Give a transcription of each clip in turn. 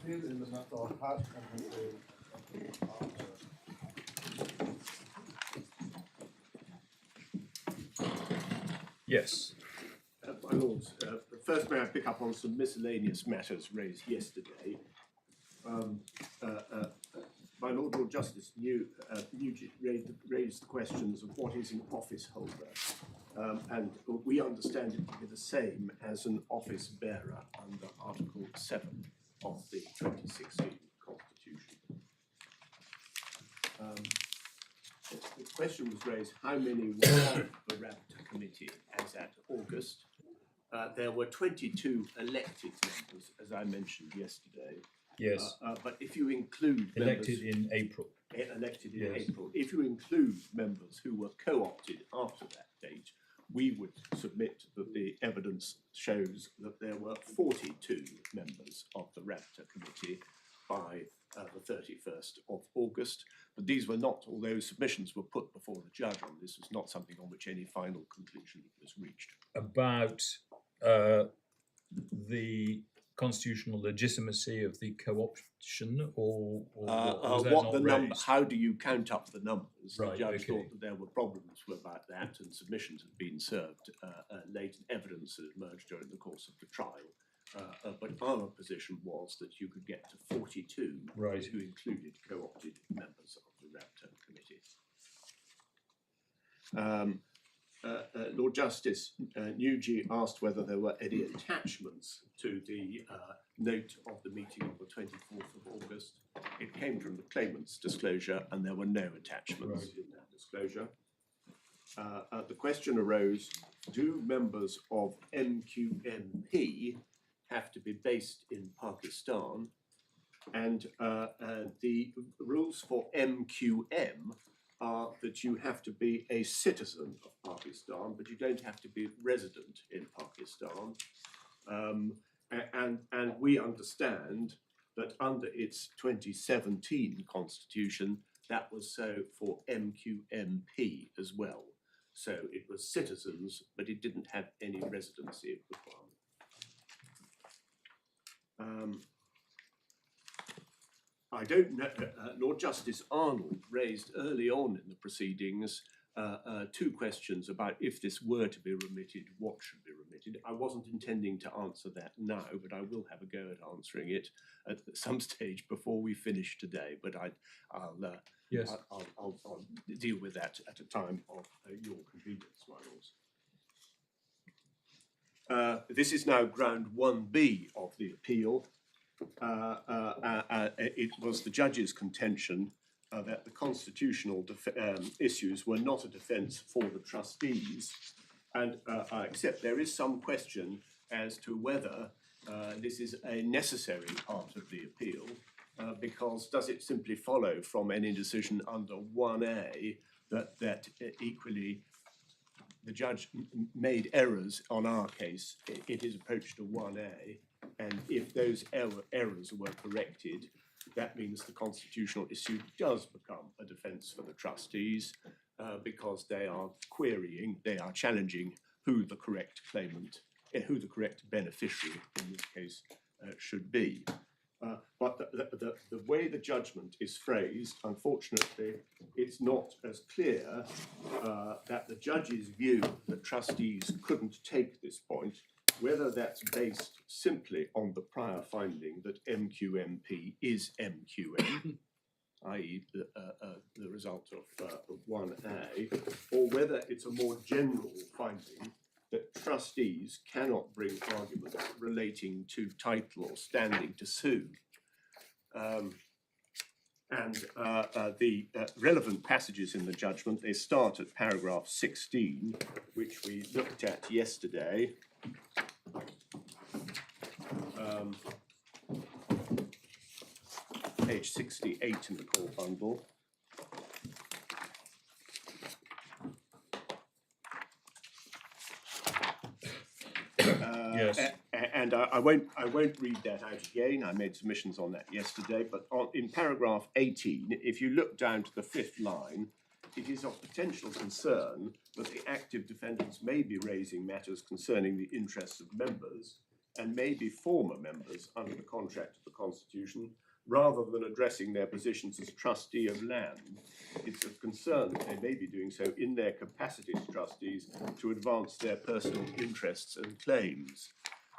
appeal in the matter of Haque and Hussain. Yes. My Lords, first may I pick up on some miscellaneous matters raised yesterday. My Lord Lord Justice Nugee raised the questions of what is an office holder, and we understand it to be the same as an office bearer under Article 7 of the 2016 Constitution. The question was raised, how many were on the Raptor Committee as at August? There were 22 elected members, as I mentioned yesterday. Yes. But if you include Elected in April. Elected in Yes. April. If you include members who were co-opted after that date, we would submit that the evidence shows that there were 42 members of the Raptor Committee by the 31st of August. But these were not, although submissions were put before the judge on this, was not something on which any final conclusion was reached. About the constitutional legitimacy of the co-option, or was that what not the number? raised? How do you count up the numbers? Right, the judge okay. thought that there were problems about that, and submissions had been served late, and evidence had emerged during the course of the trial. But our position was that you could get to 42, Right. who included co-opted members of the Raptor Committee. Lord Justice Nugee asked whether there were any attachments to the note of the meeting on the 24th of August. It came from the claimant's disclosure, and there were no attachments Right. in that disclosure. The question arose, do members of MQMP have to be based in Pakistan? And the rules for MQM are that you have to be a citizen of Pakistan, but you don't have to be resident in Pakistan. And we understand that under its 2017 constitution, that was so for MQMP as well. So it was citizens, but it didn't have any residency requirement. I don't know, Lord Justice Arnold raised early on in the proceedings two questions about if this were to be remitted, what should be remitted. I wasn't intending to answer that now, but I will have a go at answering it at some stage before we finish today. But I'll deal with that at a time of your convenience, my lords. This is now ground 1B of the appeal. It was the judge's contention that the constitutional issues were not a defence for the trustees, and I accept there is some question as to whether this is a necessary part of the appeal, because does it simply follow from any decision under 1A that equally the judge made errors on our case, it is approached to 1A, and if those errors were corrected, that means the constitutional issue does become a defence for the trustees, because they are querying, they are challenging who the correct claimant, who the correct beneficiary in this case should be. But the way the judgment is phrased, unfortunately, it's not as clear that the judge's view that trustees couldn't take this point, whether that's based simply on the prior finding that MQMP is MQM, i.e. the result of 1A, or whether it's a more general finding that trustees cannot bring arguments relating to title or standing to sue. The relevant passages in the judgment, they start at paragraph 16, which we looked at yesterday. Page 68 in the core bundle. Yes. And I won't read that out again. I made submissions on that yesterday. But in paragraph 18, if you look down to the 5th line, it is of potential concern that the active defendants may be raising matters concerning the interests of members and may be former members under the contract of the Constitution, rather than addressing their positions as trustee of land. It's of concern that they may be doing so in their capacity as trustees to advance their personal interests and claims.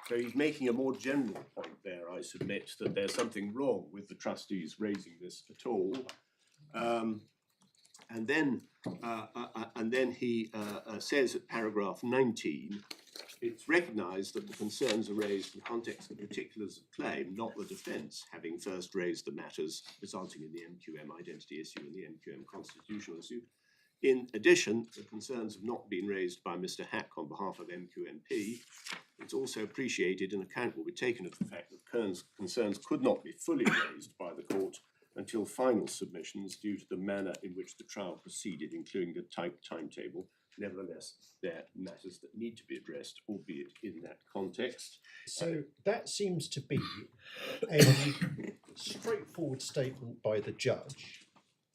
So he's making a more general point there, I submit, that there's something wrong with the trustees raising this at all. And then he says at paragraph 19, it's recognised that the concerns are raised in the context of the particulars of claim, not the defence, having first raised the matters resulting in the MQM identity issue and the MQM constitutional issue. In addition, the concerns have not been raised by Mr. Haque on behalf of MQMP. It's also appreciated and account will be taken of the fact that Kern's concerns could not be fully raised by the court until final submissions due to the manner in which the trial proceeded, including the timetable. Nevertheless, there are matters that need to be addressed, albeit in that context. So that seems to be a straightforward statement by the judge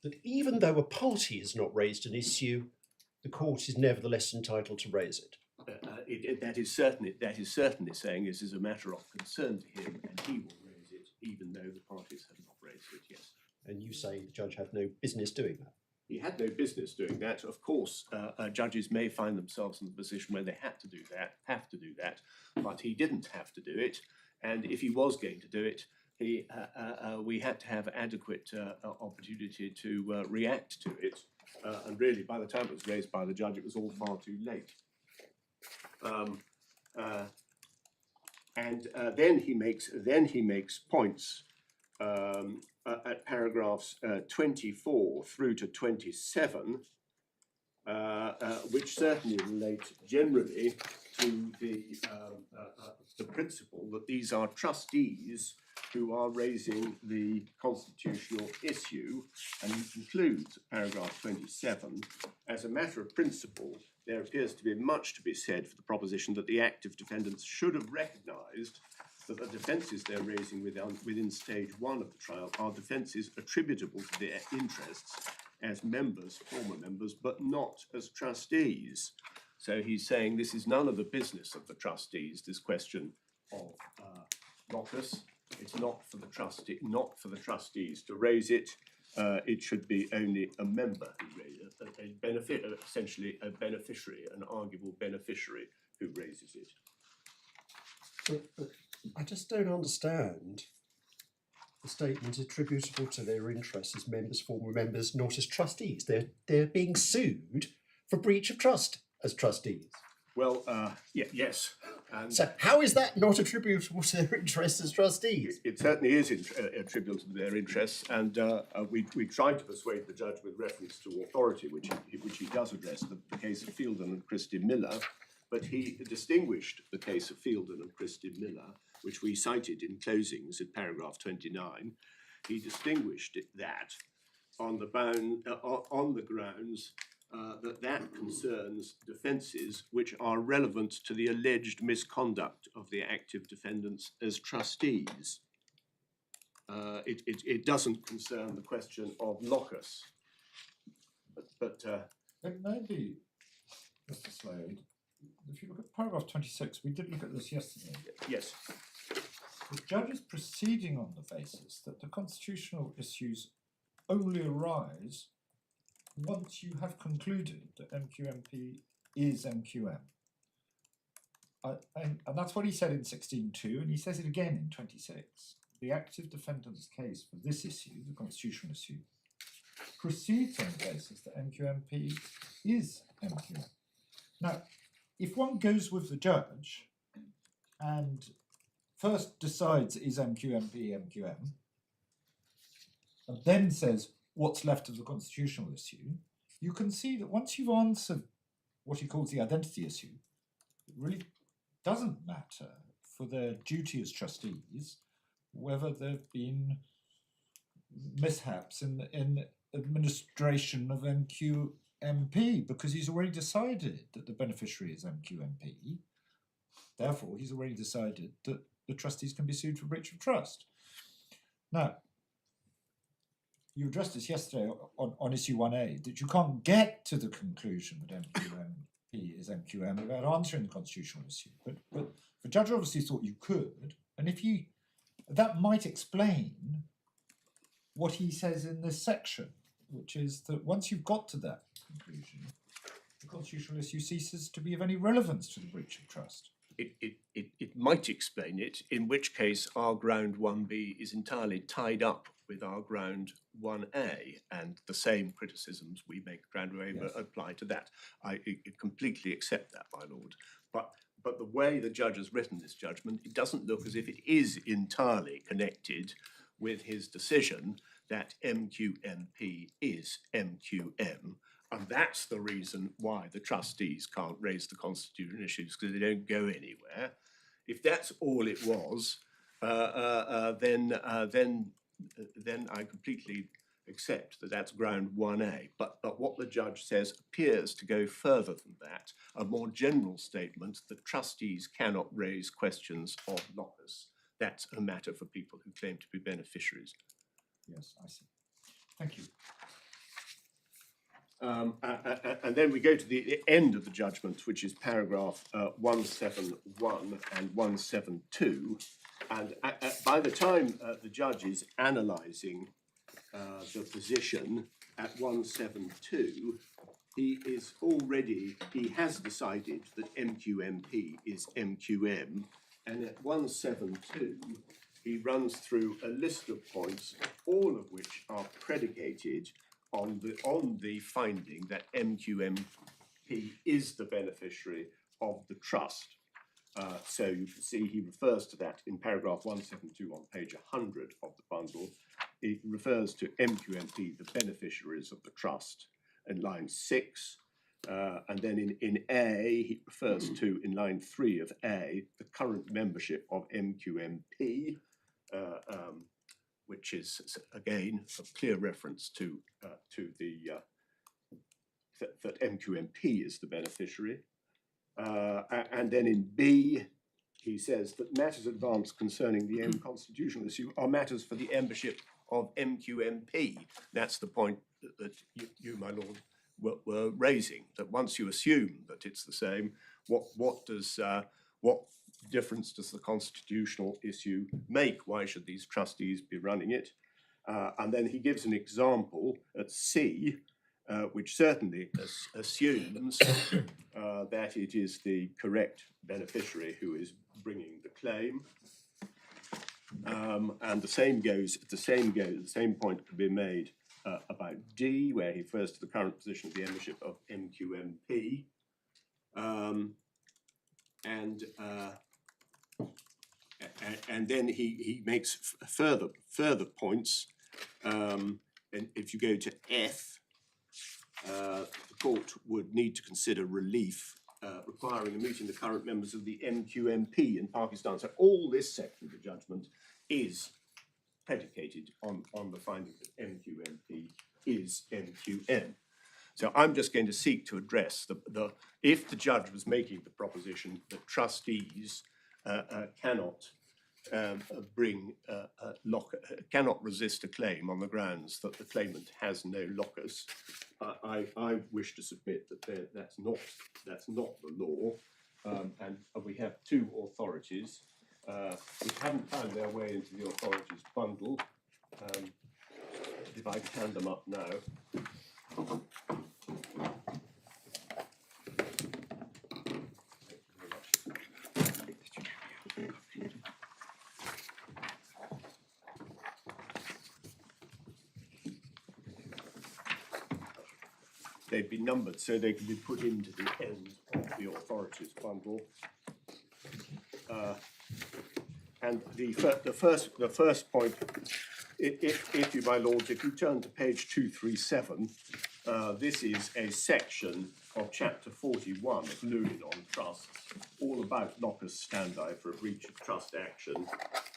that even though a party has not raised an issue, the court is nevertheless entitled to raise it. That is certainly saying this is a matter of concern to him, and he will raise it, even though the parties have not raised it. Yes. And you say the judge had no business doing that. He had no business doing that. Of course, judges may find themselves in the position where they have to do that, but he didn't have to do it. And if he was going to do it, we had to have adequate opportunity to react to it. And really, by the time it was raised by the judge, it was all far too late. Then he makes points at paragraphs 24 through to 27, which certainly relate generally to the principle that these are trustees who are raising the constitutional issue, and he concludes at paragraph 27, as a matter of principle, there appears to be much to be said for the proposition that the active defendants should have recognised that the defences they're raising within stage one of the trial are defences attributable to their interests as members, former members, but not as trustees. So he's saying this is none of the business of the trustees, this question of locus. It's not for the trustees to raise it. It should be only a member who raises it, essentially a beneficiary, an arguable beneficiary who raises it. But I just don't understand the statement attributable to their interests as members, former members, not as trustees. They're being sued for breach of trust as trustees. Well, yes. And so how is that not attributable to their interests as trustees? It certainly is attributable to their interests, and we tried to persuade the judge with reference to authority, which he does address, the case of Fielden and Christie Miller, but he distinguished the case of Fielden and Christie Miller, which we cited in closings in paragraph 29. He distinguished that on the grounds that concerns defences which are relevant to the alleged misconduct of the active defendants as trustees. It doesn't concern the question of locus. But it may be, Mr. Slade, if you look at paragraph 26, we did look at this yesterday. yes, The judge is proceeding on the basis that the constitutional issues only arise once you have concluded that MQMP is MQM. And that's what he said in 16.2, and he says it again in 26. The active defendant's case for this issue, the constitutional issue, proceeds on the basis that MQMP is MQM. Now, if one goes with the judge and first decides is MQMP MQM, and then says what's left of the constitutional issue, you can see that once you've answered what he calls the identity issue, it really doesn't matter for their duty as trustees whether there have been mishaps in administration of MQMP, because he's already decided that the beneficiary is MQMP. Therefore, he's already decided that the trustees can be sued for breach of trust. Now, you addressed this yesterday on issue 1A, that you can't get to the conclusion that MQMP is MQM without answering the constitutional issue. But The judge obviously thought you could, and if you, that might explain what he says in this section, which is that once you've got to that conclusion, the constitutional issue ceases to be of any relevance to the breach of trust. It might explain it, in which case our ground 1B is entirely tied up with our ground 1A, and the same criticisms we make ground 1A Yes. apply to that. I completely accept that, my lord. But the way the judge has written this judgment, it doesn't look as if it is entirely connected with his decision that MQMP is MQM. And that's the reason why the trustees can't raise the constitutional issues, because they don't go anywhere. If that's all it was, then I completely accept that that's ground 1A. But what the judge says appears to go further than that, a more general statement that trustees cannot raise questions of locus. That's a matter for people who claim to be beneficiaries. Yes, I see. Thank you. And then we go to the end of the judgment, which is paragraph 171 and 172. And by the time the judge is analysing the position at 172, he has decided that MQMP is MQM. And at 172, he runs through a list of points, all of which are predicated on the finding that MQMP is the beneficiary of the trust. So you can see he refers to that in paragraph 172 on page 100 of the bundle. It refers to MQMP, the beneficiaries of the trust, in line 6. And then in A, he refers to, in line 3 of A, the current membership of MQMP, which is, again, a clear reference to that MQMP is the beneficiary. And then in B, he says that matters advanced concerning the constitutional issue are matters for the membership of MQMP. That's the point that you, my lord, were raising, that once you assume that it's the same, what difference does the constitutional issue make? Why should these trustees be running it? And then he gives an example at C, which certainly assumes that it is the correct beneficiary who is bringing the claim. And the same point could be made about D, where he refers to the current position of the membership of MQMP. And then he makes further points. And if you go to F, the court would need to consider relief requiring and meeting the current members of the MQMP in Pakistan. So all this section of the judgment is predicated on the finding that MQMP is MQM. So I'm just going to seek to address if the judge was making the proposition that trustees cannot cannot resist a claim on the grounds that the claimant has no locus, I wish to submit that that's not the law, and we have two authorities which haven't found their way into the authorities bundle. If I can hand them up now. They've been numbered so they can be put into the end of the authorities bundle. And the first point, if you, my lords, if you turn to page 237, this is a section of chapter 41 of Moylan on trusts, all about locus standi for a breach of trust action,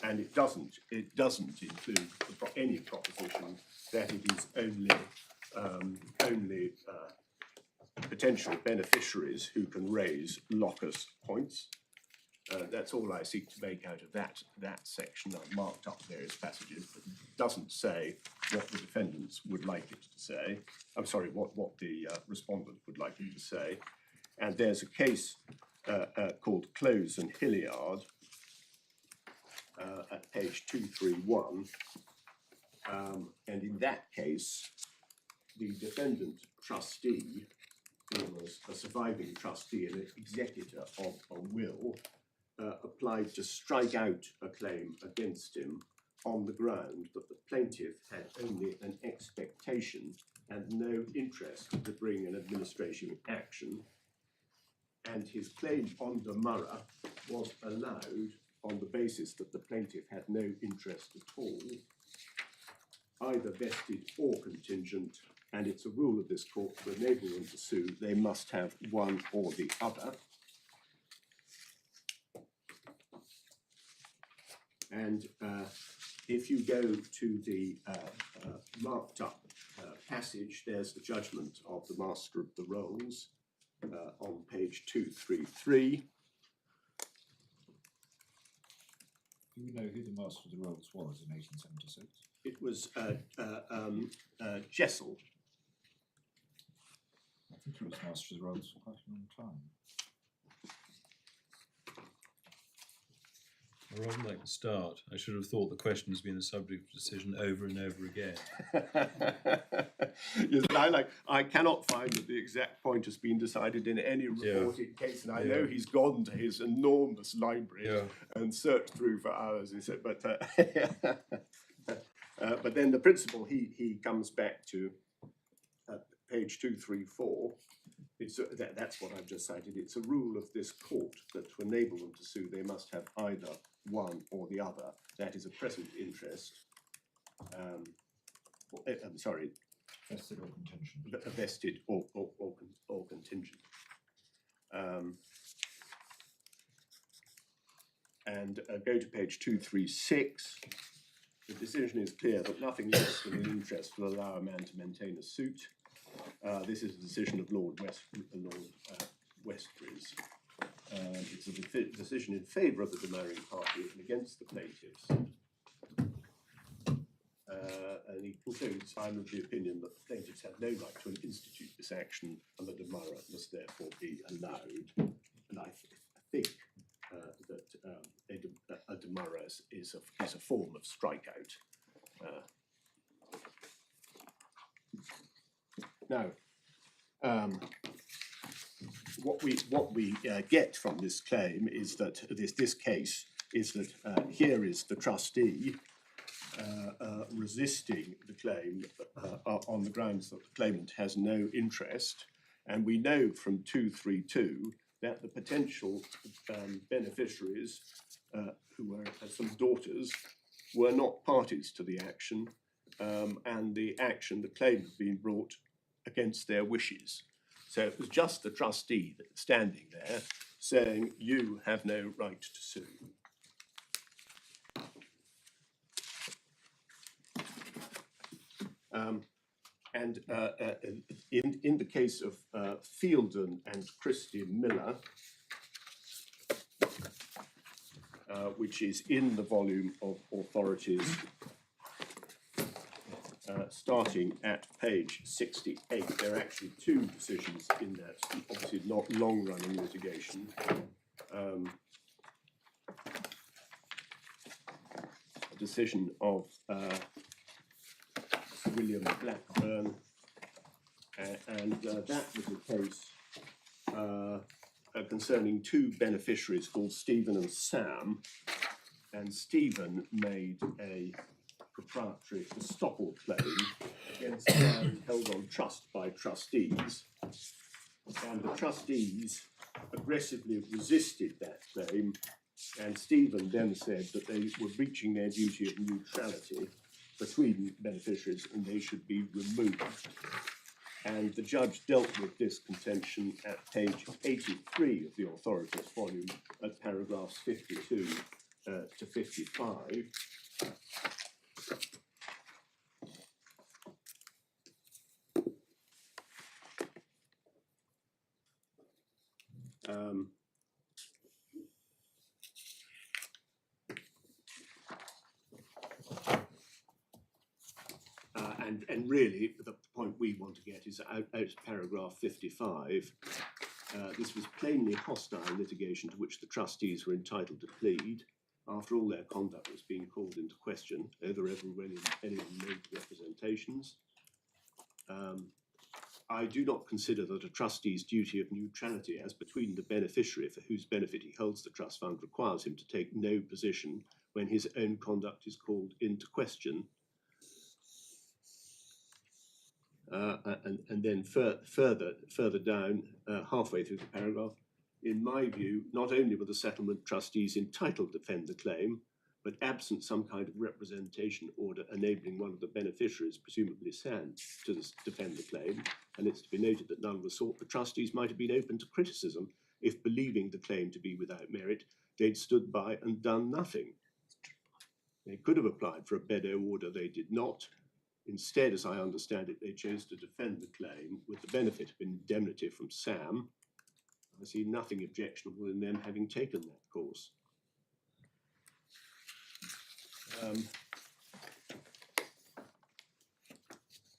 and it doesn't include any proposition that it is only potential beneficiaries who can raise locus points. That's all I seek to make out of that section. I've marked up various passages, but it doesn't say what the defendants would like it to say. I'm sorry, what the respondent would like it to say. And there's a case called Close and Hilliard at page 231. And in that case, the defendant trustee, who was a surviving trustee and an executor of a will, applied to strike out a claim against him on the ground that the plaintiff had only an expectation and no interest to bring an administrative action, and his claim on demurrer was allowed on the basis that the plaintiff had no interest at all, either vested or contingent, and it's a rule of this court to enable them to sue, they must have one or the other. And if you go to the marked up passage, there's the judgment of the Master of the Rolls on page 233. Do you know who the Master of the Rolls was in 1876? It was Jessel. I think he was Master of the Rolls for quite a long time. I'd rather like to start. I should have thought the question has been the subject of decision over and over again. Yes, I cannot find that the exact point has been decided in any reported case, and I know he's gone to his enormous library and searched through for hours. He said, but then the principle he comes back to page 234. That's what I've just cited. It's a rule of this court that to enable them to sue, they must have either one or the other. That is a present interest. I'm sorry. Vested or contingent. Vested or contingent. And go to page 236. The decision is clear that nothing less than an interest will allow a man to maintain a suit. This is a decision of Lord Westbury's. It's a decision in favour of the demurring party and against the plaintiffs. And he concludes, I'm of the opinion that the plaintiffs have no right to institute this action, and the demurrer must therefore be allowed. And I think that a demurrer is a form of strikeout. Now, what we get from this claim is that this case is that here is the trustee resisting the claim on the grounds that the claimant has no interest, and we know from 232 that the potential beneficiaries, who were some daughters, were not parties to the action, and the claim had been brought against their wishes. So it was just the trustee standing there saying, you have no right to sue. In the case of Fielden and Christian Miller, which is in the volume of authorities, starting at page 68. There are actually two decisions in that, obviously not long-running litigation. A decision of William Blackburn, and that was a case concerning two beneficiaries called Stephen and Sam, and Stephen made a proprietary estoppel claim against land held on trust by trustees, and the trustees aggressively resisted that claim, and Stephen then said that they were breaching their duty of neutrality between beneficiaries and they should be removed. And the judge dealt with this contention at page 83 of the authorities volume at paragraphs 52 to 55. And really, the point we want to get is out paragraph 55, This was plainly hostile litigation to which the trustees were entitled to plead. After all, their conduct was being called into question, over anyone made representations. I do not consider that a trustee's duty of neutrality as between the beneficiary for whose benefit he holds the trust fund requires him to take no position when his own conduct is called into question. And then further down, halfway through the paragraph, in my view, not only were the settlement trustees entitled to defend the claim, but absent some kind of representation order enabling one of the beneficiaries, presumably Hussain, to defend the claim, and it's to be noted that none of the sort, the trustees might have been open to criticism if, believing the claim to be without merit, they'd stood by and done nothing. They could have applied for a Bedo order, they did not. Instead, as I understand it, they chose to defend the claim with the benefit of indemnity from Sam. I see nothing objectionable in them having taken that course.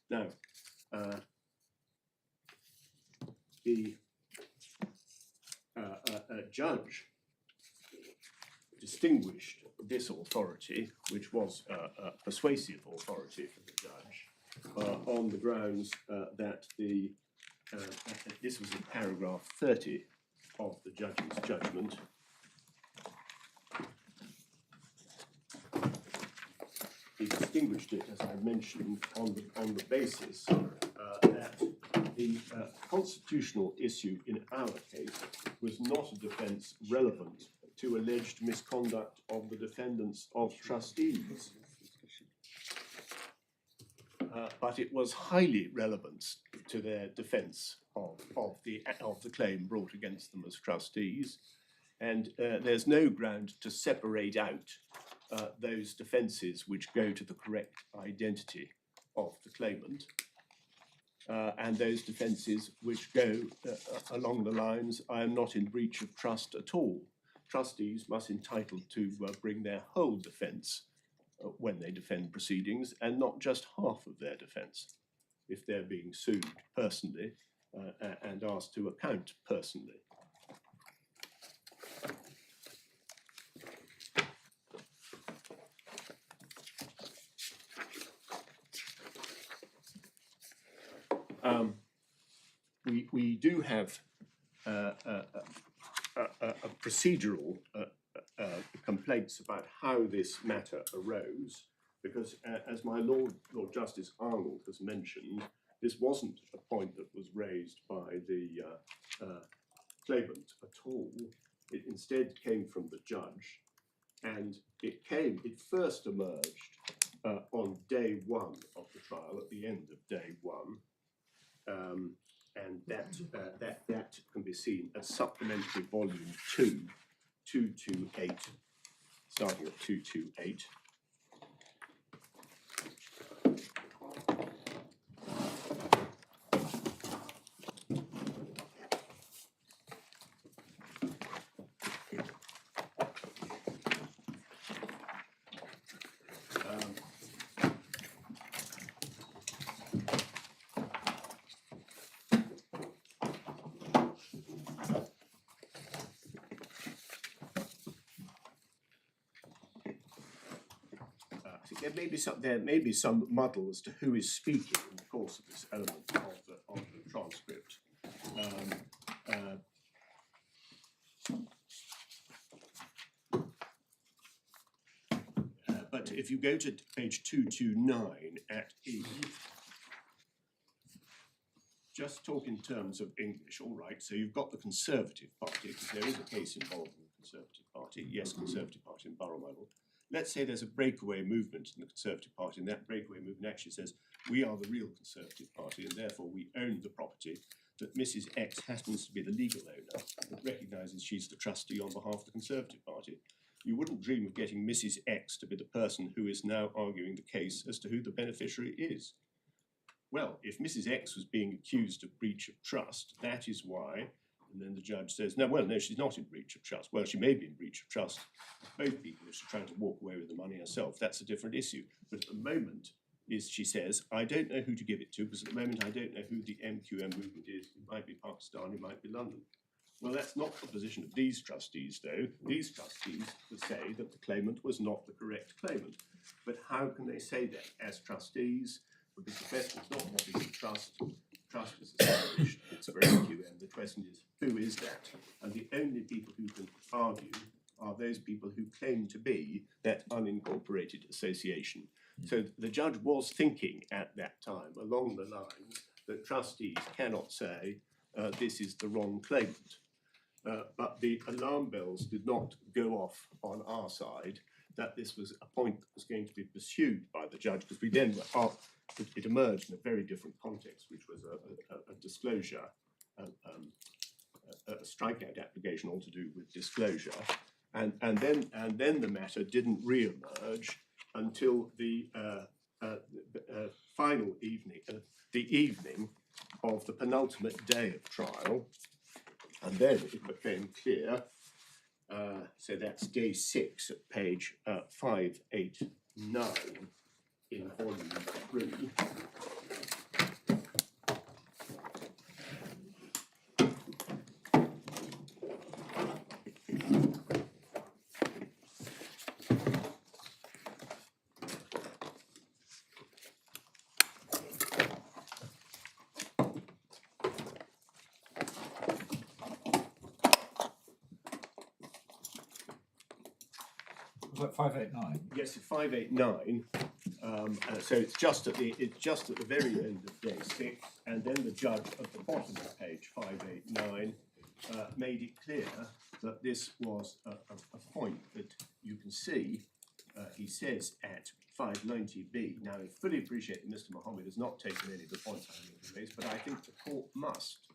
Now, the judge distinguished this authority, which was persuasive authority for the judge, on the grounds that the this was in paragraph 30 of the judge's judgment. He distinguished it, as I mentioned, on the basis that the constitutional issue in our case was not a defence relevant to alleged misconduct of the defendants of trustees, but it was highly relevant to their defence of the claim brought against them as trustees, and there's no ground to separate out those defences which go to the correct identity of the claimant, and those defences which go along the lines, I am not in breach of trust at all. Trustees must entitled to bring their whole defence when they defend proceedings, and not just half of their defence if they're being sued personally and asked to account personally. We do have a procedural complaints about how this matter arose, because as my Lord Justice Arnold has mentioned, this wasn't a point that was raised by the claimant at all. It instead came from the judge, and it first emerged on day one of the trial, at the end of day one, and that can be seen as supplementary volume 2, 228, starting at 228. There may be some muddle as to who is speaking in the course of this element of the transcript. But if you go to page 229 at E, just talk in terms of English, all right? So you've got the Conservative Party, because there is a case involving the Conservative Party. Yes, Conservative Party in Borough Model. Let's say there's a breakaway movement in the Conservative Party, and that breakaway movement actually says, we are the real Conservative Party, and therefore we own the property that Mrs. X happens to be the legal owner, but recognises she's the trustee on behalf of the Conservative Party. You wouldn't dream of getting Mrs. X to be the person who is now arguing the case as to who the beneficiary is. Well, if Mrs. X was being accused of breach of trust, that is why. And then the judge says, no, well, no, she's not in breach of trust. Well, she may be in breach of trust. Both people, if she's trying to walk away with the money herself, that's a different issue. But at the moment, she says, I don't know who to give it to, because at the moment I don't know who the MQM movement is. It might be Pakistani, it might be London. Well, that's not the position of these trustees, though. These trustees would say that the claimant was not the correct claimant. But how can they say that as trustees? Because the question is not what is the trust. Trust is established, it's for MQM. The question is, who is that? And the only people who can argue are those people who claim to be that unincorporated association. So the judge was thinking at that time along the lines that trustees cannot say this is the wrong claimant. But the alarm bells did not go off on our side that this was a point that was going to be pursued by the judge, because we then it emerged in a very different context, which was a disclosure, a strikeout application all to do with disclosure, and then the matter didn't re-emerge until the final evening, the evening of the penultimate day of trial, and then it became clear. So that's day 6 at page 589 in volume 3. Was that 589? Yes, 589. So it's just at the very end of day 6, and then the judge at the bottom of page 589 made it clear that this was a point that you can see. He says at 590b. Now, I fully appreciate that Mr. Mohammed has not taken any of the points I raised, but I think the court must.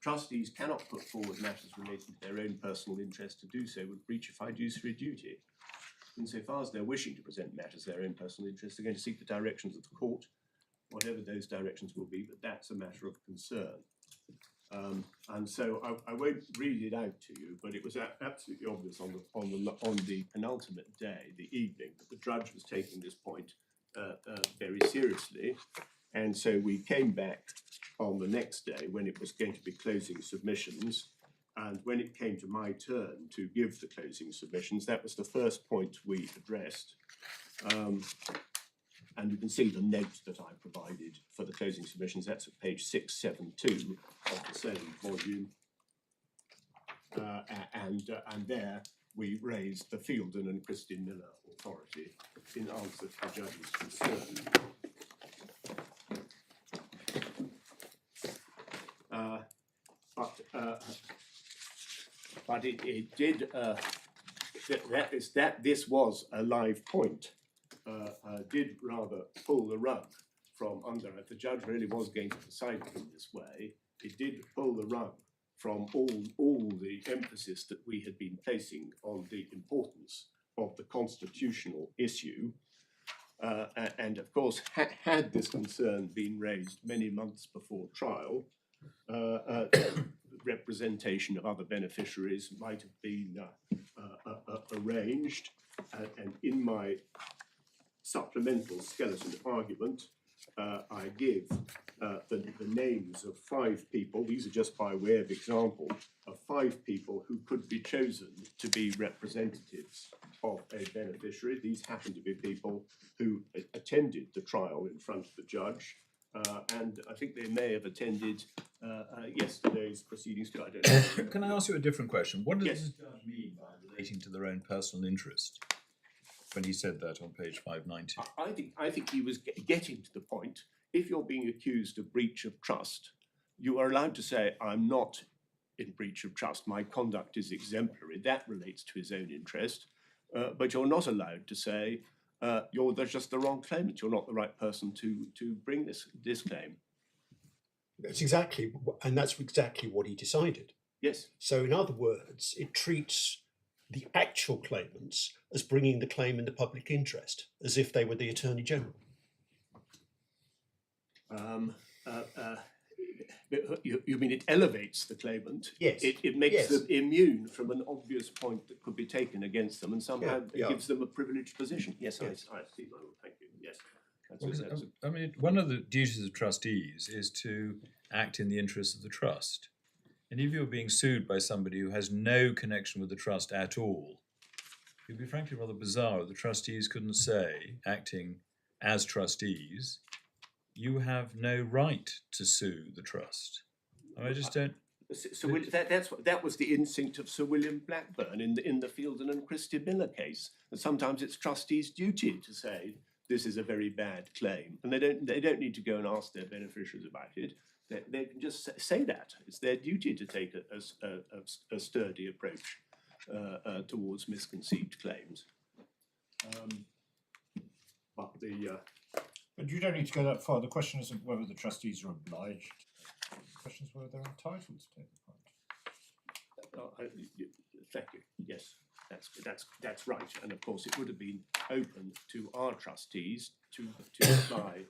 Trustees cannot put forward matters relating to their own personal interest. To do so would breach a fiduciary duty. Insofar as they're wishing to present matters of their own personal interest, they're going to seek the directions of the court, whatever those directions will be, but that's a matter of concern. And so I won't read it out to you, but it was absolutely obvious on the penultimate day, the evening, that the judge was taking this point very seriously. And so we came back on the next day when it was going to be closing submissions. And when it came to my turn to give the closing submissions, that was the first point we addressed. And you can see the note that I provided for the closing submissions. That's at page 672 of the same volume. And there we raised the Fielden and Christine Miller authority in answer to the judge's concern. But it did, that this was a live point, did rather pull the rug from under it. The judge really was going to decide it in this way. It did pull the rug from all the emphasis that we had been placing on the importance of the constitutional issue. And of course, had this concern been raised many months before trial, representation of other beneficiaries might have been arranged. And in my supplemental skeleton argument, I give the names of 5 people. These are just by way of example, of 5 people who could be chosen to be representatives of a beneficiary. These happen to be people who attended the trial in front of the judge. And I think they may have attended yesterday's proceedings too. I don't know. Can I ask you a different question? What does Yes. the judge mean by relating to their own personal interest when he said that on page 590? I think he was getting to the point. If you're being accused of breach of trust, you are allowed to say, I'm not in breach of trust. My conduct is exemplary. That relates to his own interest. But you're not allowed to say, you're just the wrong claimant. You're not the right person to bring this claim. That's exactly what he decided. Yes. So in other words, it treats the actual claimants as bringing the claim in the public interest, as if they were the Attorney General. You mean it elevates the claimant? Yes. It makes Yes. them immune from an obvious point that could be taken against them, and somehow Yeah. it gives them a privileged position. Yes, Yes. I see, my lord. Thank you. Yes. I mean, one of the duties of trustees is to act in the interests of the trust. And if you're being sued by somebody who has no connection with the trust at all, it would be frankly rather bizarre if the trustees couldn't say, acting as trustees, you have no right to sue the trust. I just don't. That was the instinct of Sir William Blackburn in the Fielden and Christie Miller case. And sometimes it's trustees' duty to say this is a very bad claim, and they don't need to go and ask their beneficiaries about it. They can just say that it's their duty to take a sturdy approach towards misconceived claims. But you don't need to go that far. The question isn't whether the trustees are obliged. The question is whether they're entitled to take the point. Thank you. Yes, that's right. And of course, it would have been open to our trustees to apply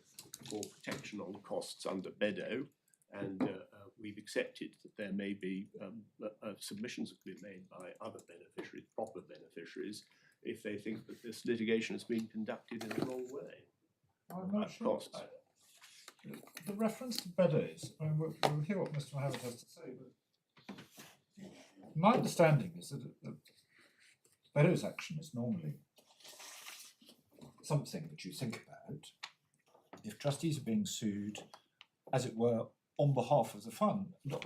for protection on costs under Beddoe, and we've accepted that there may be submissions that can be made by other beneficiaries, proper beneficiaries, if they think that this litigation has been conducted in the wrong way. I'm not sure. The reference to Beddoes, I mean, we'll hear what Mr. Mohammed has to say, but my understanding is that Beddoes action is normally something that you think about if trustees are being sued, as it were, on behalf of the fund. That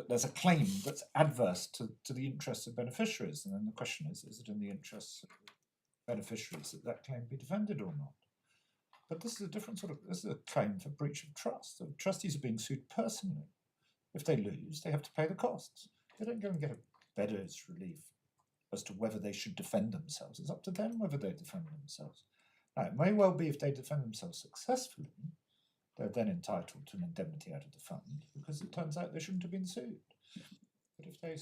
there's a claim that's adverse to the interests of beneficiaries, and then the question is it in the interests of beneficiaries that claim be defended or not? But this is a different this is a claim for breach of trust. The trustees are being sued personally. If they lose, they have to pay the costs. They don't go and get a Beddoes relief as to whether they should defend themselves. It's up to them whether they defend themselves. Now, it may well be if they defend themselves successfully, they're then entitled to an indemnity out of the fund because it turns out they shouldn't have been sued. But if they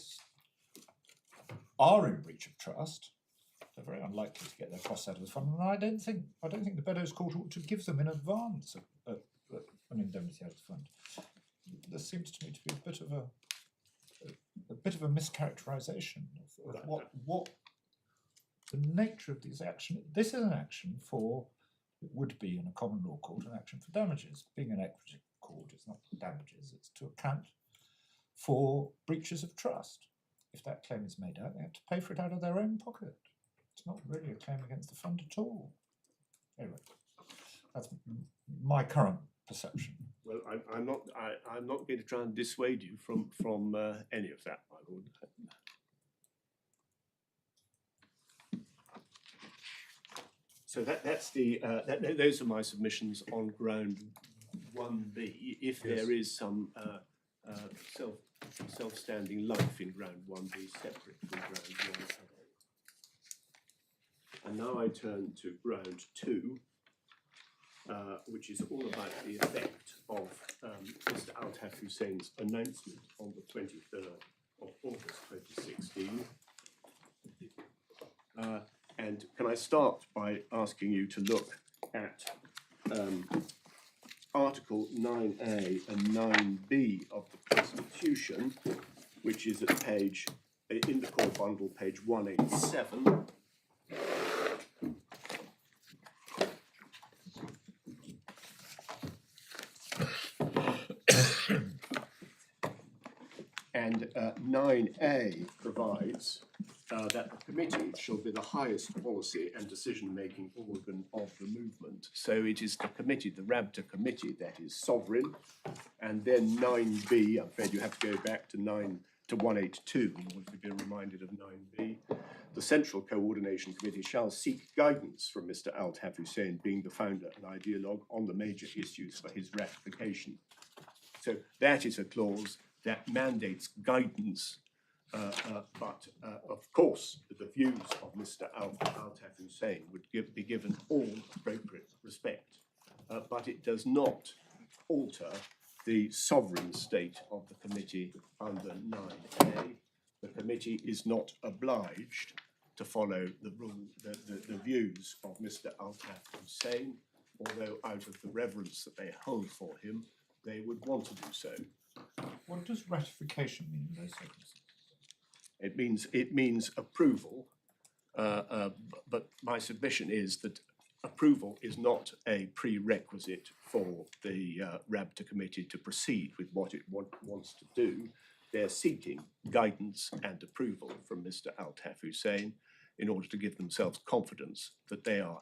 are in breach of trust, they're very unlikely to get their costs out of the fund. And I don't think the Beddoes Court ought to give them in advance an indemnity out of the fund. There seems to me to be a bit of a mischaracterisation of what the nature of these actions. This is an action for, it would be in a common law court, an action for damages. Being an equity court, it's not damages, it's to account for breaches of trust. If that claim is made out, they have to pay for it out of their own pocket. It's not really a claim against the fund at all. Anyway, that's my current perception. Well, I'm not going to try and dissuade you from any of that, my lord. So that's those are my submissions on ground 1B. If there is some self-standing life in ground 1B separate from ground 1A. And now I turn to ground 2, which is all about the effect of Mr. Altaf Hussein's announcement on the 23rd of August 2016. And can I start by asking you to look at Article 9A and 9B of the Constitution, which is at page, in the core bundle, page 187. And 9A provides that the committee shall be the highest policy and decision-making organ of the movement. So it is the committee, the RABTA committee, that is sovereign. And then 9B, I'm afraid you have to go back to 182 in order to be reminded of 9B. The Central Coordination Committee shall seek guidance from Mr. Altaf Hussain, being the founder and ideologue, on the major issues for his ratification. So that is a clause that mandates guidance, but of course the views of Mr. Altaf Hussain would be given all appropriate respect, but it does not alter the sovereign state of the committee under 9A. The committee is not obliged to follow the views of Mr. Altaf Hussain, although out of the reverence that they hold for him, they would want to do so. What does ratification mean in those circumstances? It means approval, but my submission is that approval is not a prerequisite for the Rabta committee to proceed with what it wants to do. They're seeking guidance and approval from Mr. Altaf Hussain in order to give themselves confidence that they are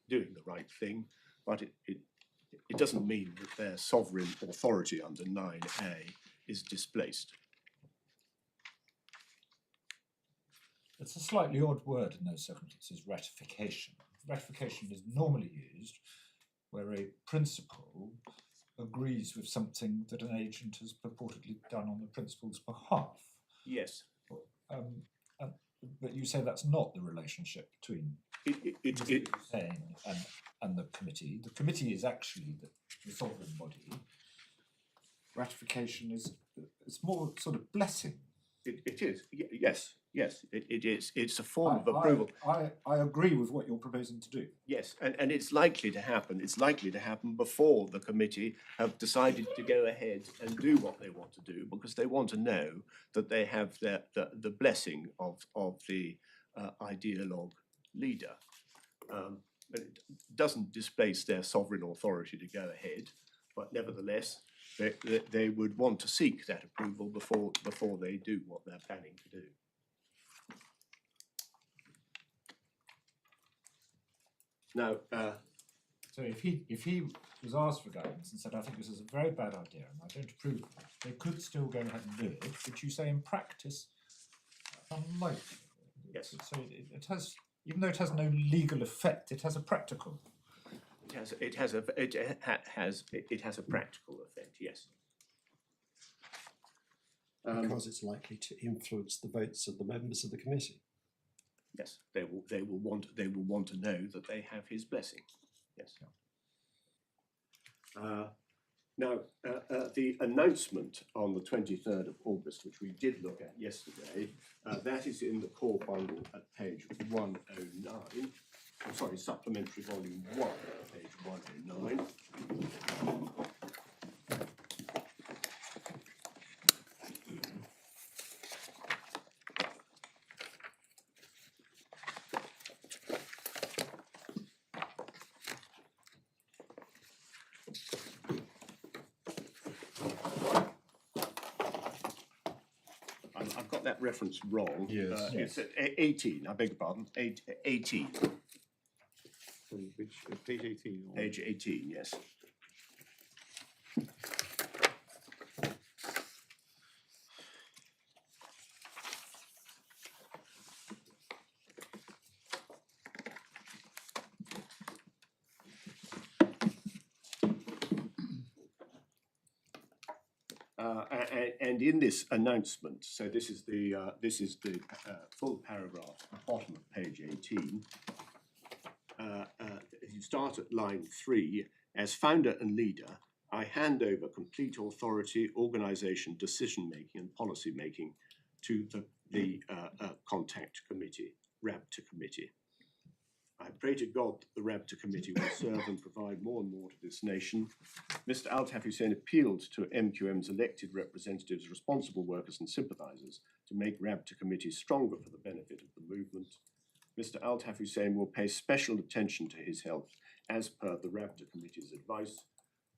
doing the right thing, but it doesn't mean that their sovereign authority under 9A is displaced. It's a slightly odd word in those circumstances, ratification. Ratification is normally used where a principal agrees with something that an agent has purportedly done on the principal's behalf. Yes. But you say that's not the relationship between Hussain and the committee. The committee is actually the sovereign body. Ratification is more sort of blessing. It is. Yes, it is. It's a form of approval. I agree with what you're proposing to do. Yes, and it's likely to happen. It's likely to happen before the committee have decided to go ahead and do what they want to do, because they want to know that they have the blessing of the ideologue leader. But it doesn't displace their sovereign authority to go ahead, but nevertheless, they would want to seek that approval before they do what they're planning to do. Now, so if he was asked for guidance and said, "I think this is a very bad idea and I don't approve of it," they could still go ahead and do it. But you say in practice, unlikely. yes, So it has, even though it has no legal effect, it has a practical. it has a practical effect. Yes. Because it's likely to influence the votes of the members of the committee. Yes, they will want to know that they have his blessing. Yes. Now, the announcement on the 23rd of August, which we did look at yesterday, that is in the core bundle at page 109. Oh, sorry, supplementary volume 1, page 109. I've got that reference wrong. Yes. It's at 18, I beg your pardon, 18. Which, page 18? Or? Page 18, yes. And in this announcement, so this is the full paragraph at the bottom of page 18. You start at line 3. As founder and leader, I hand over complete authority, organisation, decision-making and policy-making to the contact committee, Rabta committee. I pray to God that the Rabta committee will serve and provide more and more to this nation. Mr. Altaf Hussain appealed to MQM's elected representatives, responsible workers and sympathisers to make Rabta committees stronger for the benefit of the movement. Mr. Altaf Hussain will pay special attention to his health as per the Rabta committee's advice.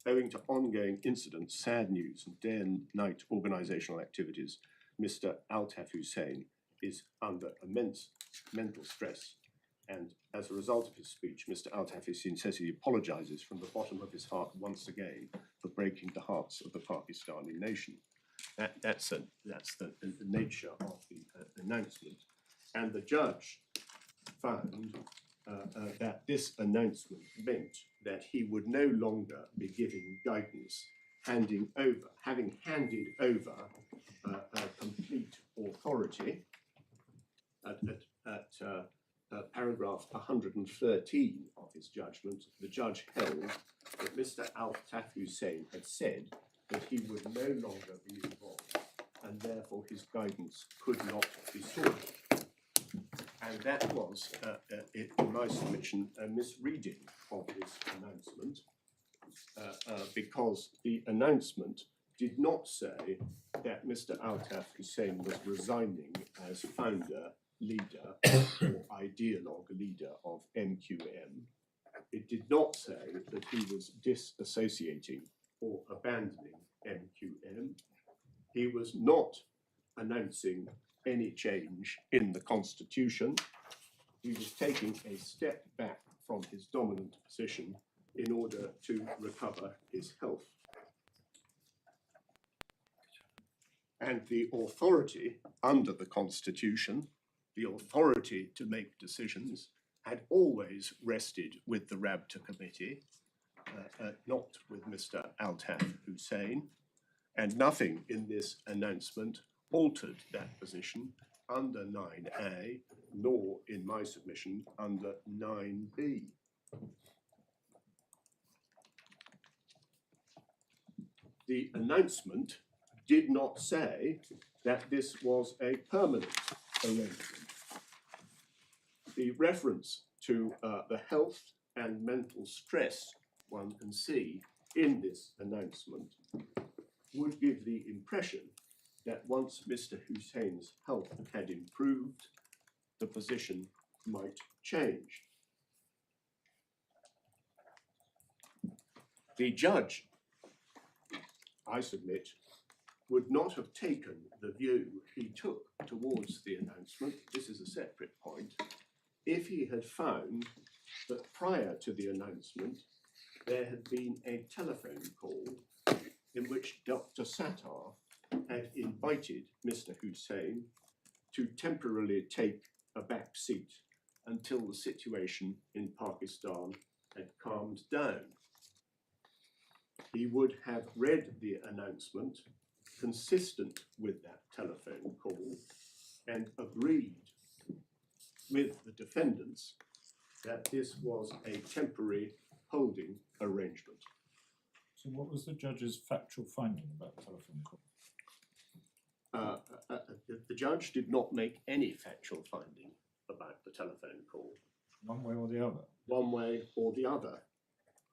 Owing to ongoing incidents, sad news and day and night organisational activities, Mr. Altaf Hussain is under immense mental stress. And as a result of his speech, Mr. Altaf Hussain says he apologises from the bottom of his heart once again for breaking the hearts of the Pakistani nation. That's the nature of the announcement. And the judge found that this announcement meant that he would no longer be giving guidance, having handed over complete authority at paragraph 113 of his judgment. The judge held that Mr. Altaf Hussain had said that he would no longer be involved, and therefore his guidance could not be sought. And that was, in my submission, a misreading of his announcement, because the announcement did not say that Mr. Altaf Hussain was resigning as founder, leader or ideologue leader of MQM. It did not say that he was disassociating or abandoning MQM. He was not announcing any change in the constitution. He was taking a step back from his dominant position in order to recover his health. And the authority under the constitution, the authority to make decisions, had always rested with the Rabta committee, not with Mr. Altaf Hussain, and nothing in this announcement altered that position under 9A, nor in my submission under 9B. The announcement did not say that this was a permanent arrangement. The reference to the health and mental stress one can see in this announcement would give the impression that once Mr. Hussein's health had improved, the position might change. The judge, I submit, would not have taken the view he took towards the announcement, this is a separate point, if he had found that prior to the announcement there had been a telephone call in which Dr. Sattar had invited Mr. Hussain to temporarily take a back seat until the situation in Pakistan had calmed down. He would have read the announcement consistent with that telephone call and agreed with the defendants that this was a temporary holding arrangement. So what was the judge's factual finding about the telephone call? The judge did not make any factual finding about the telephone call. One way or the other? One way or the other.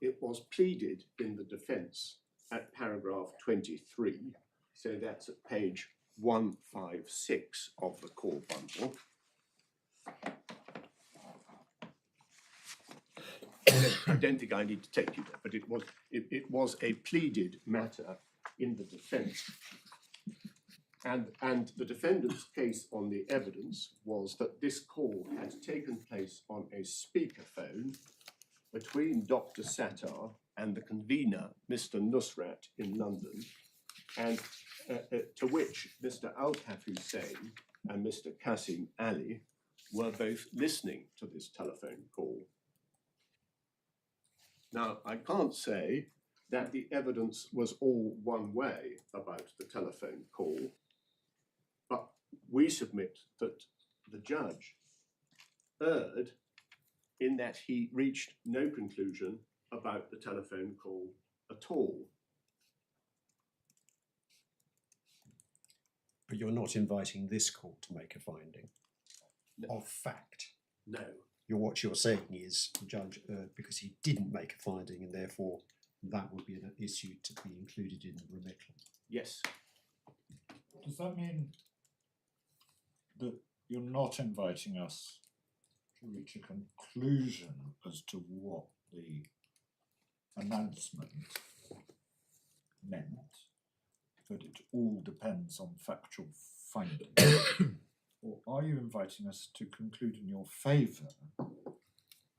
It was pleaded in the defence at paragraph 23, so that's at page 156 of the call bundle. I don't think I need to take you there, but it was a pleaded matter in the defence. And the defendant's case on the evidence was that this call had taken place on a speakerphone between Dr. Sattar and the convener, Mr. Nusrat, in London, and to which Mr. Altaf Hussain and Mr. Qasim Ali were both listening to this telephone call. Now, I can't say that the evidence was all one way about the telephone call, but we submit that the judge erred in that he reached no conclusion about the telephone call at all. But you're not inviting this court to make a finding of fact. No. What you're saying is the judge erred because he didn't make a finding, and therefore that would be an issue to be included in the remittal. Yes. Does that mean that you're not inviting us to reach a conclusion as to what the announcement meant, that it all depends on factual findings? Or are you inviting us to conclude in your favour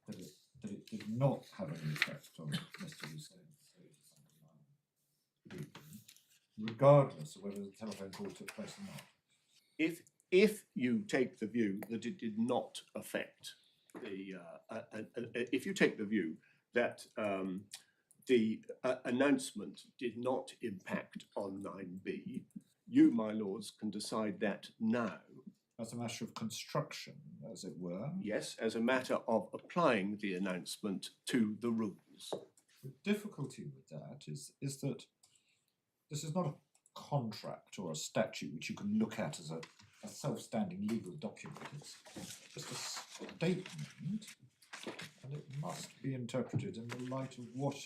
that it did not have any effect on Mr. Hussein's regardless of whether the telephone call took place or not? If you take the view that it did not affect the, if you take the view that the announcement did not impact on 9B, you, my lords, can decide that now. As a matter of construction, as it were? Yes, as a matter of applying the announcement to the rules. The difficulty with that is that this is not a contract or a statute which you can look at as a self-standing legal document. It's just a statement, and it must be interpreted in the light of what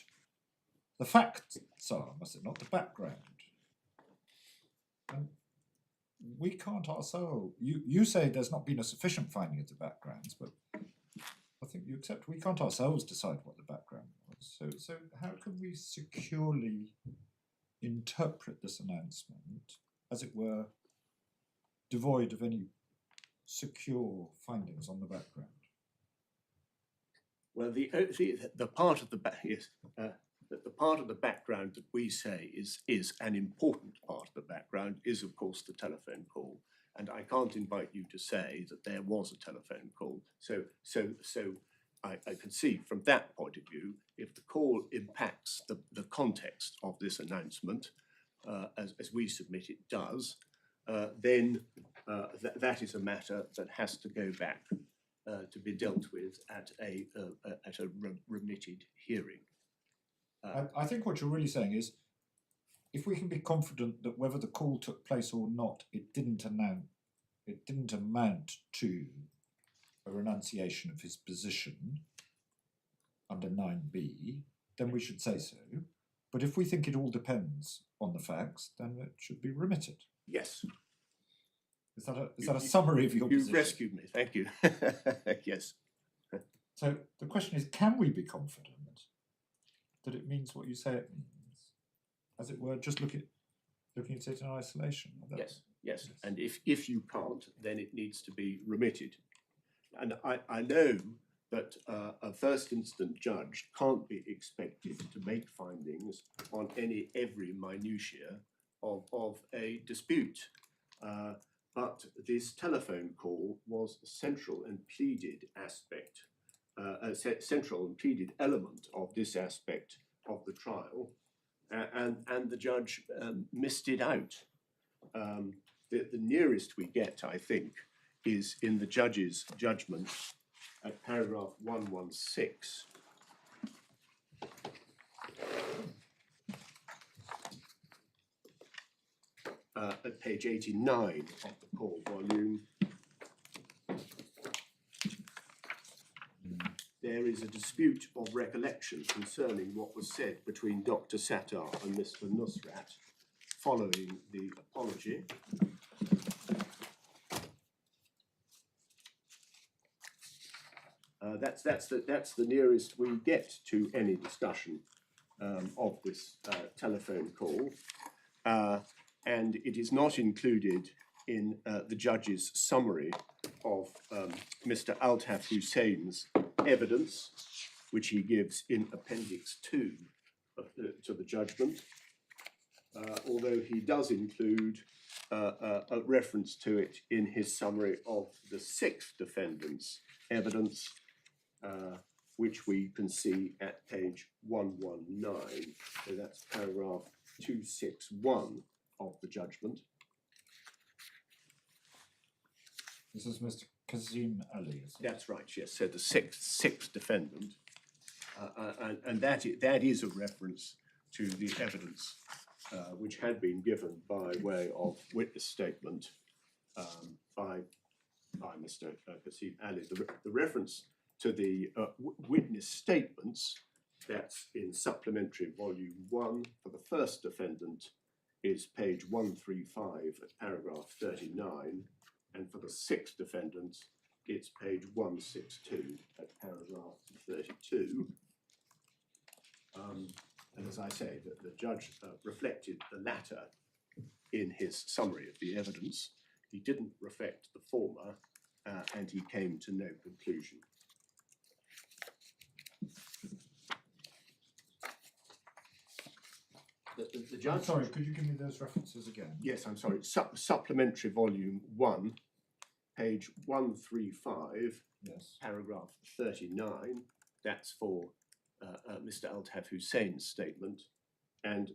the facts are, must it not? The background. And we can't ourselves. You say there's not been a sufficient finding of the backgrounds, but I think you accept we can't ourselves decide what the background was. So how can we securely interpret this announcement, as it were, devoid of any secure findings on the background? Well, the part of the the part of the background that we say is an important part of the background is, of course, the telephone call. And I can't invite you to say that there was a telephone call. So I can see from that point of view, if the call impacts the context of this announcement, as we submit it does, then that is a matter that has to go back to be dealt with at a remitted hearing. I think what you're really saying is, if we can be confident that whether the call took place or not, it didn't amount to a renunciation of his position under 9b, then we should say so. But if we think it all depends on the facts, then it should be remitted. Yes. Is that a summary of your position? You rescued me, thank you. Yes. So the question is, can we be confident that it means what you say it means? As it were, just looking at it in isolation. Yes. And if you can't, then it needs to be remitted. And I know that a first instance judge can't be expected to make findings on every minutiae of a dispute. But this telephone call was a central and pleaded aspect, a central and pleaded element of this aspect of the trial, and the judge missed it out. The nearest we get, I think, is in the judge's judgment at paragraph 116. At page 89 of the call volume, there is a dispute of recollection concerning what was said between Dr. Sattar and Mr. Nusrat following the apology. That's the nearest we get to any discussion of this telephone call. And it is not included in the judge's summary of Mr. Altaf Hussein's evidence, which he gives in Appendix 2 to the judgment, although he does include a reference to it in his summary of the sixth defendant's evidence, which we can see at page 119. So that's paragraph 261 of the judgment. This is Mr. Kazim Ali, is it? That's right, yes. So the sixth defendant, and that is a reference to the evidence which had been given by way of witness statement by Mr. Kazim Ali. The reference to the witness statements, that's in supplementary volume 1 for the first defendant, is page 135 at paragraph 39, and for the sixth defendant, it's page 162 at paragraph 32. And as I say, the judge reflected the latter in his summary of the evidence. He didn't reflect the former, and he came to no conclusion. The judge. I'm sorry, could you give me those references again? Yes, I'm sorry. Supplementary volume 1, page 135, Yes. paragraph 39. That's for Mr. Altaf Hussein's statement, and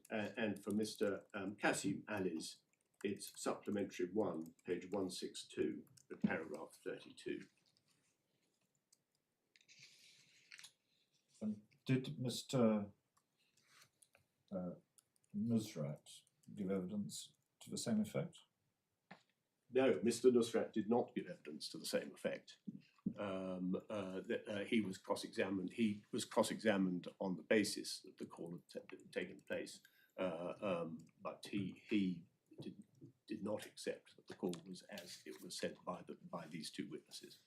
for Mr. Qasim Ali's, it's supplementary 1, page 162, at paragraph 32. And did Mr. Nusrat give evidence to the same effect? No, Mr. Nusrat did not give evidence to the same effect. He was cross-examined. He was cross-examined on the basis that the call had taken place, but he did not accept that the call was as it was said by these two witnesses.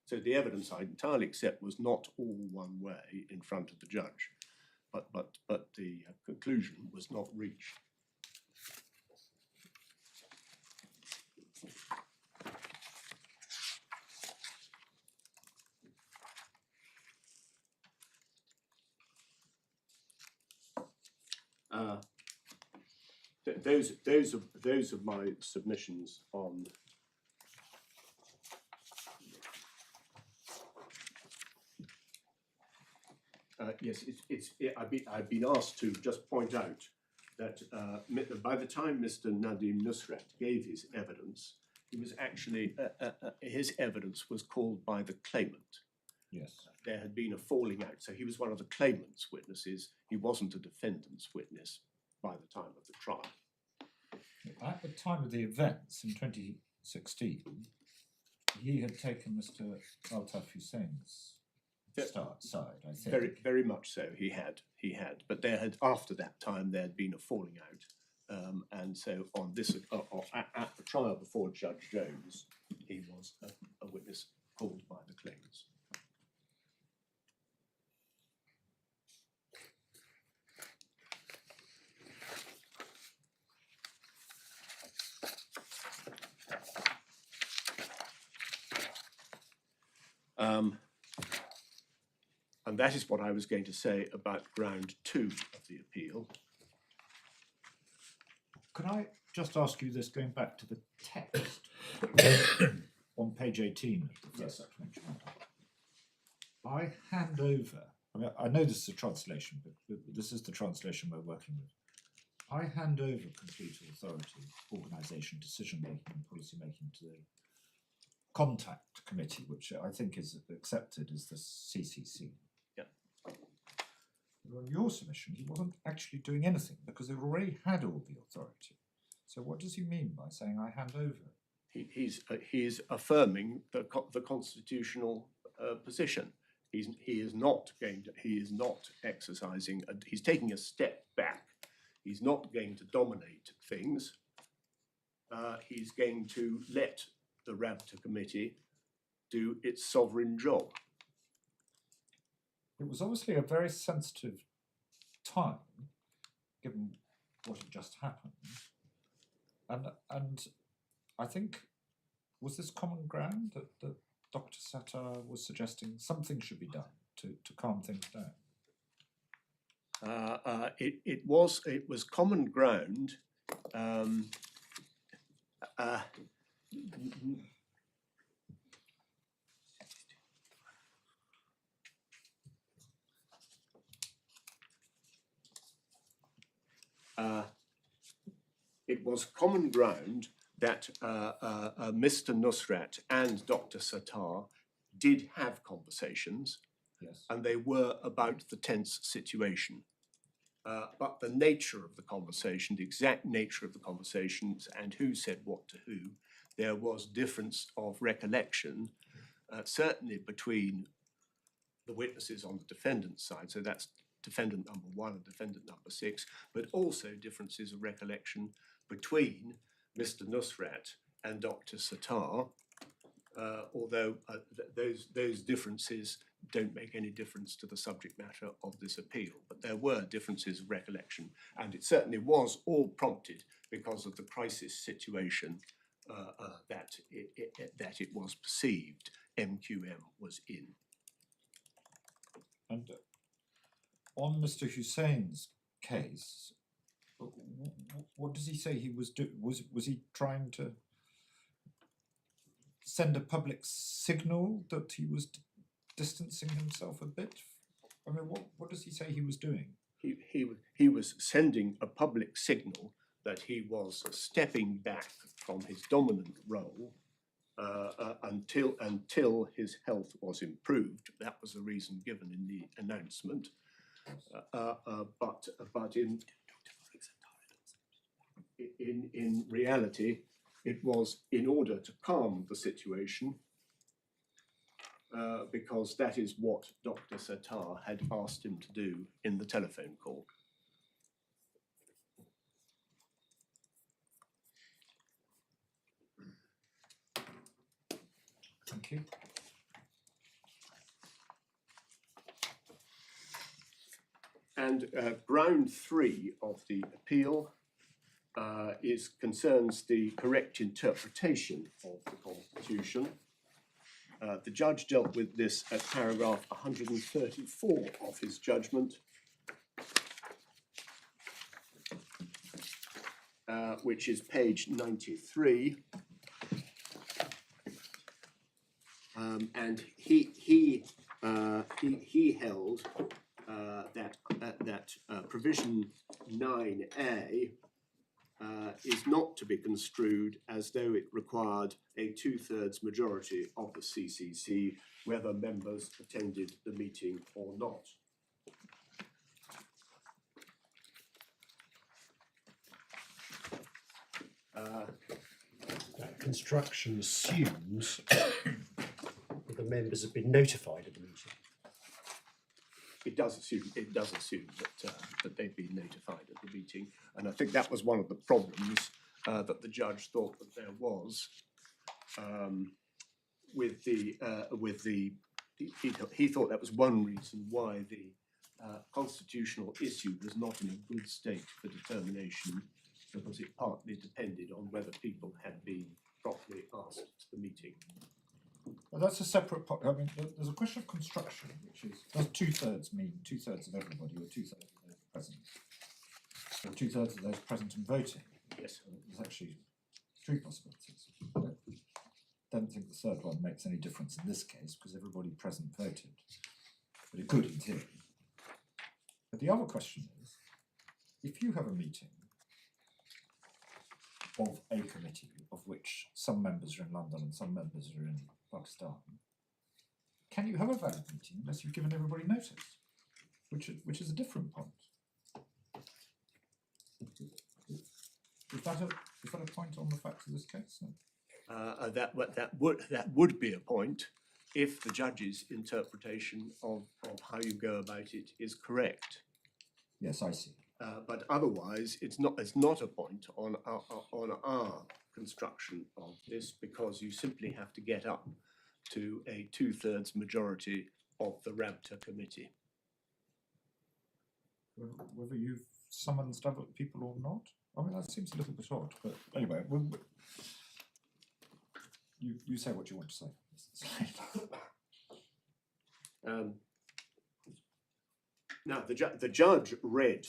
So the evidence, I entirely accept, was not all one way in front of the judge, but the conclusion was not reached. Those are my submissions on. Yes, I've been asked to just point out that by the time Mr. Nadim Nusrat gave his evidence, he was actually his evidence was called by the claimant. Yes. There had been a falling out, so he was one of the claimant's witnesses. He wasn't a defendant's witness by the time of the trial. At the time of the events in 2016, he had taken Mr. Altaf Hussein's side, I think. Very much so. He had, but there had after that time there had been a falling out, and so on this at the trial before Judge Jones, he was a witness called by the claimants. And that is what I was going to say about ground 2 of the appeal. Can I just ask you this, going back to the text on page 18 of the first supplementary matter? I hand over, I mean, I know this is a translation, but this is the translation we're working with. I hand over complete authority, organisation, decision-making and policy-making to the contact committee, which I think is accepted as the CCC. On your submission, he wasn't actually doing anything because they already had all the authority. So what does he mean by saying I hand over? He's affirming the constitutional position. He is not exercising. He's taking a step back. He's not going to dominate things. He's going to let the Rabta committee do its sovereign job. It was obviously a very sensitive time, given what had just happened. And I think, was this common ground that Dr. Sattar was suggesting something should be done to calm things down? It was common ground. It was common ground that Mr. Nusrat and Dr. Sattar did have conversations, Yes. and they were about the tense situation. But the nature of the conversation, the exact nature of the conversations, and who said what to who, there was difference of recollection, certainly between the witnesses on the defendant's side, so that's defendant number 1 and defendant number 6, but also differences of recollection between Mr. Nusrat and Dr. Sattar, although those differences don't make any difference to the subject matter of this appeal. But there were differences of recollection, and it certainly was all prompted because of the crisis situation that it was perceived MQM was in. And on Mr. Hussein's case, what does he say he was doing? Was he trying to send a public signal that he was distancing himself a bit? I mean, what does he say he was doing? He was sending a public signal that he was stepping back from his dominant role until his health was improved. That was the reason given in the announcement. But in reality, it was in order to calm the situation, because that is what Dr. Sattar had asked him to do in the telephone call. Thank you. And ground 3 of the appeal concerns the correct interpretation of the Constitution. The judge dealt with this at paragraph 134 of his judgment, which is page 93. And he held that provision 9A is not to be construed as though it required a 2/3 majority of the CCC, whether members attended the meeting or not. That construction assumes that the members have been notified of the meeting. It does assume that they've been notified of the meeting, and I think that was one of the problems that the judge thought that there was he thought that was one reason why the constitutional issue was not in a good state for determination, because it partly depended on whether people had been properly asked to the meeting. Well, that's a separate point. I mean, there's a question of construction, which is, does 2/3 mean 2/3 of everybody, or 2/3 of those present, or 2/3 of those present and voting? Yes. There's actually 3 possibilities. I don't think the third one makes any difference in this case, because everybody present voted, but it could in theory. But the other question is, if you have a meeting of a committee of which some members are in London and some members are in Pakistan, can you have a valid meeting unless you've given everybody notice? Which is a different point. Is that a point on the facts of this case? No? That would be a point if the judge's interpretation of how you go about it is correct. Yes, I see. But otherwise, it's not a point on our construction of this, because you simply have to get up to a 2/3 majority of the RABTA committee. Whether you've summoned people or not, I mean, that seems a little bit odd. But anyway, you say what you want to say. Now, the judge read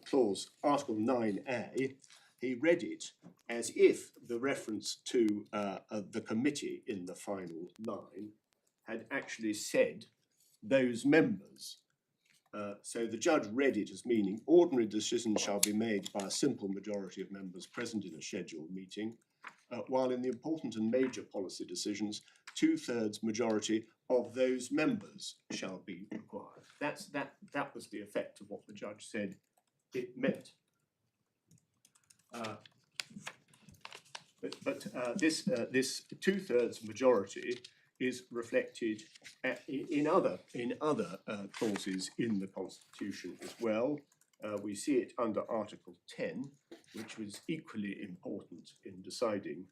clause Article 9A. He read it as if the reference to the committee in the final line had actually said those members. So the judge read it as meaning ordinary decisions shall be made by a simple majority of members present in a scheduled meeting, while in the important and major policy decisions, 2/3 majority of those members shall be required. That was the effect of what the judge said it meant. But this 2/3 majority is reflected in other clauses in the Constitution as well. We see it under Article 10, which was equally important in deciding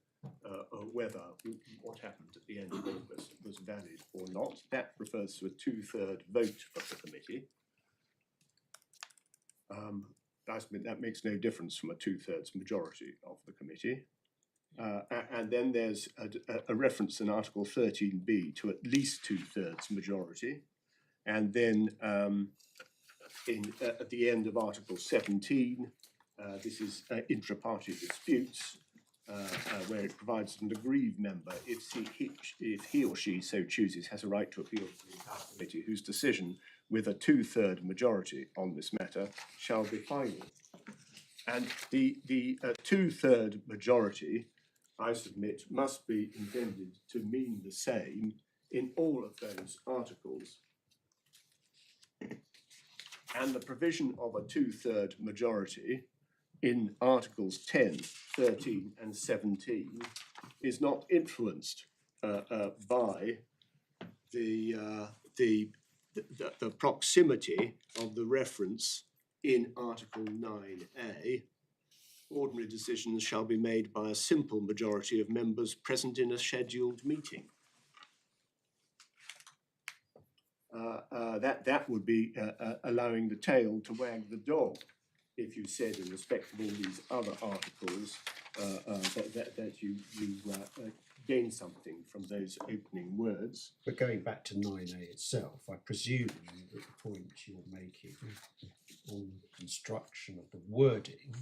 whether what happened at the end of August was valid or not. That refers to a 2/3 vote of the committee. That makes no difference from a 2/3 majority of the committee. And then there's a reference in Article 13b to at least 2/3 majority. And then at the end of Article 17, this is intra-party disputes, where it provides an aggrieved member, if he or she so chooses, has a right to appeal to the entire committee, whose decision with a 2/3 majority on this matter shall be final. And the 2/3 majority, I submit, must be intended to mean the same in all of those articles. And the provision of a 2/3 majority in Articles 10, 13 and 17 is not influenced by the proximity of the reference in Article 9A ordinary decisions shall be made by a simple majority of members present in a scheduled meeting. That would be allowing the tail to wag the dog if you said in respect of all these other articles that you gain something from those opening words. But going back to 9A itself, I presume that the point you're making on construction of the wording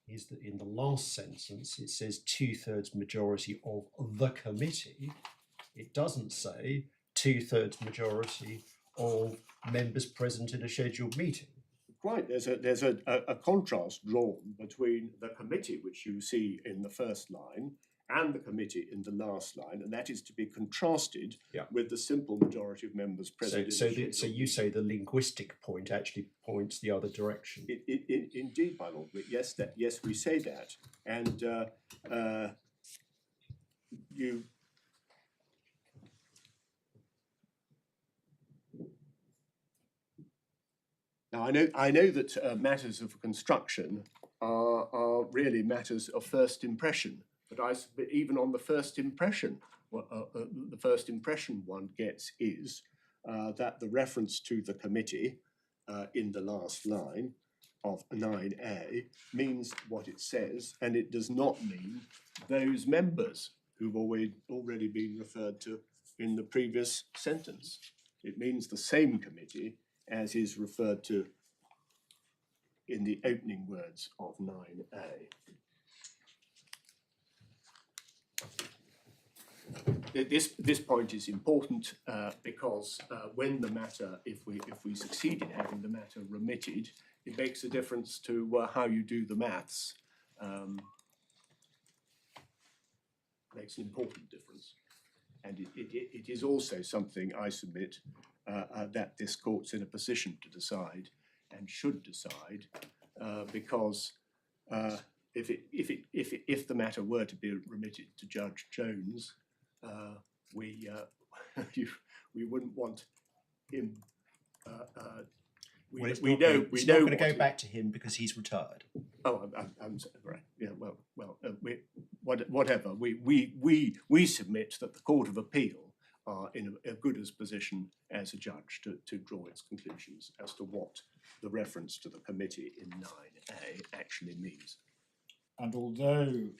is that in the last sentence it says 2/3 majority of the committee. It doesn't say 2/3 majority of members present in a scheduled meeting. Right, there's a contrast drawn between the committee, which you see in the first line, and the committee in the last line, and that is to be contrasted with the simple majority of members present. So you say the linguistic point actually points the other direction. Indeed, my lord. Yes, we say that, and you. Now, I know that matters of construction are really matters of first impression, but even on the first impression, the first impression one gets is that the reference to the committee in the last line of 9A means what it says, and it does not mean those members who've already been referred to in the previous sentence. It means the same committee as is referred to in the opening words of 9A. This point is important because when the matter, if we succeed in having the matter remitted, it makes a difference to how you do the maths. Makes an important difference, and it is also something I submit that this court's in a position to decide and should decide, because if the matter were to be remitted to Judge Jones, we wouldn't want him. It's not going to go back to him because he's retired. Oh, I'm right. Yeah. Well. Whatever. We submit that the Court of Appeal are in a good as position as a judge to draw its conclusions as to what the reference to the committee in 9A actually means. And although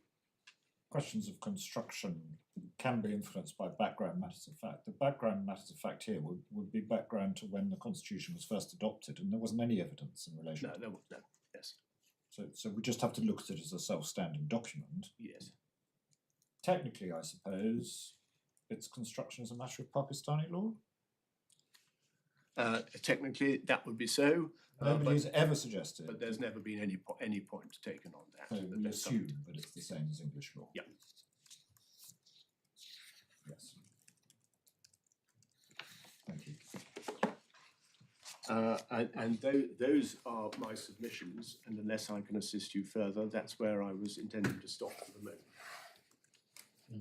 questions of construction can be influenced by background matters of fact, the background matters of fact here would be background to when the Constitution was first adopted, and there wasn't any evidence in relation. No. Yes. So we just have to look at it as a self-standing document. Yes. Technically, I suppose, its construction is a matter of Pakistani law. Technically, that would be so. Nobody's ever suggested. But there's never been any point taken on that. So we assume that it's the same as English law. Yeah. Yes. Thank you. And those are my submissions, and unless I can assist you further, that's where I was intending to stop for the moment. What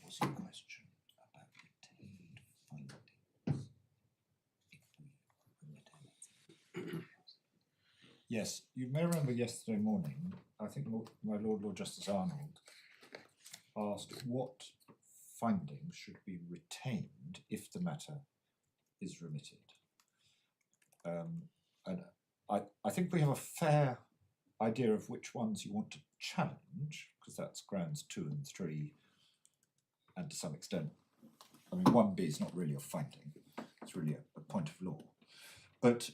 was your question about retained findings? Yes, you may remember yesterday morning, I think my Lord Justice Arnold asked what findings should be retained if the matter is remitted. And I think we have a fair idea of which ones you want to challenge, because that's grounds 2 and 3, and to some extent, I mean, 1B is not really a finding, it's really a point of law. But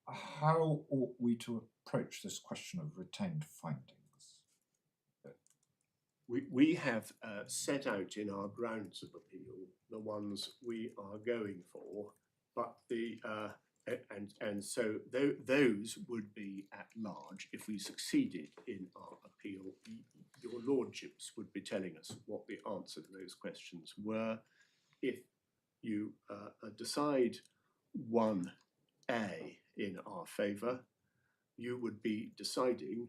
how ought we to approach this question of retained findings? We have set out in our grounds of appeal the ones we are going for, but so those would be at large if we succeeded in our appeal. Your lordships would be telling us what the answer to those questions were. If you decide 1A in our favour, you would be deciding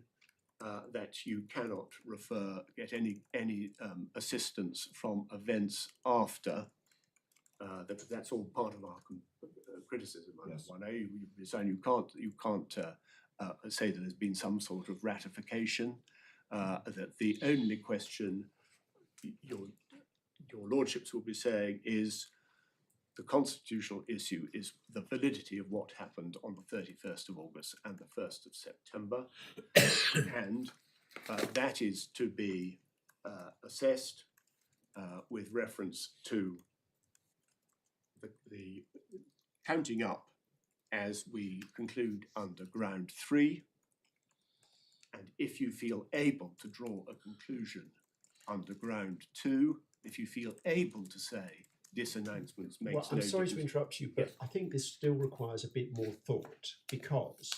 that you cannot get any assistance from events after. That's all part of our criticism under Yes. 1A. You're saying you can't say that there's been some sort of ratification. That the only question your lordships will be saying is the constitutional issue is the validity of what happened on the 31st of August and the 1st of September, and that is to be assessed with reference to the counting up as we conclude under ground 3, and if you feel able to draw a conclusion under ground 2, if you feel able to say this announcement makes Well, I'm no sorry to difference. interrupt you, but I think this still requires a bit more thought, because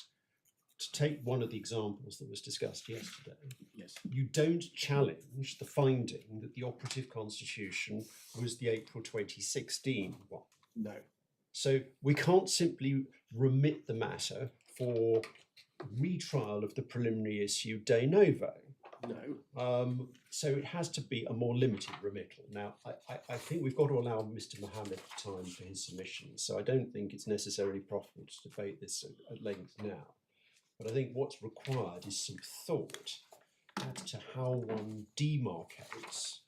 to take one of the examples that was discussed yesterday, Yes. you don't challenge the finding that the operative constitution was the April 2016 one. No. So we can't simply remit the matter for retrial of the preliminary issue de novo. No. So it has to be a more limited remittal. Now, I think we've got to allow Mr. Mohammed time for his submission, so I don't think it's necessarily profitable to debate this at length now. But I think what's required is some thought as to how one demarcates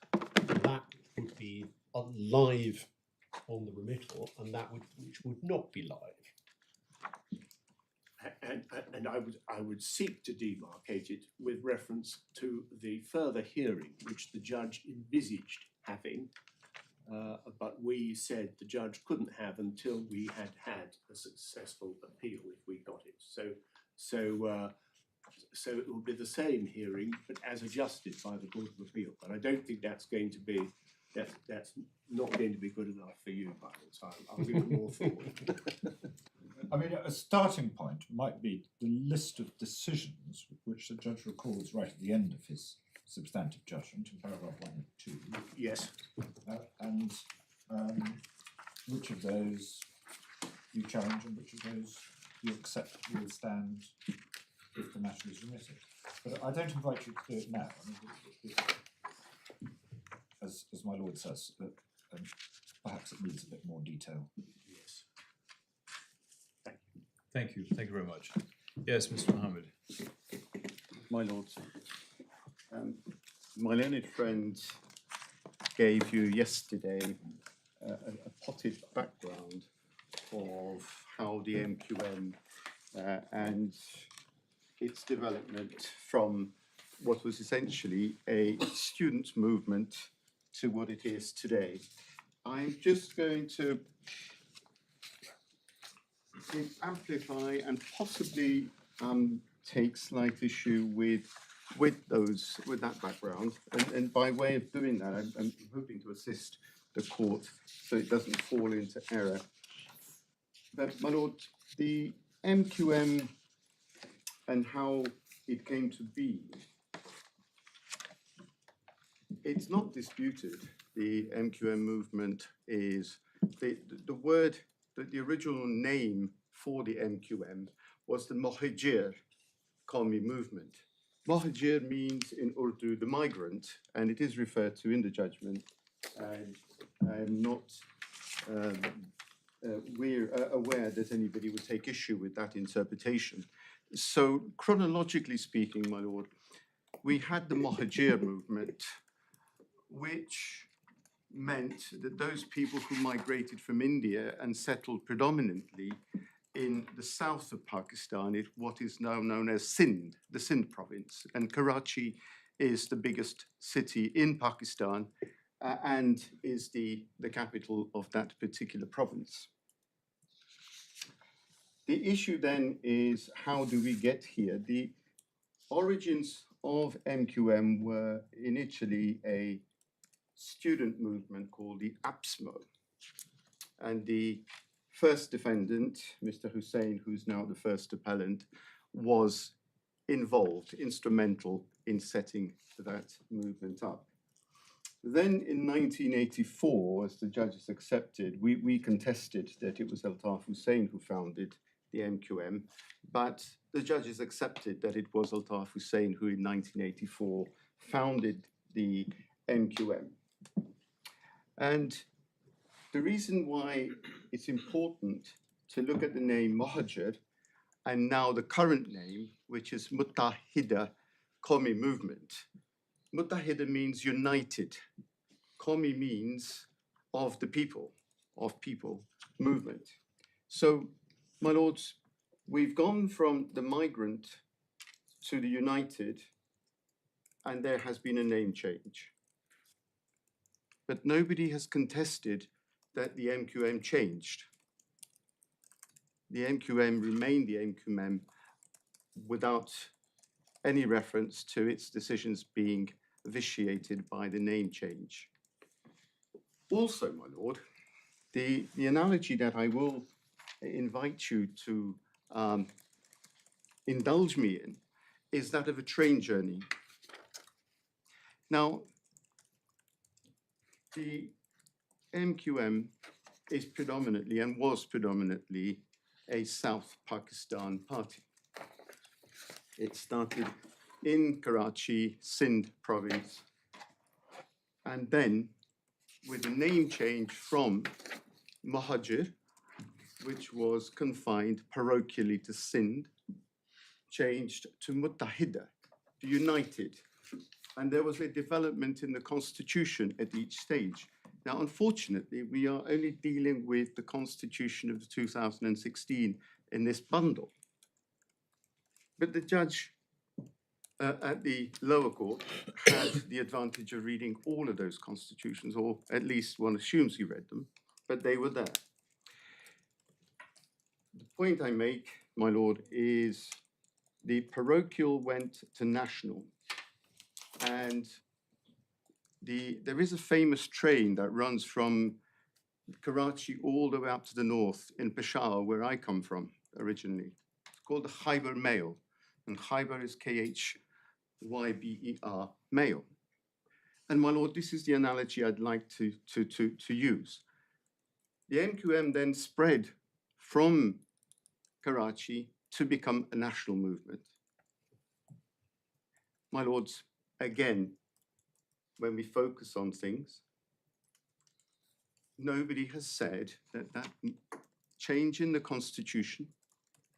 that would be live on the remittal and that which would not be live. And I would seek to demarcate it with reference to the further hearing which the judge envisaged having, but we said the judge couldn't have until we had a successful appeal if we got it. So it will be the same hearing, but as adjusted by the Court of Appeal. But I don't think that's going to be that's not going to be good enough for you, Michael. So I'll give it more thought. I mean, a starting point might be the list of decisions which the judge records right at the end of his substantive judgment in paragraph 1 and 2. Yes. And which of those you challenge and which of those you accept will stand if the matter is remitted. But I don't invite you to do it now. I mean, as my lord says, perhaps it needs a bit more detail. Yes. Thank you. Thank you very much. Yes, Mr. Mohammed. My lords, my learned friend gave you yesterday a potted background of how the MQM and its development from what was essentially a student movement to what it is today. I'm just going to amplify and possibly take slight issue with that background, and by way of doing that, I'm hoping to assist the court so it doesn't fall into error. But my lord, the MQM and how it came to be, it's not disputed. The MQM movement is the word, the original name for the MQM was the Mohajir Qawmi movement. Mohajir means in Urdu the migrant, and it is referred to in the judgment. And I am not aware that anybody would take issue with that interpretation. So chronologically speaking, my lord, we had the Mohajir movement, which meant that those people who migrated from India and settled predominantly in the south of Pakistan, what is now known as Sindh, the Sindh province. And Karachi is the biggest city in Pakistan and is the capital of that particular province. The issue then is, how do we get here? The origins of MQM were initially a student movement called the APSMO. And the first defendant, Mr. Hussein, who's now the first appellant, was involved, instrumental in setting that movement up. Then in 1984, as the judges accepted, we contested that it was Altaf Hussein who founded the MQM, but the judges accepted that it was Altaf Hussein who in 1984 founded the MQM. And the reason why it's important to look at the name Muhajir and now the current name, which is Muttahida Qawmi Movement. Muttahida means united. Qawmi means of the people, movement. So, my lords, we've gone from the migrant to the united, and there has been a name change. But nobody has contested that the MQM changed. The MQM remained the MQM without any reference to its decisions being vitiated by the name change. Also, my lord, the analogy that I will invite you to indulge me in is that of a train journey. Now, the MQM is predominantly and was predominantly a South Pakistan party. It started in Karachi, Sindh province, and then with a name change from Muhajir, which was confined parochially to Sindh, changed to Muttahida, united. And there was a development in the constitution at each stage. Now, unfortunately, we are only dealing with the constitution of 2016 in this bundle. But the judge at the lower court had the advantage of reading all of those constitutions, or at least one assumes he read them, but they were there. The point I make, my lord, is the parochial went to national, and there is a famous train that runs from Karachi all the way up to the north in Peshawar, where I come from originally. It's called the Khyber Mail, and Khyber is K-H-Y-B-E-R, Mail. And my lord, this is the analogy I'd like to use. The MQM then spread from Karachi to become a national movement. My lords, again, when we focus on things, nobody has said that that change in the constitution,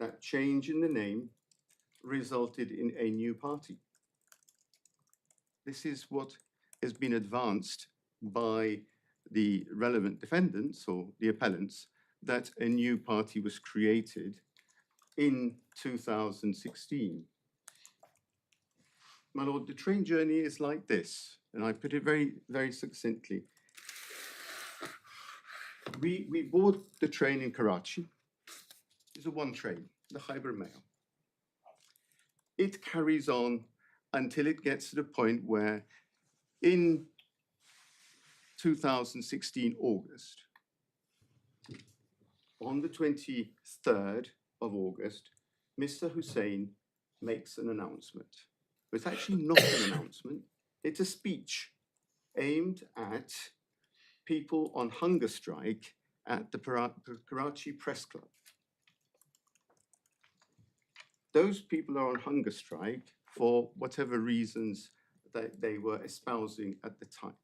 that change in the name, resulted in a new party. This is what has been advanced by the relevant defendants or the appellants, that a new party was created in 2016. My lord, the train journey is like this, and I put it very, very succinctly. We board the train in Karachi. It's a one train, the Khyber Mail. It carries on until it gets to the point where in 2016 August, on the 23rd of August, Mr. Hussein makes an announcement. But it's actually not an announcement, it's a speech aimed at people on hunger strike at the Karachi Press Club. Those people are on hunger strike for whatever reasons that they were espousing at the time.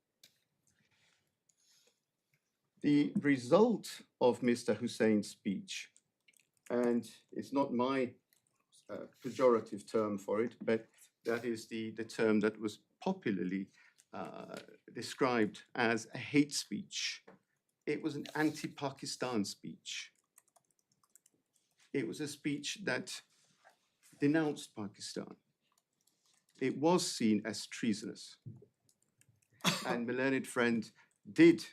The result of Mr. Hussein's speech, and it's not my pejorative term for it, but that is the term that was popularly described as a hate speech. It was an anti-Pakistan speech. It was a speech that denounced Pakistan. It was seen as treasonous. And my learned friend did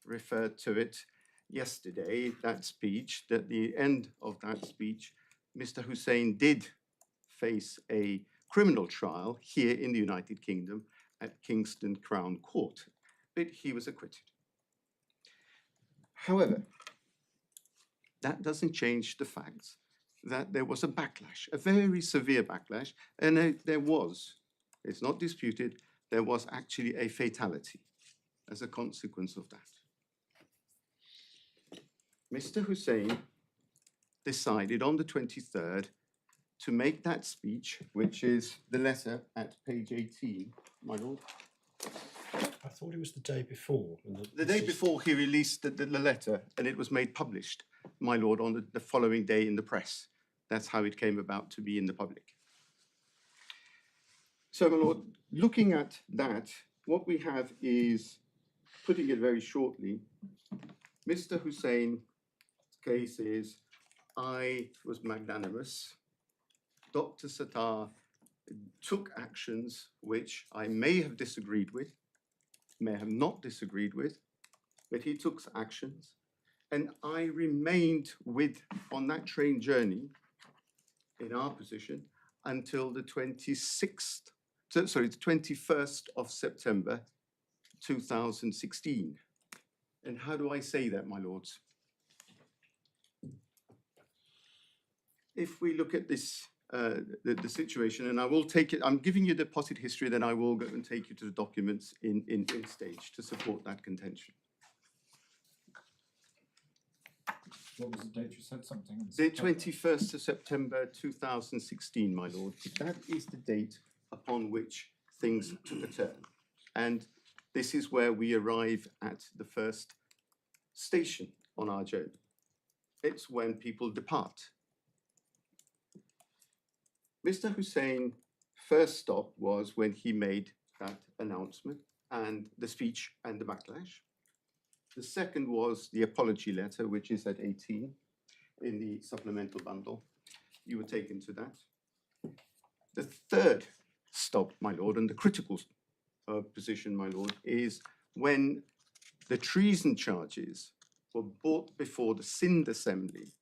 refer to it yesterday, that speech, that at the end of that speech, Mr. Hussein did face a criminal trial here in the United Kingdom at Kingston Crown Court, but he was acquitted. However, that doesn't change the fact that there was a backlash, a very severe backlash, and there was, it's not disputed, there was actually a fatality as a consequence of that. Mr. Hussein decided on the 23rd to make that speech, which is the letter at page 18, my lord. I thought it was the day before. And The day before he released the letter, and it was made published, my lord, on the following day in the press. That's how it came about to be in the public. So, my lord, looking at that, what we have is, putting it very shortly, Mr. Hussein's case is, I was magnanimous. Dr. Sattar took actions which I may have disagreed with, may have not disagreed with, but he took actions. And I remained on that train journey in our position until the 21st of September 2016. And how do I say that, my lords? If we look at this, the situation, and I will take it, I'm giving you the potted history, then I will go and take you to the documents in stage to support that contention. What was the date you said something? In The September? 21st of September 2016, my lord. That is the date upon which things took a turn. And this is where we arrive at the first station on our journey. It's when people depart. Mr. Hussain first stop was when he made that announcement and the speech and the backlash. The second was the apology letter, which is at 18 in the supplemental bundle. You were taken to that. The third stop, my lord, and the critical position, my lord, is when the treason charges were brought before the Sindh Assembly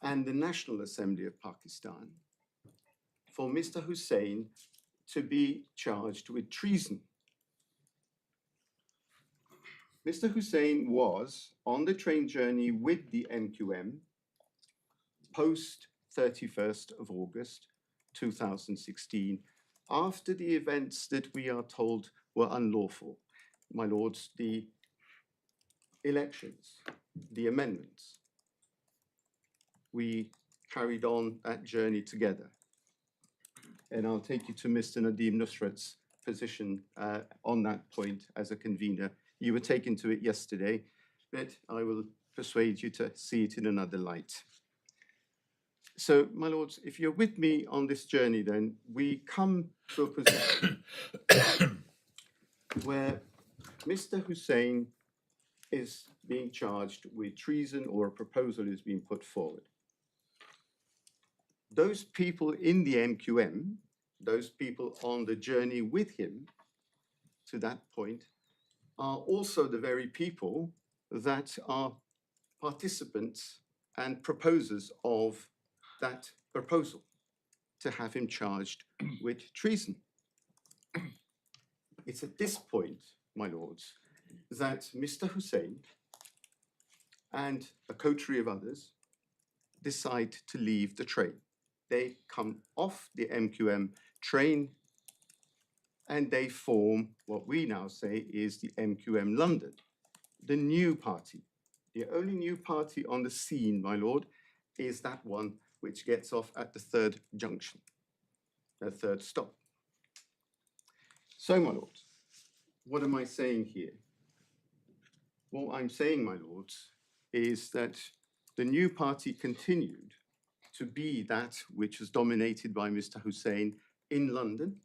and the National Assembly of Pakistan for Mr. Hussain to be charged with treason. Mr. Hussain was on the train journey with the MQM post 31st of August 2016, after the events that we are told were unlawful. My lords, the elections, the amendments, we carried on that journey together. And I'll take you to Mr. Nadeem Nusrat's position on that point as a convener. You were taken to it yesterday, but I will persuade you to see it in another light. So, my lords, if you're with me on this journey, then we come to a position where Mr. Hussain is being charged with treason, or a proposal is being put forward. Those people in the MQM, those people on the journey with him to that point, are also the very people that are participants and proposers of that proposal to have him charged with treason. It's at this point, my lords, that Mr. Hussain and a coterie of others decide to leave the train. They come off the MQM train and they form what we now say is the MQM London, the new party. The only new party on the scene, my lord, is that one which gets off at the third junction, the third stop. So, my lords, what am I saying here? What I'm saying, my lords, is that the new party continued to be that which was dominated by Mr. Hussain in London.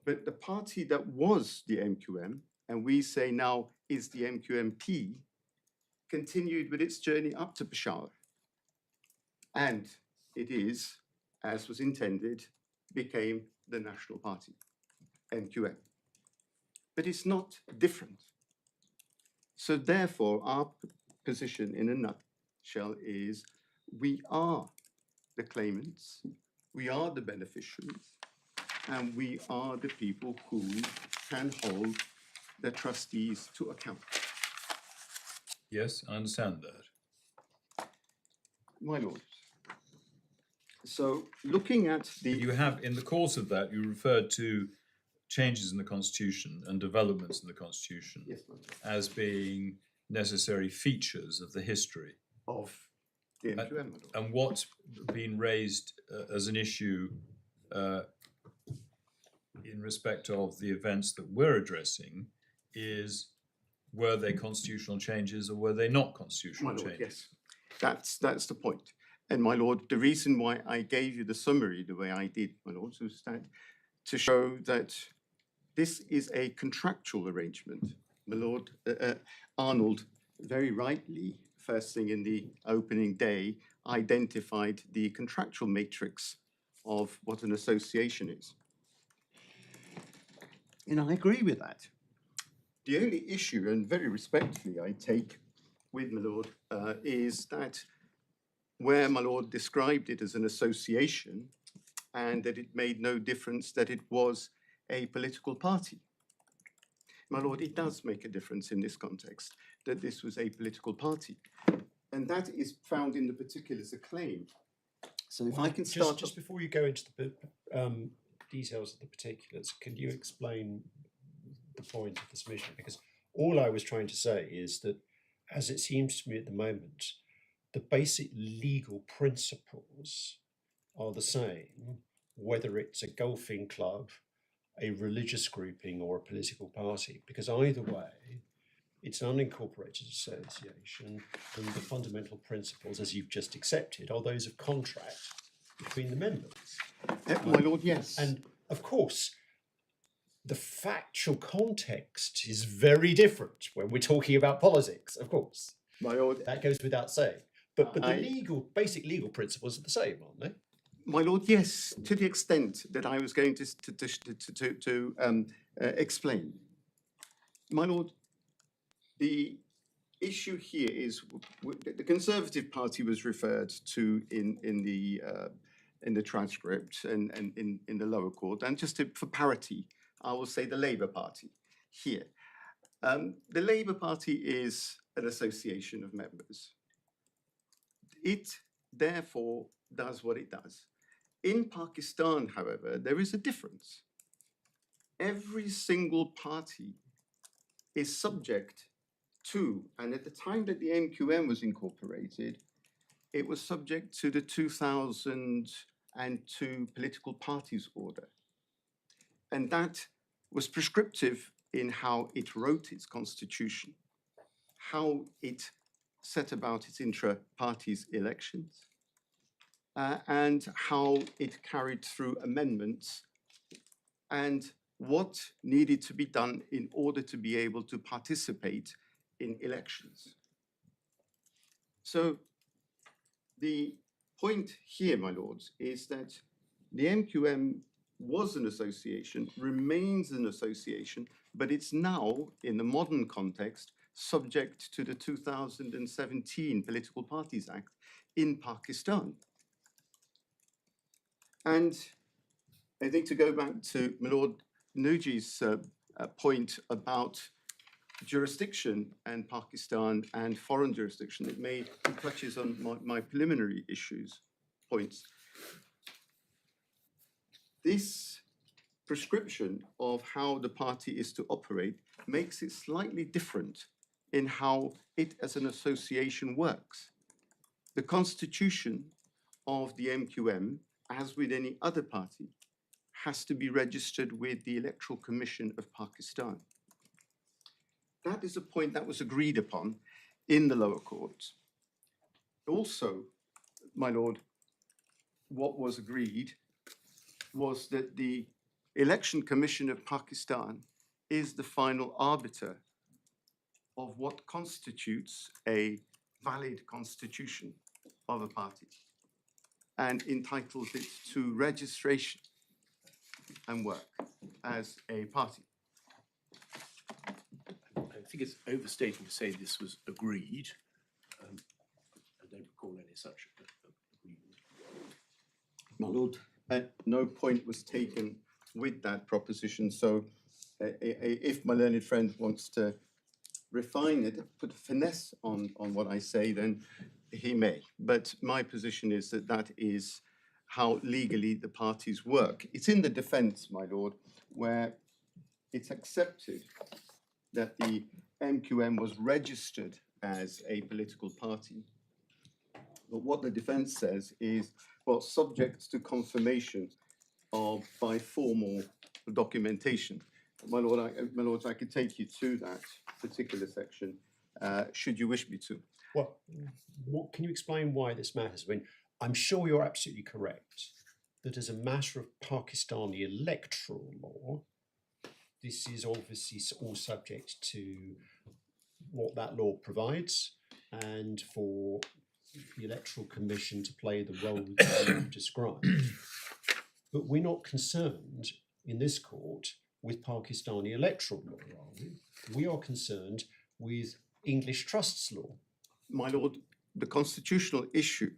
But the party that was the MQM, and we say now is the MQMP, continued with its journey up to Peshawar. And it is, as was intended, became the National Party, MQM. But it's not different. So therefore, our position in a nutshell is we are the claimants, we are the beneficiaries, and we are the people who can hold the trustees to account. Yes, I understand that. My lords, so looking at the... You have, in the course of that, you referred to changes in the Constitution and developments in the Constitution Yes, my lord. as being necessary features of the history. Of the MQM, my lord. And what's been raised as an issue in respect of the events that we're addressing is, were they constitutional changes or were they not constitutional My lord, changes? yes. That's the point. And my lord, the reason why I gave you the summary the way I did, my lord, was that to show that this is a contractual arrangement. My lord, Arnold very rightly, first thing in the opening day, identified the contractual matrix of what an association is. And I agree with that. The only issue, and very respectfully I take with my lord, is that where my lord described it as an association and that it made no difference that it was a political party. My lord, it does make a difference in this context that this was a political party. And that is found in the particulars of claim. So if I can start... Just before you go into the details of the particulars, can you explain the point of the submission? Because all I was trying to say is that, as it seems to me at the moment, the basic legal principles are the same, whether it's a golfing club, a religious grouping, or a political party, because either way, it's an unincorporated association, and the fundamental principles, as you've just accepted, are those of contract between the members. my lord, yes. And of course, the factual context is very different when we're talking about politics, of course. My lord, That goes without saying. But the basic legal principles are the same, aren't they? my lord, yes, to the extent that I was going to explain. My lord, the issue here is the Conservative Party was referred to in the transcript and in the lower court, and just for parity, I will say the Labour Party here. The Labour Party is an association of members. It therefore does what it does. In Pakistan, however, there is a difference. Every single party is subject to, and at the time that the MQM was incorporated, it was subject to the 2002 Political Parties Order. And that was prescriptive in how it wrote its constitution, how it set about its intra-parties elections, and how it carried through amendments and what needed to be done in order to be able to participate in elections. So the point here, my lords, is that the MQM was an association, remains an association, but it's now, in the modern context, subject to the 2017 Political Parties Act in Pakistan. And I think to go back to my Lord Nugee's point about jurisdiction and Pakistan and foreign jurisdiction, it touches on my preliminary points. This prescription of how the party is to operate makes it slightly different in how it as an association works. The constitution of the MQM, as with any other party, has to be registered with the Electoral Commission of Pakistan. That is a point that was agreed upon in the lower courts. Also, my lord, what was agreed was that the Election Commission of Pakistan is the final arbiter of what constitutes a valid constitution of a party and entitles it to registration and work as a party. I think it's overstating to say this was agreed. I don't recall any such agreement. My lord, no point was taken with that proposition, so if my learned friend wants to refine it, put a finesse on what I say, then he may. But my position is that that is how legally the parties work. It's in the defence, my lord, where it's accepted that the MQM was registered as a political party. But what the defence says is, well, subject to confirmation by formal documentation. My lords, I could take you to that particular section, should you wish me to. Well, what, can you explain why this matters? I mean, I'm sure you're absolutely correct that as a matter of Pakistani electoral law, this is obviously all subject to what that law provides and for the Electoral Commission to play the role that you've described. But we're not concerned in this court with Pakistani electoral law, are we? We are concerned with English trusts law. My lord, the constitutional issue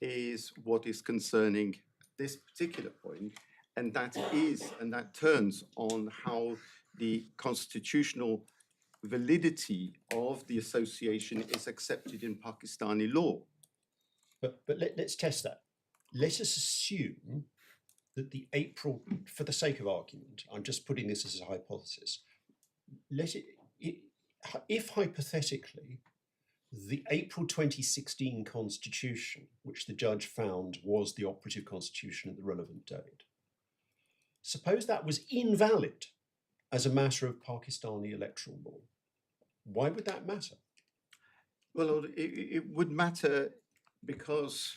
is what is concerning this particular point, and that turns on how the constitutional validity of the association is accepted in Pakistani law. But let's test that. Let us assume that the April, for the sake of argument, I'm just putting this as a hypothesis, if hypothetically the April 2016 constitution, which the judge found was the operative constitution at the relevant date, suppose that was invalid as a matter of Pakistani electoral law, why would that matter? Well, it would matter because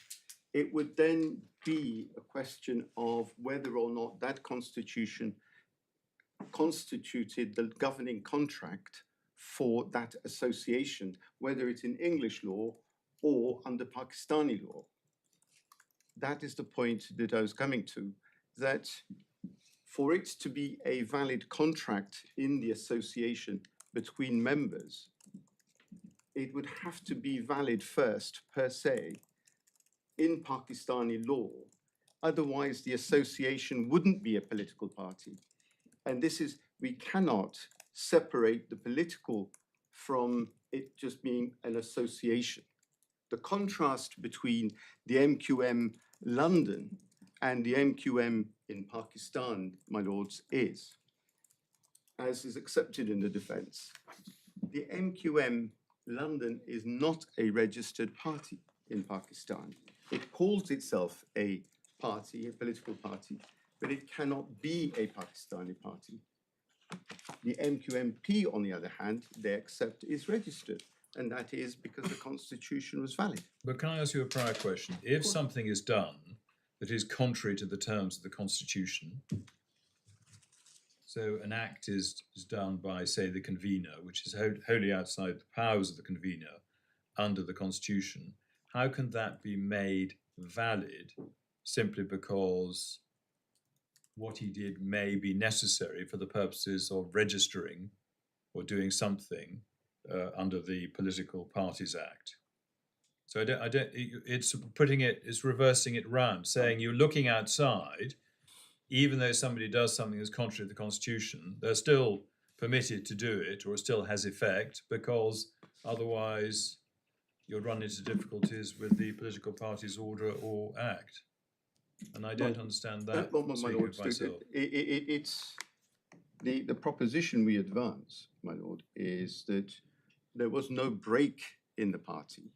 it would then be a question of whether or not that constitution constituted the governing contract for that association, whether it's in English law or under Pakistani law. That is the point that I was coming to, that for it to be a valid contract in the association between members, it would have to be valid first, per se, in Pakistani law. Otherwise, the association wouldn't be a political party. And this is, we cannot separate the political from it just being an association. The contrast between the MQM London and the MQM in Pakistan, my lords, is, as is accepted in the defense, the MQM London is not a registered party in Pakistan. It calls itself a party, a political party, but it cannot be a Pakistani party. The MQMP, on the other hand, they accept is registered, and that is because the constitution was valid. But can I ask you a prior question? If something is done that is contrary to the terms of the constitution, so an act is done by, say, the convener, which is wholly outside the powers of the convener under the constitution, how can that be made valid simply because what he did may be necessary for the purposes of registering or doing something under the Political Parties Act? So it's reversing it round, saying you're looking outside, even though somebody does something that's contrary to the Constitution, they're still permitted to do it, or it still has effect, because otherwise you'd run into difficulties with the political party's order or act. And I don't understand that. My lord, it's the proposition we advance, my lord, is that there was no break in the party.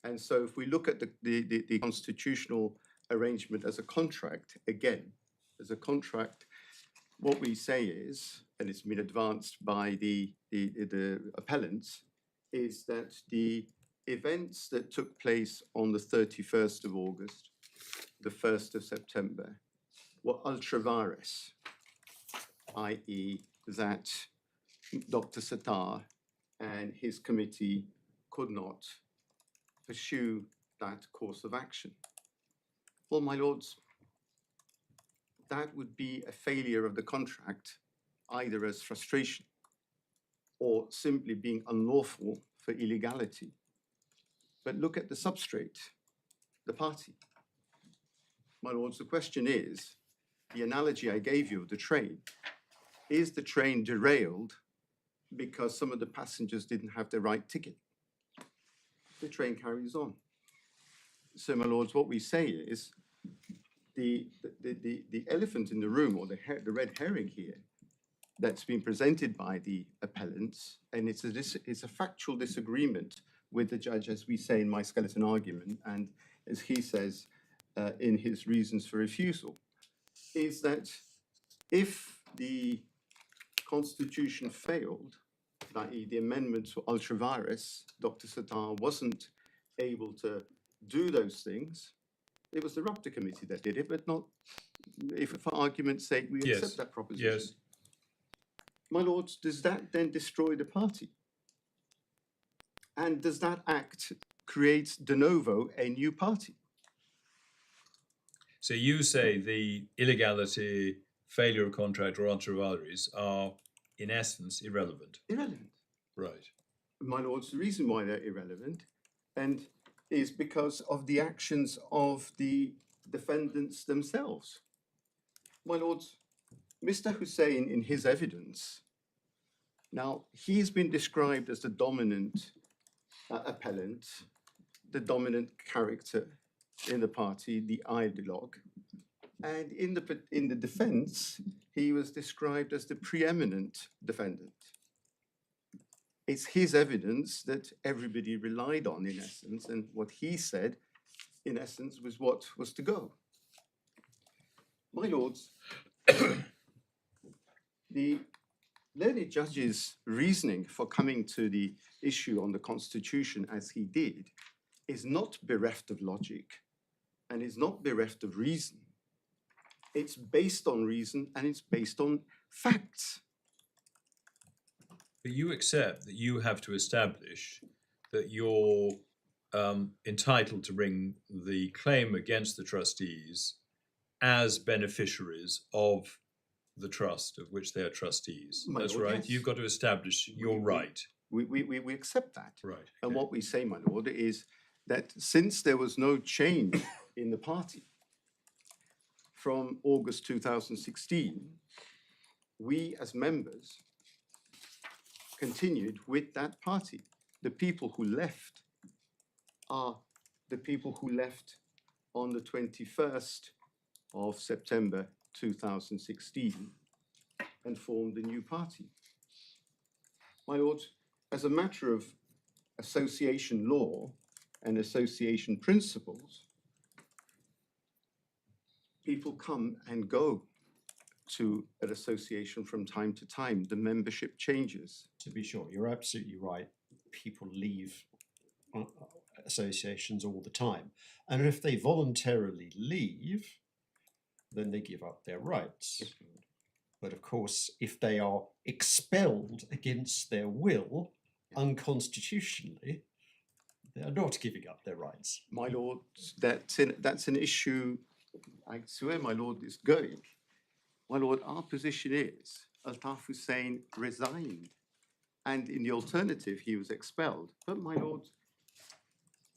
And so if we look at the constitutional arrangement as a contract, again, as a contract, what we say is, and it's been advanced by the appellants, is that the events that took place on the 31st of August, the 1st of September, were ultra vires, i.e. that Dr. Sattar and his committee could not pursue that course of action. Well, my lords, that would be a failure of the contract, either as frustration or simply being unlawful for illegality. But look at the substrate, the party. My lords, the question is, the analogy I gave you of the train, is the train derailed because some of the passengers didn't have the right ticket? The train carries on. So, my lords, what we say is, the elephant in the room, or the red herring here, that's been presented by the appellants, and it's a factual disagreement with the judge, as we say in my skeleton argument, and as he says in his reasons for refusal, is that if the constitution failed, i.e. the amendment to ultra vires, Dr. Sattar wasn't able to do those things, it was the Raptor committee that did it, but not, if for argument's sake we Yes. accept that proposition. Yes. My lords, does that then destroy the party? And does that act create de novo a new party? So you say the illegality, failure of contract, or ultra vires are, in essence, irrelevant. Irrelevant. Right. My lords, the reason why they're irrelevant and is because of the actions of the defendants themselves. My lords, Mr. Hussein, in his evidence, now he's been described as the dominant appellant, the dominant character in the party, the ideologue, and in the defense, he was described as the preeminent defendant. It's his evidence that everybody relied on, in essence, and what he said, in essence, was what was to go. My lords, the learned judge's reasoning for coming to the issue on the Constitution as he did is not bereft of logic and is not bereft of reason. It's based on reason and it's based on facts. But you accept that you have to establish that you're entitled to bring the claim against the trustees as beneficiaries of the trust of which they are trustees. My That's lord, right. yes. You've got to establish your right. We accept that. Right. And okay. what we say, my lord, is that since there was no change in the party from August 2016, we as members continued with that party. The people who left are the people who left on the 21st of September 2016 and formed a new party. My lord, as a matter of association law and association principles, people come and go to an association from time to time. The membership changes. To be sure, you're absolutely right. People leave associations all the time. And if they voluntarily leave, then they give up their rights. Yes. But of course, if they are expelled against their will, unconstitutionally, they are not giving up their rights. My lord, that's an issue, I swear my lord is going. My lord, our position is Altaf Hussein resigned and in the alternative he was expelled. But my lord,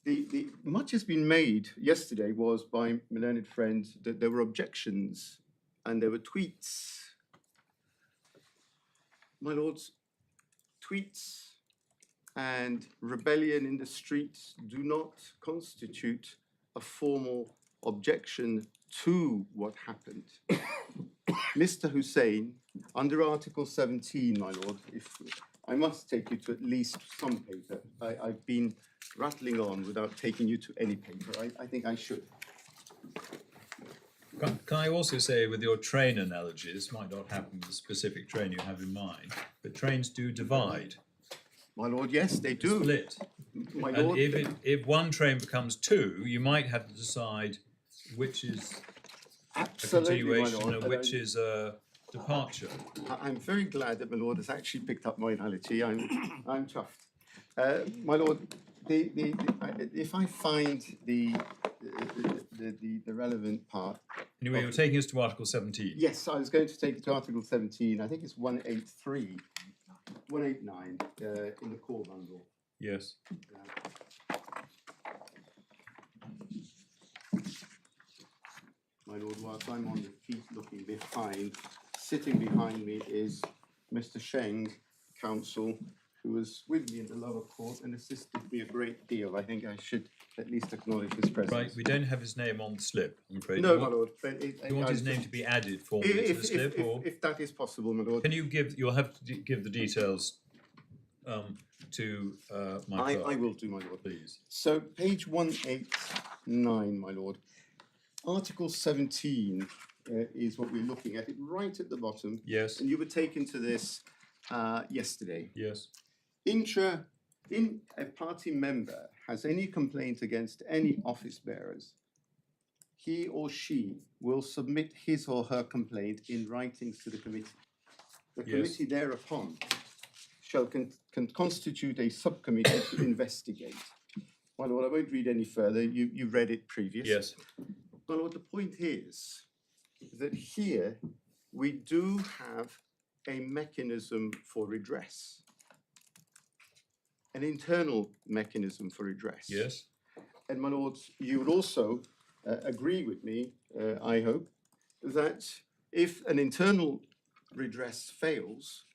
the much has been made yesterday was by my learned friend that there were objections and there were tweets. My lords, tweets and rebellion in the streets do not constitute a formal objection to what happened. Mr. Hussein, under Article 17, my lord, if I must take you to at least some paper. I've been rattling on without taking you to any paper. I think I should. Can I also say, with your train analogy, this might not happen with the specific train you have in mind, but trains do divide, My lord, yes, they do. split. My And lord, if one train becomes two, you might have to decide which is a absolutely, my continuation lord. and and which is a departure. I'm very glad that my lord has actually picked up my analogy. I'm chuffed. My lord, if I find the relevant part. Anyway, you're taking us to Article 17. Yes, I was going to take it to Article 17. I think it's 183, 189 in the core bundle. Yes. My lord, whilst I'm on the feet looking behind, sitting behind me is Mr. Sheng, counsel, who was with me in the lower court and assisted me a great deal. I think I should at least acknowledge his presence. Right, we don't have his name on the slip, I'm afraid. No, You my want- lord. But you want his name to be added formally to the slip, or if that is possible, my lord. can you give? You'll have to give the details to my clerk, I will do, my lord. please. So, page 189, my lord. Article 17 is what we're looking at, it right at the bottom. Yes, And you were taken to this yesterday. yes, In a party member has any complaint against any office bearers, he or she will submit his or her complaint in writings to the committee. The Yes. committee thereupon shall can constitute a subcommittee to investigate. My lord, I won't read any further. You read it previously. yes, My lord, the point is that here we do have a mechanism for redress, an internal mechanism for redress. yes, And my lords, you would also agree with me, I hope, that if an internal redress fails,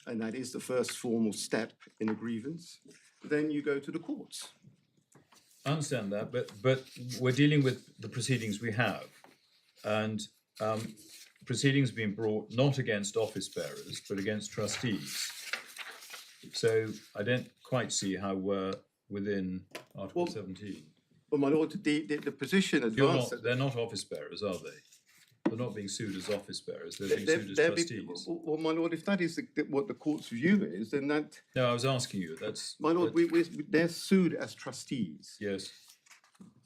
and that is the first formal step in a grievance, then you go to the courts. I understand that, but we're dealing with the proceedings we have, and proceedings being brought not against office bearers but against trustees. So I don't quite see how we're within Article Well, 17. But my lord, the position advanced. They're not office bearers, are they? They're not being sued as office bearers. They're being they're- sued as they're trustees. Well, my lord, if that is what the court's view is, then that, No, I was asking you. That's my lord, they're sued as trustees. yes.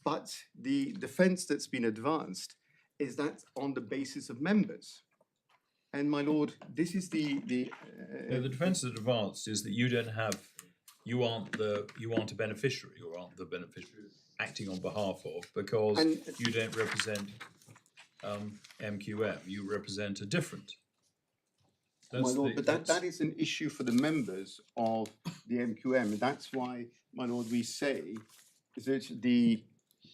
But the defence that's been advanced is that on the basis of members. And my lord, this is No, the defence that advanced is that you aren't a beneficiary or aren't the beneficiary acting on behalf of because And- you don't represent MQM. You represent a different. my lord, but that is an issue for the members of the MQM, and that's why, my lord, we say that the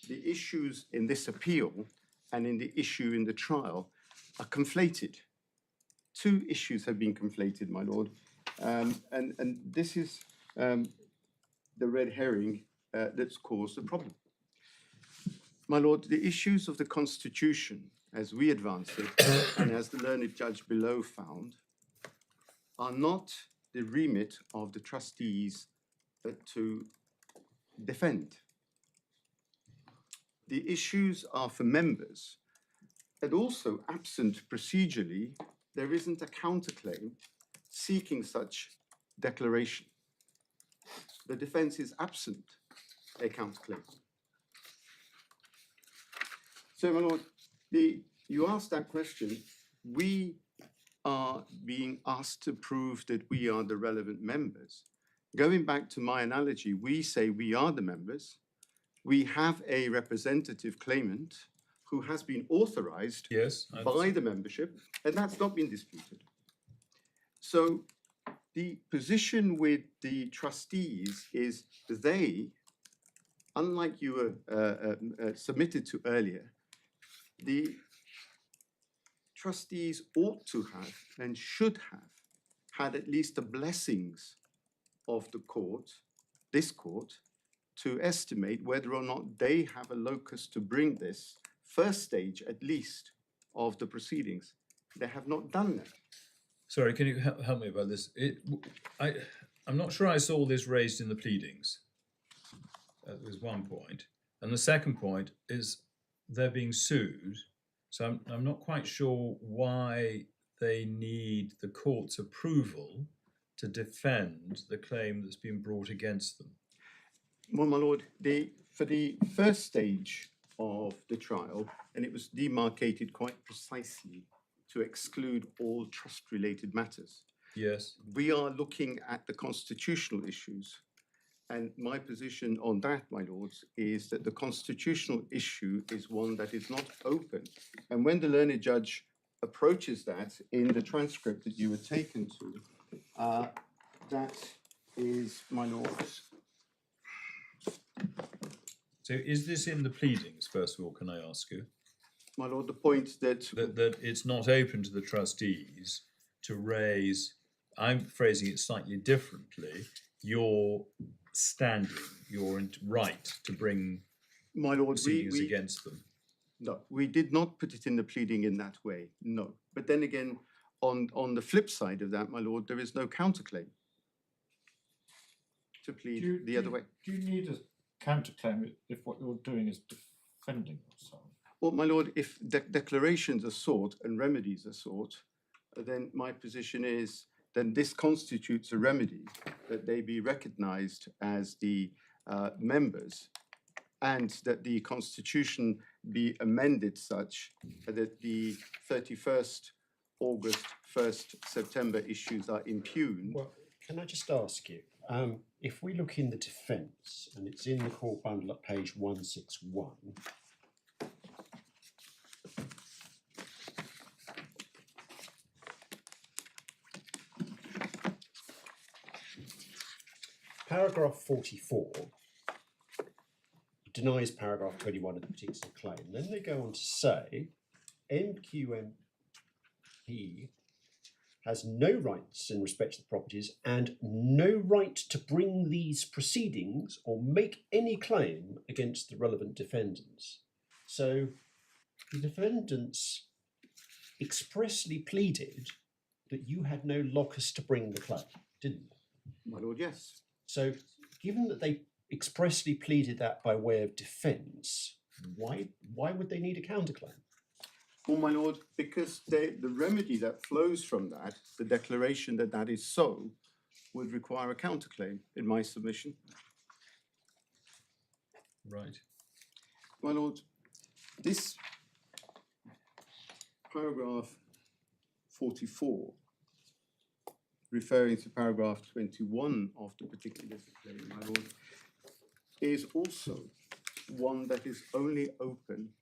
issues in this appeal and in the issue in the trial are conflated. Two issues have been conflated, my lord, and this is the red herring that's caused the problem. My lord, the issues of the Constitution, as we advance it, and as the learned judge below found, are not the remit of the trustees to defend. The issues are for members, and also absent procedurally, there isn't a counterclaim seeking such declaration. The defence is absent a counterclaim. So, my lord, you asked that question. We are being asked to prove that we are the relevant members. Going back to my analogy, we say we are the members. We have a representative claimant who has been authorised Yes. by the membership, and that's not been disputed. So the position with the trustees is they, unlike you were submitted to earlier, the trustees ought to have and should have had at least the blessings of the court, this court, to estimate whether or not they have a locus to bring this first stage, at least, of the proceedings. They have not done that. Sorry, can you help me about this? I'm not sure I saw this raised in the pleadings. That was one point. And the second point is they're being sued. So I'm not quite sure why they need the court's approval to defend the claim that's been brought against them. Well, my lord, for the first stage of the trial, and it was demarcated quite precisely to exclude all trust-related matters. Yes. We are looking at the constitutional issues, and my position on that, my lords, is that the constitutional issue is one that is not open. And when the learned judge approaches that in the transcript that you were taken to, that is, my lords. So is this in the pleadings, first of all, can I ask you? My lord, the point that That it's not open to the trustees to raise, I'm phrasing it slightly differently, your standing, your right to bring my lord, proceedings against them. no, we did not put it in the pleading in that way. No, but then again, on the flip side of that, my lord, there is no counterclaim to plead the other way. Do you need a counterclaim if what you're doing is defending yourself? Well, my lord, if declarations are sought and remedies are sought, then my position is then this constitutes a remedy that they be recognised as the members, and that the constitution be amended such that the 31st August, 1st September issues are impugned. Well, can I just ask you, if we look in the defence, and it's in the court bundle at page 161, paragraph 44 denies paragraph 21 of the particular claim. Then they go on to say, MQMP has no rights in respect to the properties and no right to bring these proceedings or make any claim against the relevant defendants. So the defendants expressly pleaded that you had no locus to bring the claim, didn't they? My lord, yes. So given that they expressly pleaded that by way of defence, why would they need a counterclaim? Well, my lord, because the remedy that flows from that, the declaration that that is so, would require a counterclaim in my submission. Right. My lord, this paragraph 44, referring to paragraph 21 of the particular claim, my lord, is also one that is only open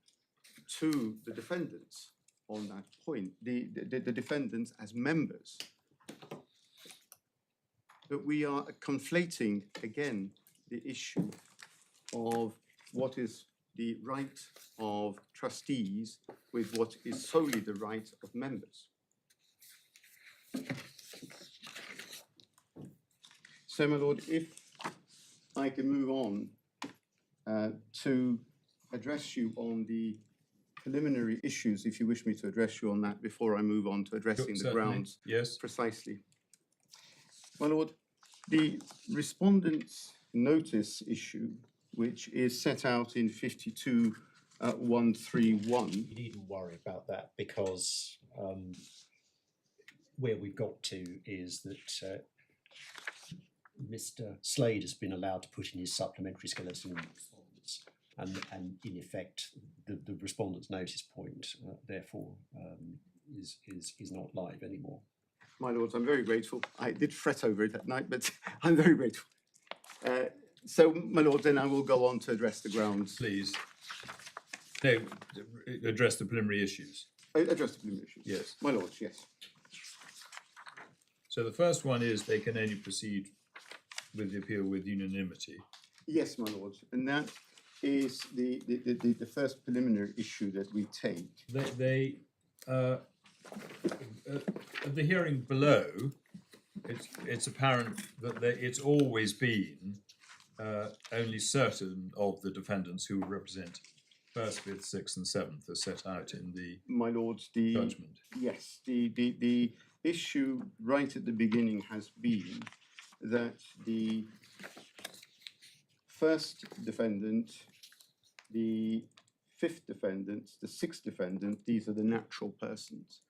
to the defendants on that point, the defendants as members. But we are conflating, again, the issue of what is the right of trustees with what is solely the right of members. So, my lord, if I can move on to address you on the preliminary issues, if you wish me to address you on that before I move on to addressing the Certainly. grounds. Yes. Precisely. My lord, the respondent's notice issue, which is set out in 52.131. You needn't worry about that, because where we've got to is that Mr. Slade has been allowed to put in his supplementary skeleton response, and in effect, the respondent's notice point, therefore, is not live anymore. My lords, I'm very grateful. I did fret over it that night, but I'm very grateful. So, my lord, then I will go on to address the grounds. Please. No, address the preliminary issues. Address the preliminary issues. Yes. My lords, yes. So the first one is they can only proceed with the appeal with unanimity. Yes, my lords, and that is the first preliminary issue that we take. At the hearing below, it's apparent that it's always been only certain of the defendants who represent first, fifth, sixth, and seventh are set out in the My lords, judgment. Yes, the issue right at the beginning has been that the first defendant, the fifth defendant, the sixth defendant, these are the natural persons,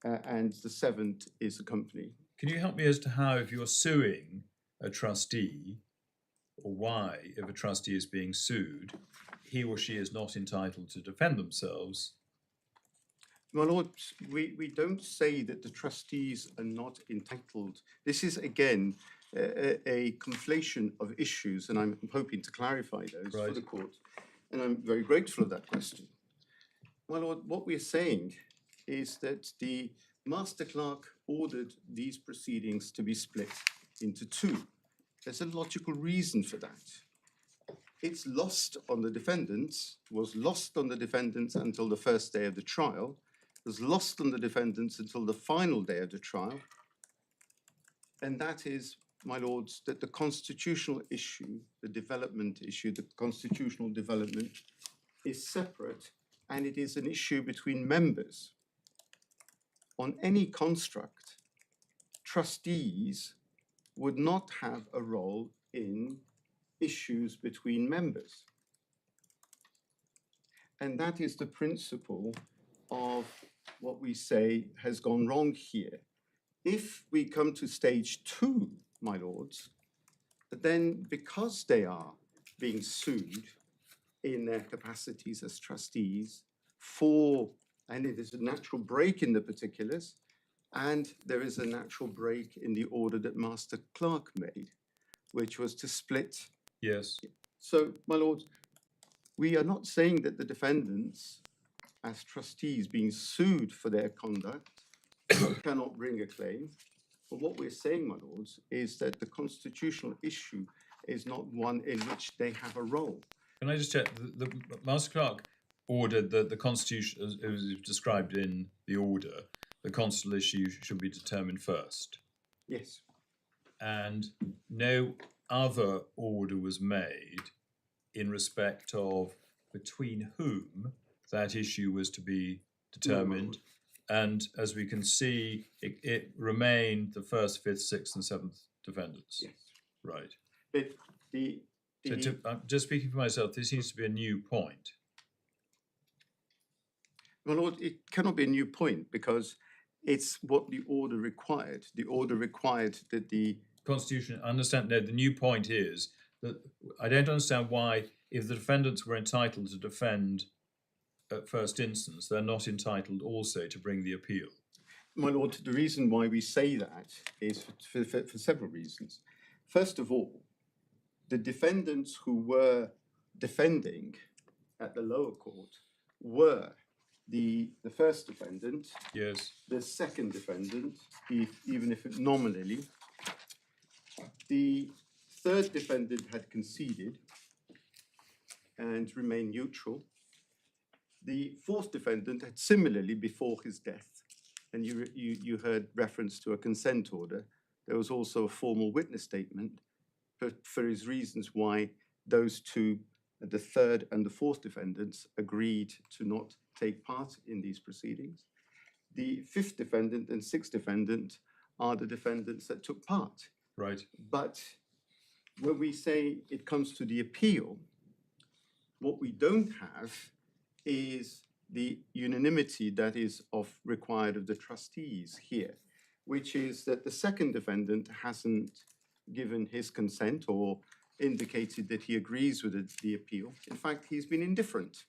and the seventh is the company. Can you help me as to how, if you're suing a trustee, or why, if a trustee is being sued, he or she is not entitled to defend themselves? My lord, we don't say that the trustees are not entitled. This is, again, a conflation of issues, and I'm hoping to clarify those for the court. And I'm very grateful for that question. My lord, what we're saying is that the master clerk ordered these proceedings to be split into two. There's a logical reason for that. It's lost on the defendants, was lost on the defendants until the first day of the trial, was lost on the defendants until the final day of the trial. And that is, my lords, that the constitutional issue, the development issue, the constitutional development is separate, and it is an issue between members. On any construct, trustees would not have a role in issues between members. And that is the principle of what we say has gone wrong here. If we come to stage 2, my lords, then because they are being sued in their capacities as trustees and it is a natural break in the particulars, and there is a natural break in the order that Master Clerk made, which was to split. Yes. So, my lords, we are not saying that the defendants, as trustees being sued for their conduct, cannot bring a claim. But what we're saying, my lords, is that the constitutional issue is not one in which they have a role. Can I just check? The Master Clerk ordered that the Constitution, as it was described in the order, the constitutional issue should be determined first. Yes. And no other order was made in respect of between whom that issue was to be determined. And as we can see, it remained the 1st, 5th, 6th and 7th defendants. Yes. Right. But I'm just speaking for myself, this seems to be a new point. my lord, it cannot be a new point because it's what the order required. The order required that the Constitution, I understand, no, the new point is that I don't understand why, if the defendants were entitled to defend at first instance, they're not entitled also to bring the appeal. My lord, the reason why we say that is for several reasons. First of all, the defendants who were defending at the lower court were the first defendant, Yes. the second defendant, even if nominally. The third defendant had conceded and remained neutral. The fourth defendant had similarly, before his death, and you heard reference to a consent order, there was also a formal witness statement for his reasons why those two, the third and the fourth defendants, agreed to not take part in these proceedings. The fifth defendant and sixth defendant are the defendants that took part. Right. But when we say it comes to the appeal, what we don't have is the unanimity that is required of the trustees here, which is that the second defendant hasn't given his consent or indicated that he agrees with the appeal. In fact, he's been indifferent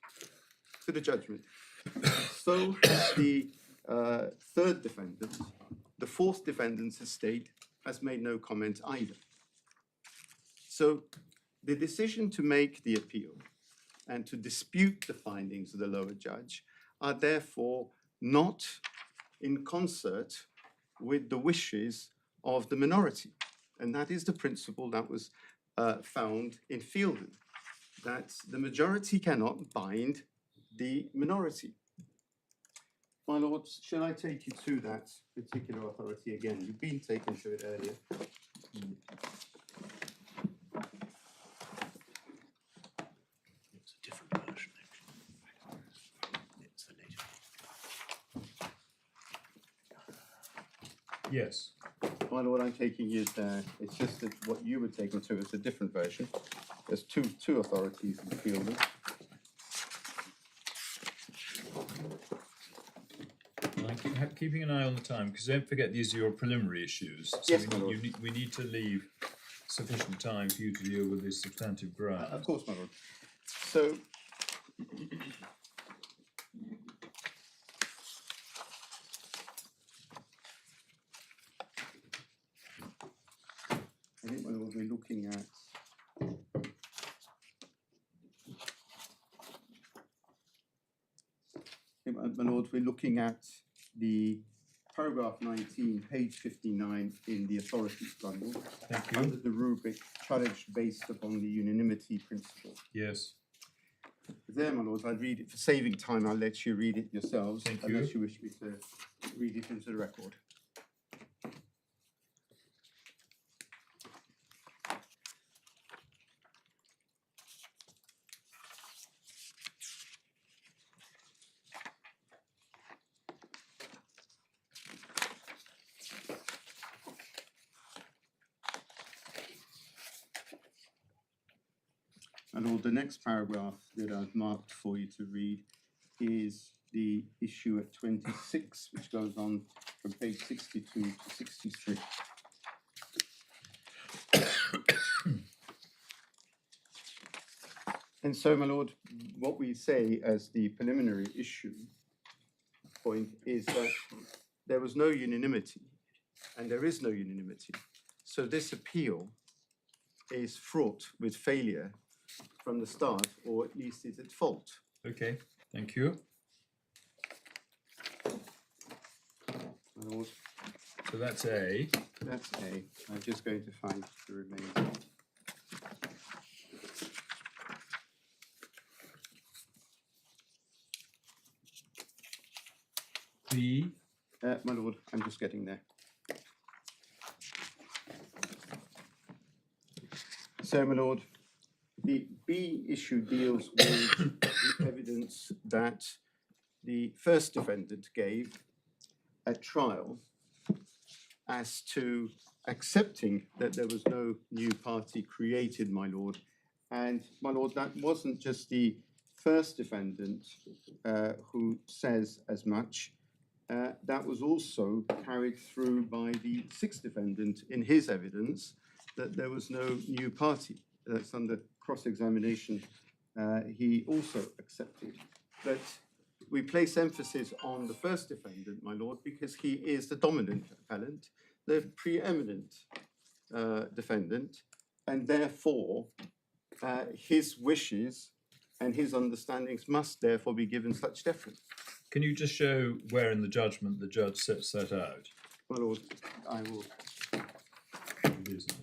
to the judgment. So has the third defendant. The fourth defendant's estate has made no comment either. So the decision to make the appeal and to dispute the findings of the lower judge are therefore not in concert with the wishes of the minority. And that is the principle that was found in Fielden, that the majority cannot bind the minority. My lords, shall I take you to that particular authority again? You've been taken to it earlier. It's a different version, actually. It's the latest. Yes. My lord, I'm taking you there. It's just that what you were taken to is a different version. There's two authorities in Fielden. I'm keeping an eye on the time, because don't forget these are your preliminary issues. So Yes, my lord. we need to leave sufficient time for you to deal with this substantive ground. Of course, my lord. So, I think, my lord, we're looking at my lord, we're looking at the paragraph 19, page 59 in the authorities bundle. Thank you. Under the rubric challenge based upon the unanimity principle. Yes. There, my lords, I'd read it. For saving time, I'll let you read it yourselves. Thank you. Unless you wish me to read it into the record. My lord, the next paragraph that I've marked for you to read is the issue at 26, which goes on from page 62 to 63. And so, my lord, what we say as the preliminary issue point is that there was no unanimity, and there is no unanimity. So this appeal is fraught with failure from the start, or at least is at fault. Okay, thank you. My lord, So that's A. that's A. I'm just going to find the remainder. B. My lord, I'm just getting there. So, my lord, the B issue deals with the evidence that the first defendant gave at trial as to accepting that there was no new party created, my lord. And, my lord, that wasn't just the first defendant who says as much. That was also carried through by the sixth defendant in his evidence that there was no new party. That's under cross-examination. He also accepted. But we place emphasis on the first defendant, my lord, because he is the dominant appellant, the preeminent defendant, and therefore his wishes and his understandings must therefore be given such deference. Can you just show where in the judgment the judge sets that out? My lord, I will. It is not.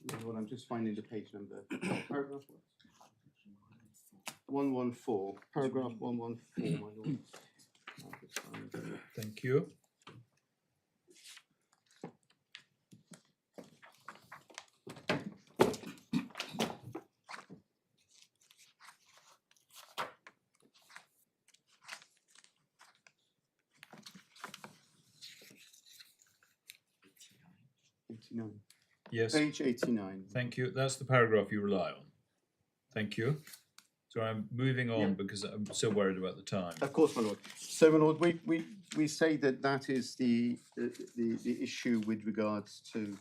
My lord, I'm just finding the page number. Paragraph 114. Paragraph 114, my lord. I'll just find it. Thank you. Yes, Page 89. thank you. That's the paragraph you rely on. Thank you. So I'm moving on Yeah. because I'm still worried about the time. Of course, my lord. So, my lord, we say that that is the issue with regards to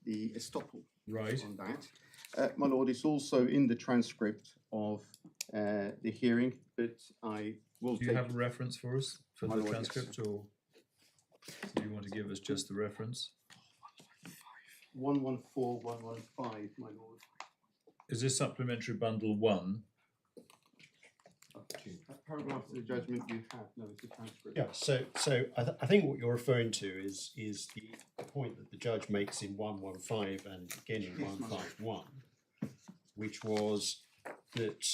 the estoppel Right. on that. My lord, it's also in the transcript of the hearing, but I will Do you take. have a reference for us for My the lord, yes. transcript, or do you want to give us just the reference? 114, 115, my lord. Is this supplementary bundle 1? Paragraph of the judgment you have, no, it's a transcript. Yeah, so I think what you're referring to is the point that the judge makes in 115 and again in Yes, my lord. 151, which was that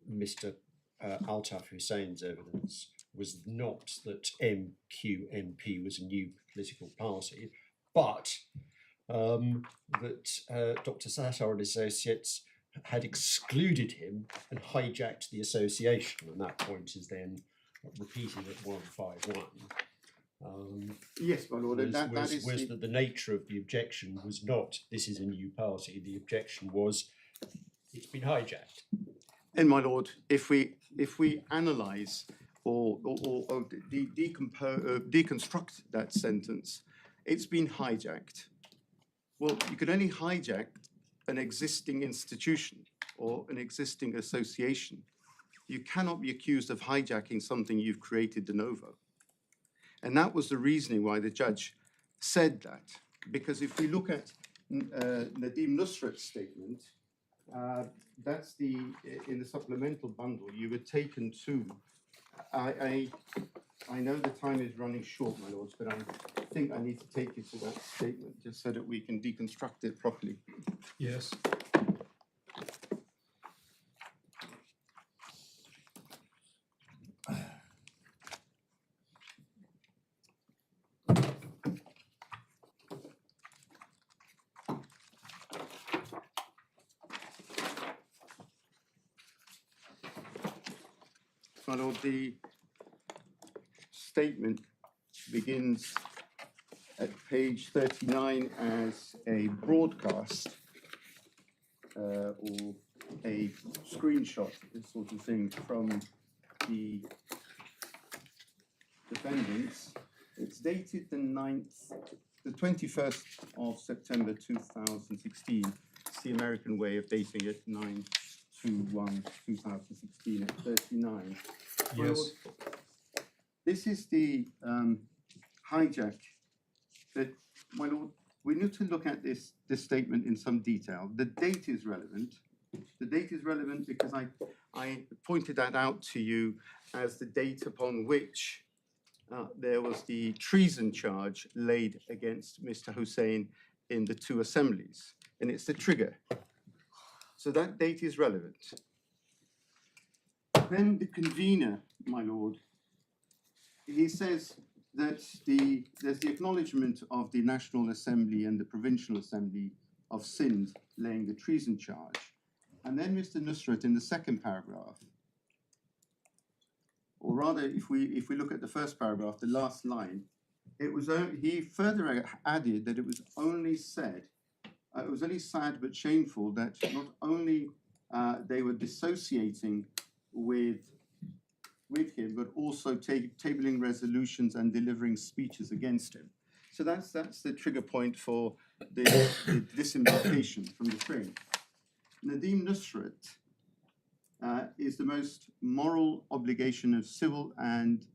Mr. Altaf Hussein's evidence was not that MQMP was a new political party, but that Dr. Sattar and Associates had excluded him and hijacked the association, and that point is then repeated at 151. Yes, my lord, and that is Was that the nature of the objection was not this is a new party. The objection was it's been hijacked. And my lord, if we analyse or deconstruct that sentence, it's been hijacked. Well, you can only hijack an existing institution or an existing association. You cannot be accused of hijacking something you've created de novo. And that was the reasoning why the judge said that. Because if we look at Nadim Nusrat's statement, that's in the supplemental bundle, you were taken to, I know the time is running short, my lords, but I think I need to take you to that statement just so that we can deconstruct it properly. Yes. my lord, the statement begins at page 39 as a broadcast or a screenshot, this sort of thing, from the defendants. It's dated the 21st of September 2016. It's the American way of dating it, 9/21/2016 at 39. Yes. This is the hijack that, my lord, we need to look at this statement in some detail. The date is relevant. The date is relevant because I pointed that out to you as the date upon which there was the treason charge laid against Mr. Hussein in the two assemblies, and it's the trigger. So that date is relevant. Then the convener, my lord, he says that there's the acknowledgement of the National Assembly and the Provincial Assembly of Sindh laying the treason charge. And then Mr. Nusrat in the second paragraph, or rather if we look at the first paragraph, the last line, he further added that it was only sad but shameful that not only they were dissociating with him, but also tabling resolutions and delivering speeches against him. So that's the trigger point for the disembarkation from the train. Nadeem Nusrat is the most moral obligation of civil, and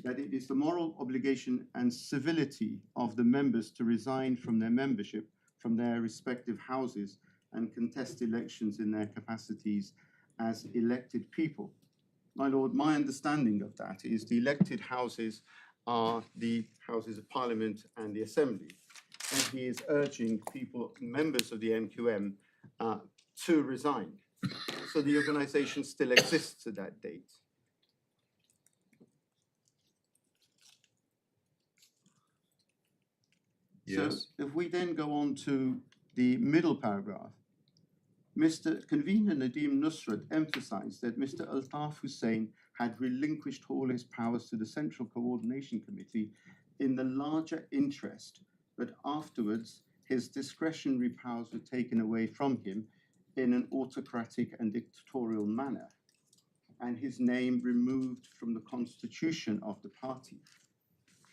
that it is the moral obligation and civility of the members to resign from their membership from their respective houses and contest elections in their capacities as elected people. My lord, my understanding of that is the elected houses are the Houses of Parliament and the Assembly. And he is urging people, members of the MQM, to resign. So the organization still exists at that date. Yes. So if we then go on to the middle paragraph, Mr. Convener Nadeem Nusrat emphasized that Mr. Altaf Hussain had relinquished all his powers to the Central Coordination Committee in the larger interest, but afterwards his discretionary powers were taken away from him in an autocratic and dictatorial manner, and his name removed from the constitution of the party.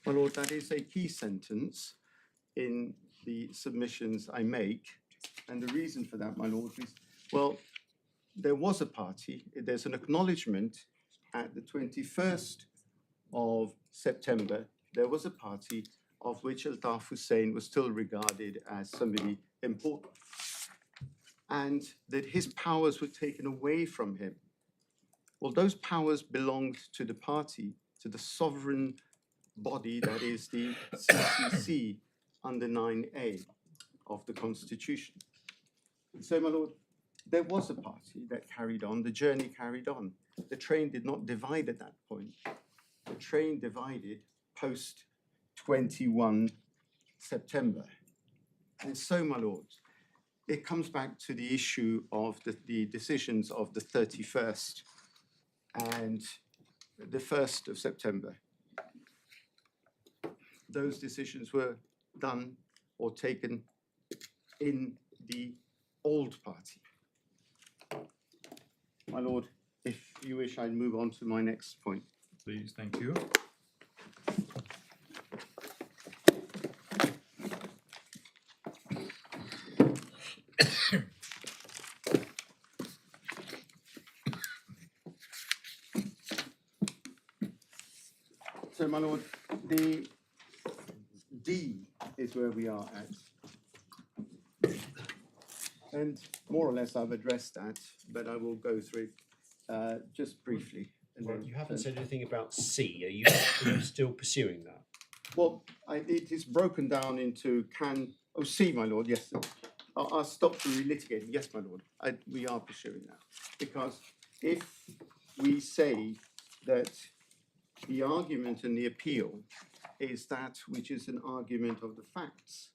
My lord, that is a key sentence in the submissions I make. And the reason for that, my lord, is, well, there was a party. There's an acknowledgement at the 21st of September, there was a party of which Altaf Hussain was still regarded as somebody important, and that his powers were taken away from him. Well, those powers belonged to the party, to the sovereign body that is the CCC under 9A of the Constitution. So, my lord, there was a party that carried on, the journey carried on. The train did not divide at that point. The train divided post 21 September. And so, my lord, it comes back to the issue of the decisions of the 31st and the 1st of September. Those decisions were done or taken in the old party. My lord, if you wish, I'd move on to my next point. Please, thank you. So, my lord, the D is where we are at. And more or less I've addressed that, but I will go through it just briefly. And Well, then, you haven't said anything about C. Are you still pursuing that? Well, it is broken down into C, my lord, yes. I'll stop the relitigating. Yes, my lord, we are pursuing that. Because if we say that the argument and the appeal is that which is an argument of the facts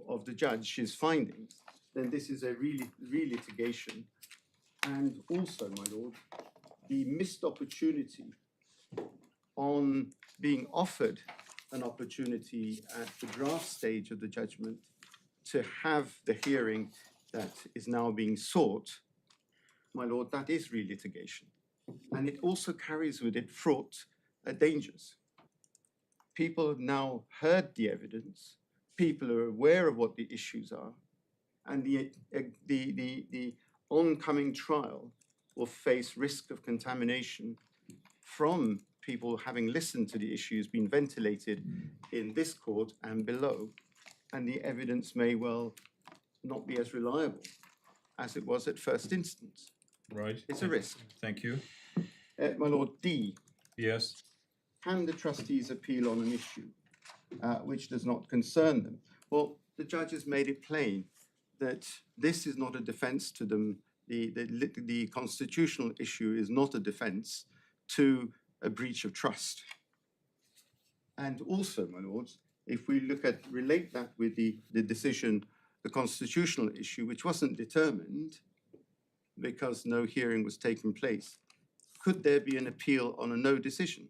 of the judge's findings, then this is a relitigation. And also, my lord, the missed opportunity on being offered an opportunity at the draft stage of the judgment to have the hearing that is now being sought, my lord, that is re-litigation. And it also carries with it fraught dangers. People have now heard the evidence, people are aware of what the issues are, and the oncoming trial will face risk of contamination from people having listened to the issues being ventilated in this court and below, and the evidence may well not be as reliable as it was at first instance. Right. It's a risk. Thank you. My lord, D, Yes. can the trustees appeal on an issue which does not concern them? Well, the judge has made it plain that this is not a defence to them. The constitutional issue is not a defence to a breach of trust. And also, my lords, if we relate that with the decision, the constitutional issue, which wasn't determined because no hearing was taking place, could there be an appeal on a no decision?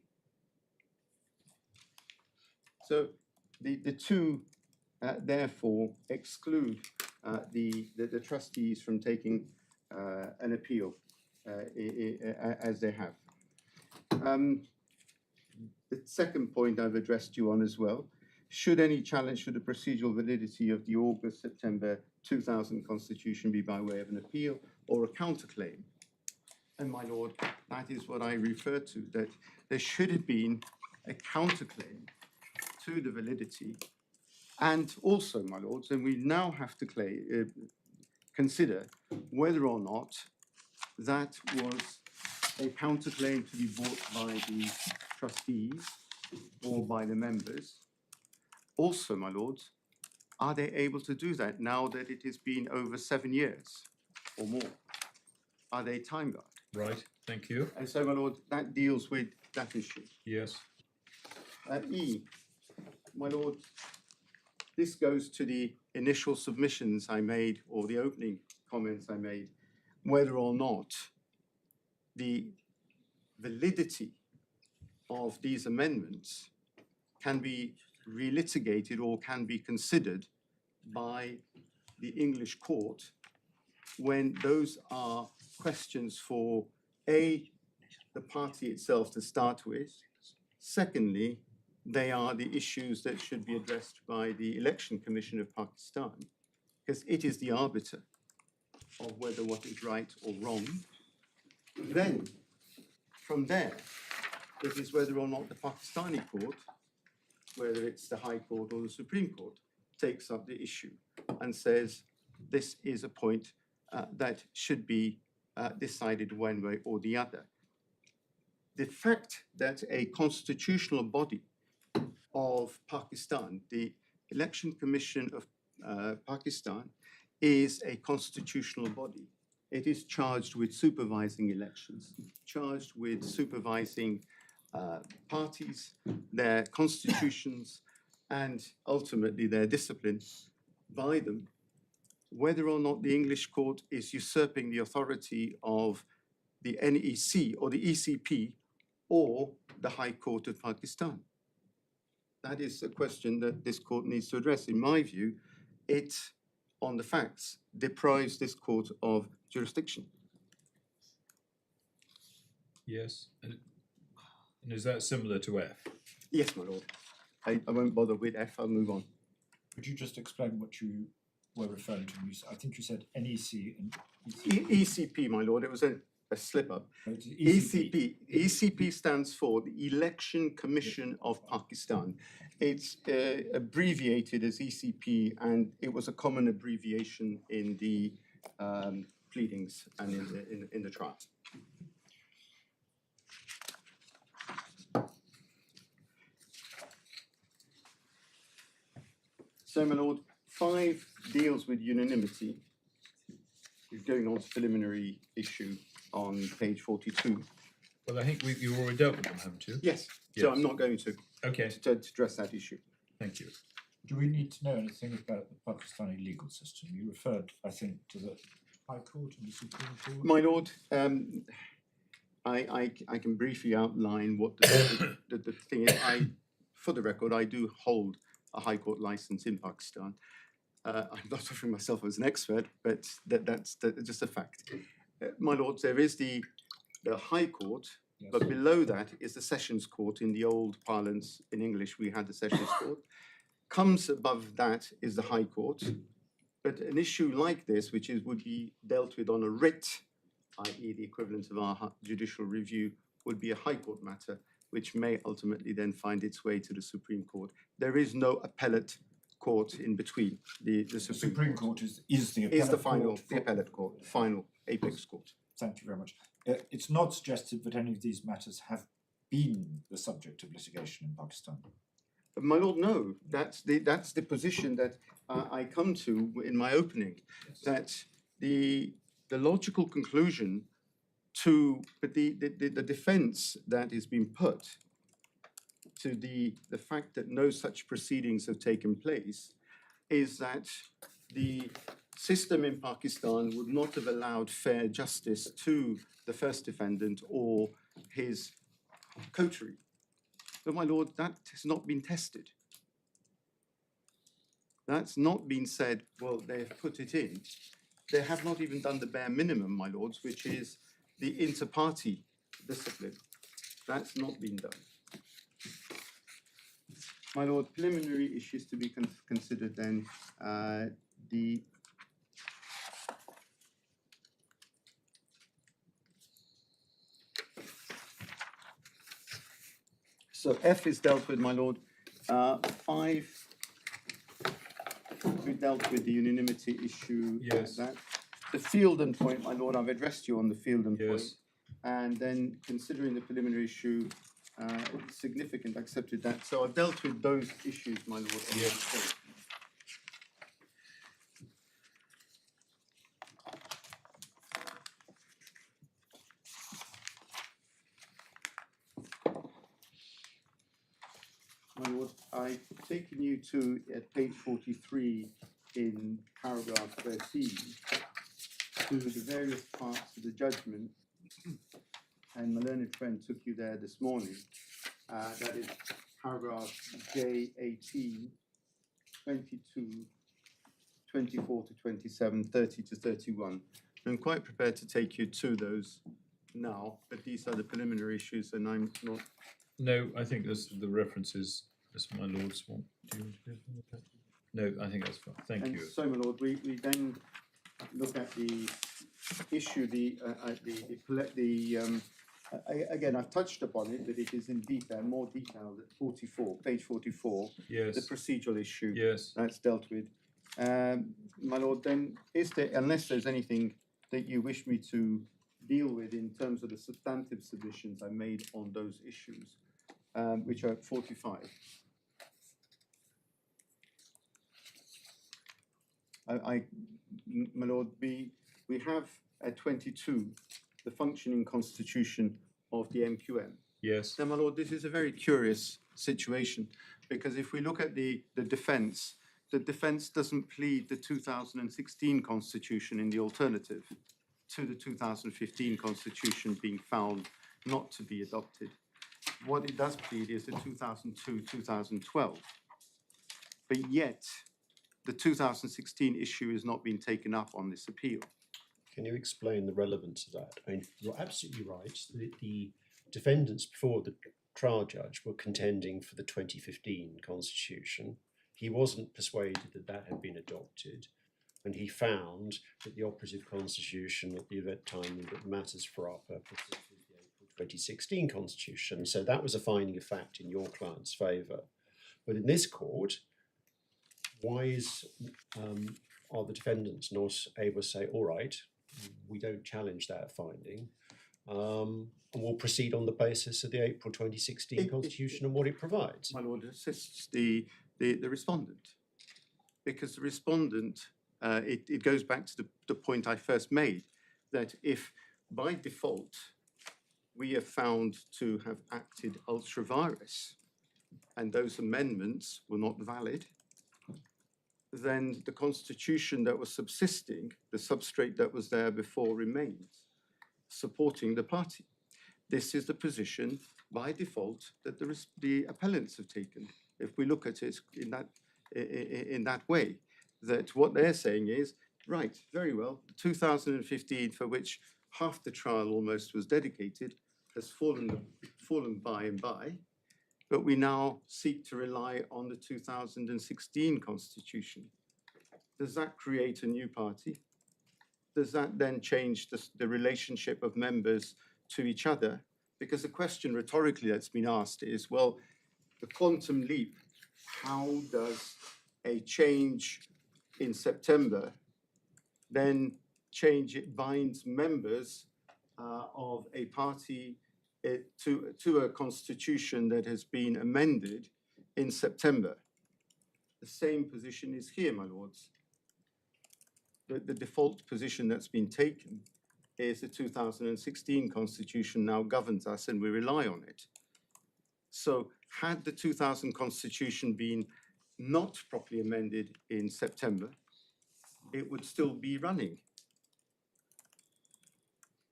So the two therefore exclude the trustees from taking an appeal as they have. The second point I've addressed you on as well, should any challenge to the procedural validity of the August-September 2000 Constitution be by way of an appeal or a counterclaim? And my lord, that is what I refer to, that there should have been a counterclaim to the validity. And also, my lords, and we now have to consider whether or not that was a counterclaim to be brought by the trustees or by the members. Also, my lords, are they able to do that now that it has been over 7 years or more? Are they time barred? Right. Thank you. And so, my lord, that deals with that issue. Yes. E, my lord, this goes to the initial submissions I made or the opening comments I made, whether or not the validity of these amendments can be relitigated or can be considered by the English court when those are questions for A, the party itself to start with. Secondly, they are the issues that should be addressed by the Election Commission of Pakistan, because it is the arbiter of whether what is right or wrong. Then, from there, it is whether or not the Pakistani court, whether it's the High Court or the Supreme Court, takes up the issue and says this is a point that should be decided one way or the other. The fact that a constitutional body of Pakistan, the Election Commission of Pakistan, is a constitutional body. It is charged with supervising elections, charged with supervising parties, their constitutions, and ultimately their discipline by them. Whether or not the English court is usurping the authority of the NEC or the ECP or the High Court of Pakistan. That is a question that this court needs to address. In my view, it, on the facts, deprives this court of jurisdiction. Yes. And is that similar to F? Yes, my lord. I won't bother with F, I'll move on. Could you just explain what you were referring to? I think you said NEC and ECP, my lord, it was a slip-up. ECP stands for the Election Commission of Pakistan. It's abbreviated as ECP, and it was a common abbreviation in the pleadings and in the trial. So, my lord, 5 deals with unanimity. We're going on to preliminary issue on page 42. Well, I think you've already dealt with them, haven't you? Yes, Yes. so I'm not going to address that issue. Thank you. do we need to know anything about the Pakistani legal system? You referred, I think, to the High Court and the Supreme Court. My lord, I can briefly outline what the thing is. For the record, I do hold a High Court license in Pakistan. I'm not offering myself as an expert, but that's just a fact. My lords, there is the High Court, Yes. but below that is the Sessions Court. In the old parlance in English, we had the Sessions Court. Comes above that is the High Court. But an issue like this, which would be dealt with on a writ, i.e. the equivalent of our judicial review, would be a High Court matter, which may ultimately then find its way to the Supreme Court. There is no appellate court in between. The Supreme Court is the is the appellate final, court the appellate court, final apex court. Thank you very much. It's not suggested that any of these matters have been the subject of litigation in Pakistan. My lord, no. That's the position that I come to in my opening. Yes. That the logical conclusion to the defence that is being put to the fact that no such proceedings have taken place is that the system in Pakistan would not have allowed fair justice to the first defendant or his coterie. But my lord, that has not been tested. That's not been said, well, they've put it in. They have not even done the bare minimum, my lords, which is the inter-party discipline. That's not been done. My lord, preliminary issues to be considered then, So F is dealt with, my lord. 5, we dealt with the unanimity issue. Yes. The field and point, my lord, I've addressed you on the field and point. Yes. And then considering the preliminary issue, significant, accepted that. So I've dealt with those issues, my lord. On Yes. that point. My lord, I've taken you to page 43 in paragraph 13 to the various parts of the judgment, and my learned friend took you there this morning. That is paragraph J18, 22, 24 to 27, 30 to 31. I'm quite prepared to take you to those now, but these are the preliminary issues, and I'm not. No, I think there's the references, as my lords want. Do you want to go from the paper? No, I think that's fine. Thank And you. so, my lord, we then look at the issue, again, I've touched upon it, but it is in detail, more detailed at 44, page 44. Yes. The procedural issue. Yes. That's dealt with. My lord, then, unless there's anything that you wish me to deal with in terms of the substantive submissions I made on those issues, which are at 45. My lord, we have at 22 the functioning constitution of the MQM. Yes. Now, my lord, this is a very curious situation, because if we look at the defence doesn't plead the 2016 constitution in the alternative to the 2015 constitution being found not to be adopted. What it does plead is the 2002-2012, but yet the 2016 issue has not been taken up on this appeal. Can you explain the relevance of that? I mean, you're absolutely right. The defendants before the trial judge were contending for the 2015 constitution. He wasn't persuaded that that had been adopted, and he found that the operative constitution at the event time that matters for our purposes was the April 2016 constitution. So that was a finding of fact in your client's favour. But in this court, why are the defendants not able to say, all right, we don't challenge that finding, and we'll proceed on the basis of the April 2016 constitution and what it provides? My lord, assists the respondent, because the respondent, it goes back to the point I first made, that if by default we are found to have acted ultra vires and those amendments were not valid, then the constitution that was subsisting, the substrate that was there before, remains, supporting the party. this is the position by default that the appellants have taken. If we look at it in that way, that what they're saying is, right, very well, 2015, for which half the trial almost was dedicated, has fallen by and by, but we now seek to rely on the 2016 constitution. Does that create a new party? Does that then change the relationship of members to each other? Because the question rhetorically that's been asked is, well, the quantum leap, how does a change in September then change, it binds members of a party to a constitution that has been amended in September? The same position is here, my lords. The default position that's been taken is the 2016 constitution now governs us and we rely on it. So had the 2000 constitution been not properly amended in September, it would still be running.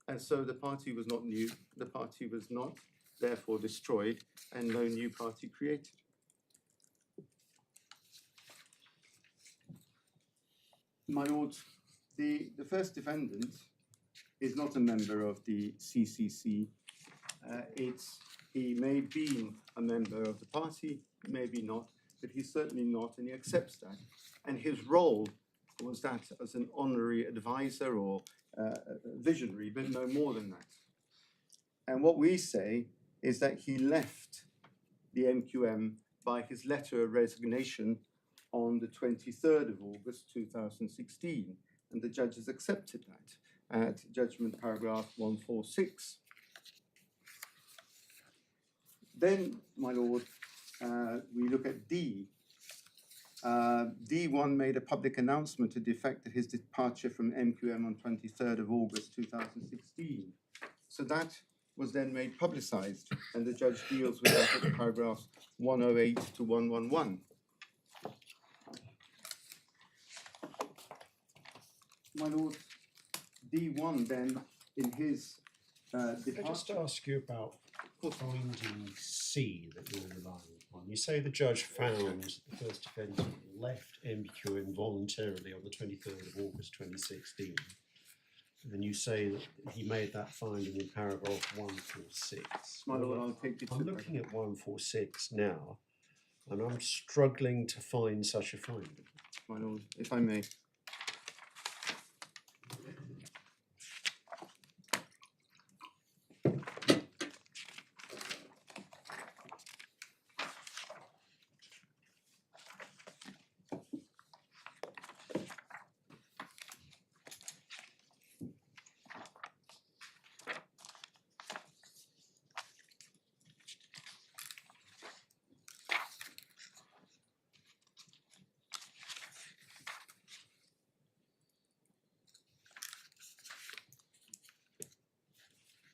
And so the party was not new, the party was not therefore destroyed, and no new party created. My lords, the first defendant is not a member of the CCC. He may be a member of the party, maybe not, but he's certainly not, and he accepts that. And his role was that as an honorary advisor or visionary, but no more than that. And what we say is that he left the MQM by his letter of resignation on the 23rd of August 2016, and the judge has accepted that at judgment paragraph 146. Then, my lord, we look at D. D1 made a public announcement to the effect of his departure from MQM on 23rd of August 2016. So that was then made publicized, and the judge deals with that at paragraphs 108 to 111. My lord, D1 then, in his Can I departure... just ask you about finding C that you're relying upon? You say the judge found the first defendant left MQM voluntarily on the 23rd of August 2016. And then you say that he made that finding in paragraph 146. My lord, I'll take you to... I'm looking at 146 now, and I'm struggling to find such a finding. My lord, if I may.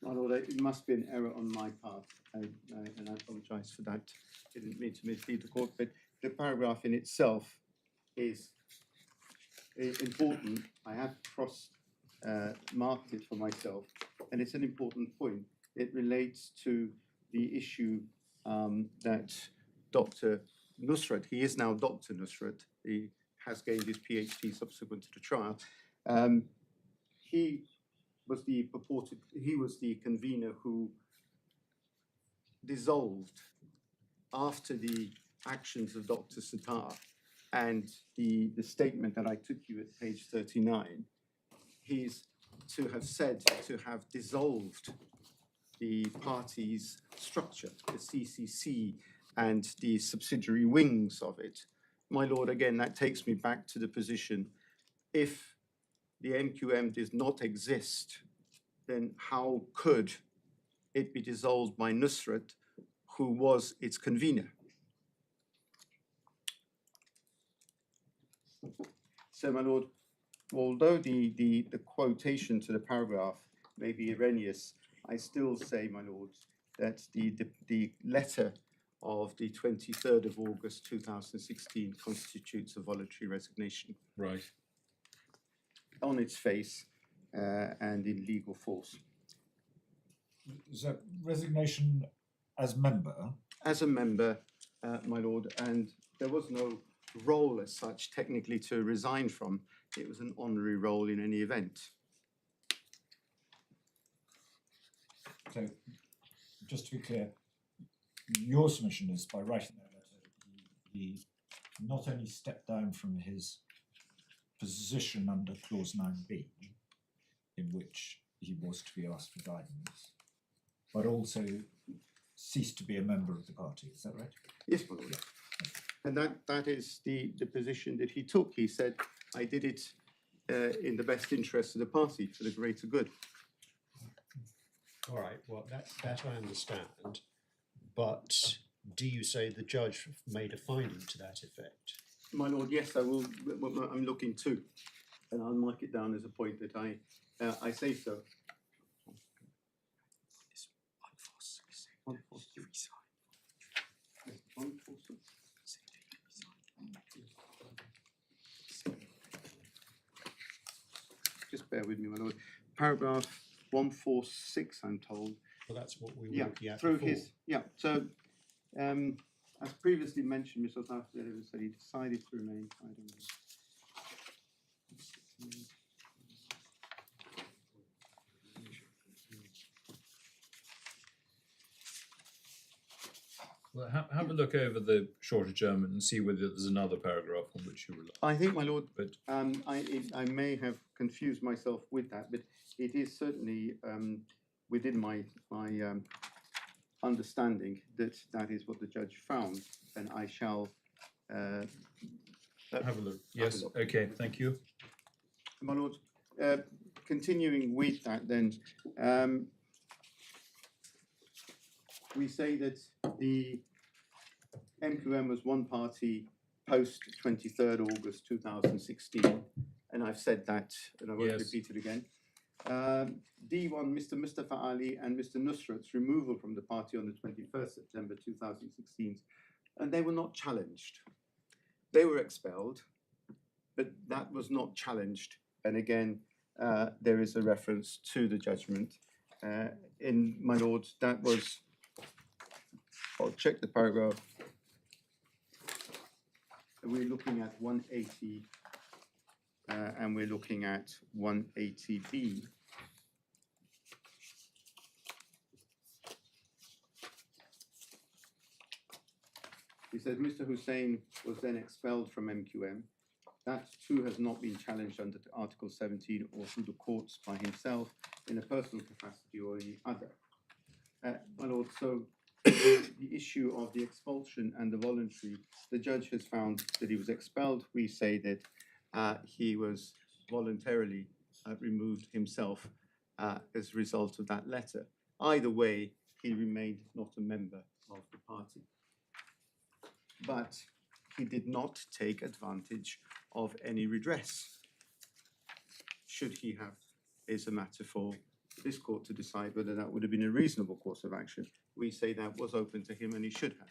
My lord, it must be an error on my part, and I apologise for that. I didn't mean to mislead the court, but the paragraph in itself is important. I have marked it for myself, and it's an important point. It relates to the issue that Dr. Nusrat, he is now Dr. Nusrat, he has gained his PhD subsequent to the trial. He was the convener who dissolved after the actions of Dr. Sattar and the statement that I took you at page 39. He's to have dissolved the party's structure, the CCC, and the subsidiary wings of it. My lord, again, that takes me back to the position, if the MQM does not exist, then how could it be dissolved by Nusrat, who was its convener? So, my lord, although the quotation to the paragraph may be erroneous, I still say, my lords, that the letter of the 23rd of August 2016 constitutes a voluntary resignation. Right. On its face and in legal force. So resignation as member. As a member, my lord, and there was no role as such technically to resign from. It was an honorary role in any event. So just to be clear, your submission is by writing that letter, he not only stepped down from his position under clause 9b, in which he was to be asked for guidance, but also ceased to be a member of the party. Is that right? Yes, my lord. And that is the position that he took. He said, I did it in the best interest of the party, for the greater good. All right, well, that I understand, but do you say the judge made a finding to that effect? My lord, yes, I will. I'm looking too, and I'll mark it down as a point that I say so. 146. 146. Just bear with me, my lord. Paragraph 146, I'm told. Well, that's what we were looking at through before. his, so, as previously mentioned, Mr. Hussain said he decided to remain. I don't know. Well, have a look over the short adjournment and see whether there's another paragraph on which you rely. I think, my lord, But I may have confused myself with that, but it is certainly within my understanding that that is what the judge found, and I shall have a look. Yes, look. okay, thank you. My lord, continuing with that, then we say that the MQM was one party post 23rd August 2016, and I've said that, and I won't Yes. repeat it again. D1, Mr. Mustafa Ali and Mr. Nusrat's removal from the party on the 21st September 2016, and they were not challenged. They were expelled, but that was not challenged. And again, there is a reference to the judgment. In my lord, that was, I'll check the paragraph. We're looking at 180, and we're looking at 180B. He says Mr. Hussein was then expelled from MQM. That too has not been challenged under Article 17 or through the courts by himself in a personal capacity or any other. My lord, so the issue of the expulsion and the voluntary, the judge has found that he was expelled. We say that he was voluntarily removed himself as a result of that letter. Either way, he remained not a member of the party. But he did not take advantage of any redress. Should he have, is a matter for this court to decide whether that would have been a reasonable course of action. We say that was open to him and he should have.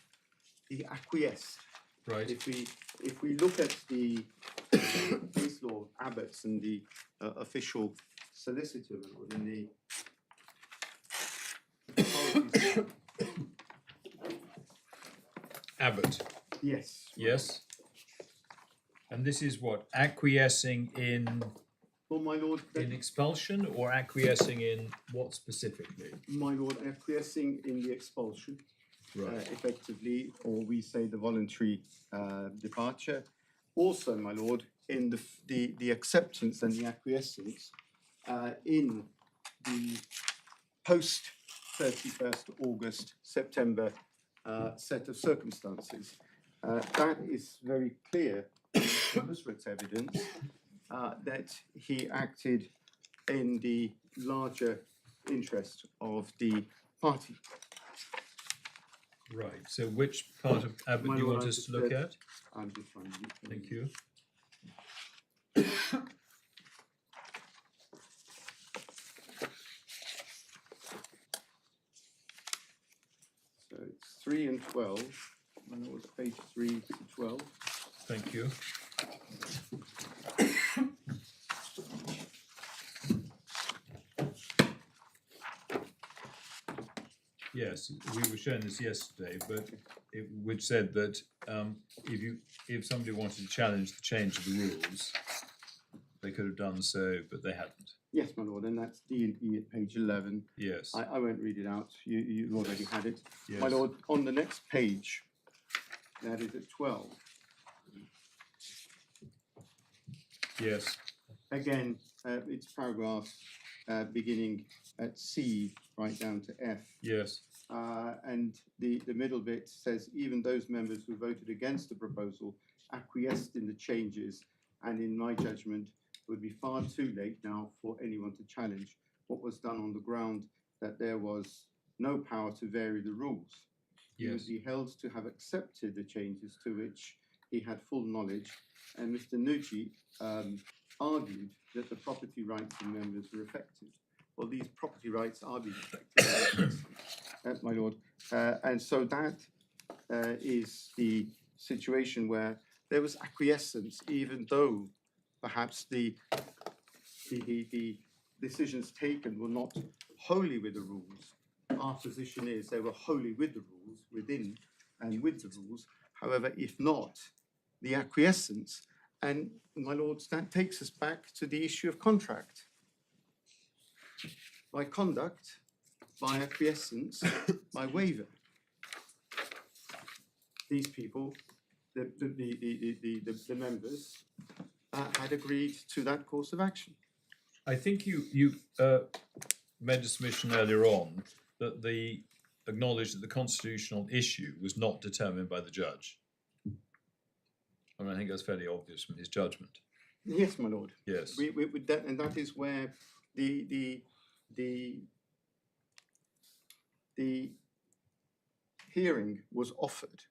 He acquiesced. Right. If we look at the case law of abbots and the official solicitor in the Abbott, yes. yes? And this is what, acquiescing in Well, my lord, expulsion or acquiescing in what specifically? my lord, acquiescing in the expulsion, Right. effectively, or we say the voluntary departure. Also, my lord, in the acceptance and the acquiescence in the post 31st August, September set of circumstances. That is very clear from Nusrat's evidence that he acted in the larger interest of the party. Right, so which part of Abbott My do you lord, want I us just to look said- at? I'm just finding it. Thank you. So it's 3 and 12. And it was page 3 to 12. Thank you. Yes, we were shown this yesterday, but which said that if somebody wanted to challenge the change of the rules, they could have done so, but they hadn't. Yes, my lord, and that's D and E at page 11. Yes. I won't read it out. You've already had it. Yes. My lord, on the next page, that is at 12. Yes. Again, it's paragraphs beginning at C right down to F. Yes. And the middle bit says, even those members who voted against the proposal acquiesced in the changes, and in my judgment, it would be far too late now for anyone to challenge what was done on the ground that there was no power to vary the rules. He would be held to have accepted the changes to which he had full knowledge, and Mr. Nugee argued that the property rights of members were affected. Well, these property rights are being affected, my lord, and so that is the situation where there was acquiescence, even though perhaps the decisions taken were not wholly with the rules. Our position is they were wholly with the rules, within and with the rules. However, if not, the acquiescence, and my lords, that takes us back to the issue of contract. By conduct, by acquiescence, by waiver. These people, the members, had agreed to that course of action. I think you made a submission earlier on that the acknowledged that the constitutional issue was not determined by the judge. I mean, I think that's fairly obvious from his judgment. Yes, my lord. Yes. And that is where the hearing was offered.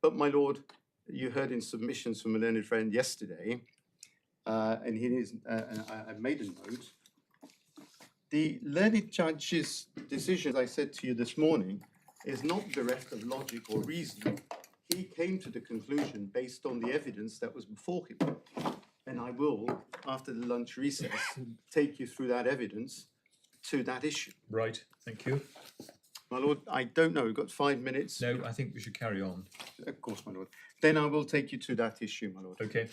But my lord, you heard in submissions from a learned friend yesterday, and he is, I made a note. The learned judge's decision, as I said to you this morning, is not bereft of logic or reason. He came to the conclusion based on the evidence that was before him. And I will, after the lunch recess, take you through that evidence to that issue. Right, thank you. My lord, I don't know, we've got 5 minutes. No, I think we should carry on. Of course, my lord. Then I will take you to that issue, my lord. Okay.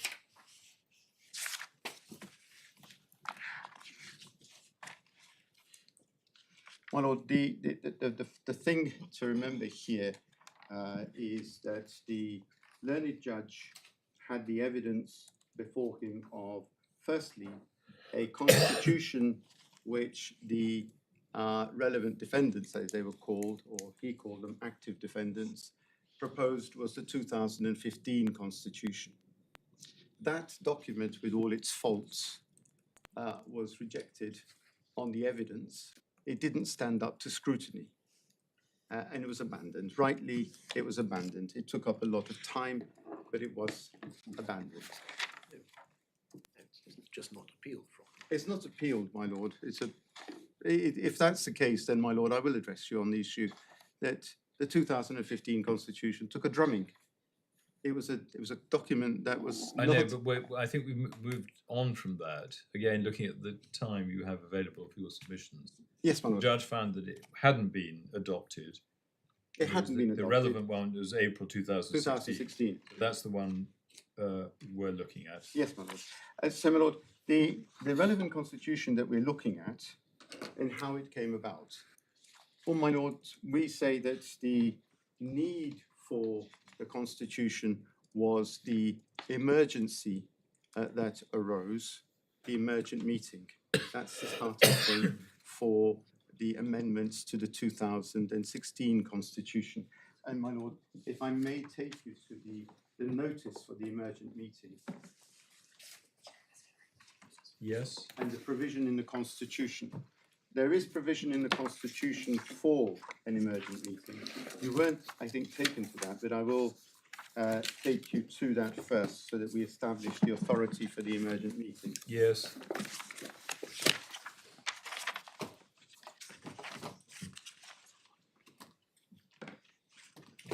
My lord, the thing to remember here is that the learned judge had the evidence before him of, firstly, a constitution which the relevant defendants, as they were called, or he called them active defendants, proposed was the 2015 constitution. That document, with all its faults, was rejected on the evidence. It didn't stand up to scrutiny, and it was abandoned. Rightly, it was abandoned. It took up a lot of time, but it was abandoned. It's just not appealed from. It's not appealed, my lord. If that's the case, then, my lord, I will address you on the issue that the 2015 constitution took a drumming. It was a document that was. I know, but I think we moved on from that. Again, looking at the time you have available for your submissions. Yes, my The lord. judge found that it hadn't been adopted. It hadn't been adopted. The relevant one was April 2016. 2016. That's the one we're looking at. Yes, my lord. So, my lord, the relevant constitution that we're looking at and how it came about. Well, my lord, we say that the need for the constitution was the emergency that arose, the emergent meeting. That's the starting point for the amendments to the 2016 constitution. And my lord, if I may take you to the notice for the emergent meeting. Yes. And the provision in the constitution. There is provision in the constitution for an emergent meeting. You weren't, I think, taken to that, but I will take you to that first so that we establish the authority for the emergent meeting. Yes.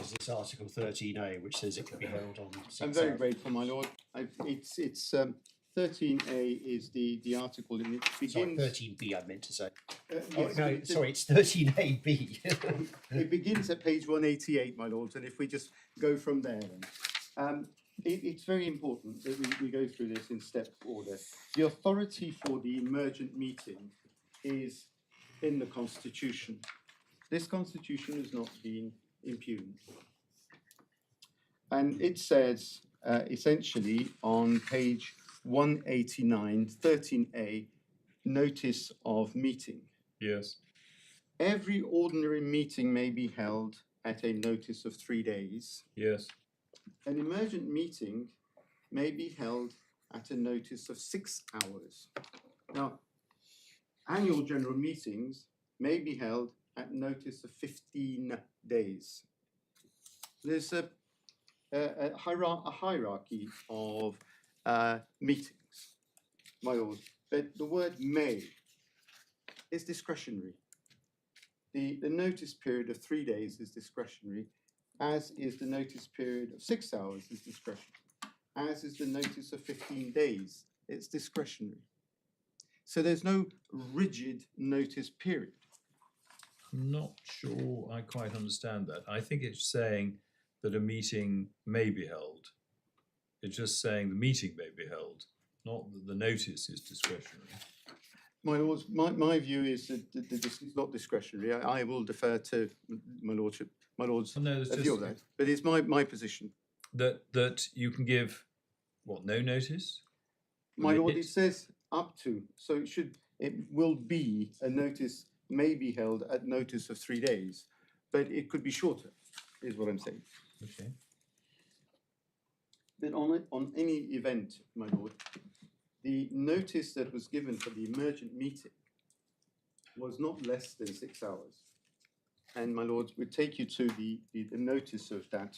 Is this Article 13A, which says it can be held on 6 I'm very hours? grateful, my lord. It's 13A is the article, and it Sorry, begins. 13B I meant to say. Oh, no, sorry, it's 13AB. It begins at page 188, my lords, and if we just go from there then. It's very important that we go through this in step order. The authority for the emergent meeting is in the Constitution. This Constitution has not been impugned. And it says, essentially, on page 189, 13A, notice of meeting. Yes. Every ordinary meeting may be held at a notice of 3 days. Yes. An emergent meeting may be held at a notice of 6 hours. Now, annual general meetings may be held at notice of 15 days. There's a hierarchy of meetings, my lord, but the word may is discretionary. The notice period of 3 days is discretionary, as is the notice period of 6 hours is discretionary, as is the notice of 15 days, it's discretionary. So there's no rigid notice period. I'm not sure I quite understand that. I think it's saying that a meeting may be held. It's just saying the meeting may be held, not that the notice is discretionary. My lords, my view is that this is not discretionary. I will defer to my lordship, my lord's No, it's view of just that, but it's my position. that you can give, what, no notice? My lord, Limit? it says up to, so it will be a notice may be held at notice of 3 days, but it could be shorter, is what I'm saying. Okay. But on any event, my lord, the notice that was given for the emergent meeting was not less than 6 hours. And my lords, we take you to the notice of that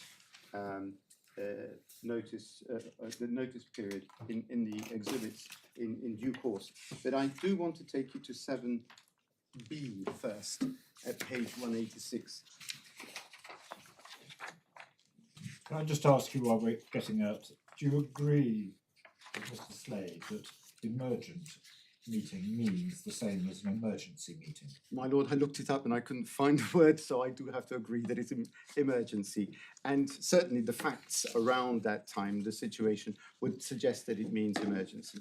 the notice period in the exhibits in due course. But I do want to take you to 7B first at page 186. Can I just ask you while we're getting out, do you agree with Mr. Slade that emergent meeting means the same as an emergency meeting? My lord, I looked it up and I couldn't find the word, so I do have to agree that it's an emergency. And certainly the facts around that time, the situation, would suggest that it means emergency.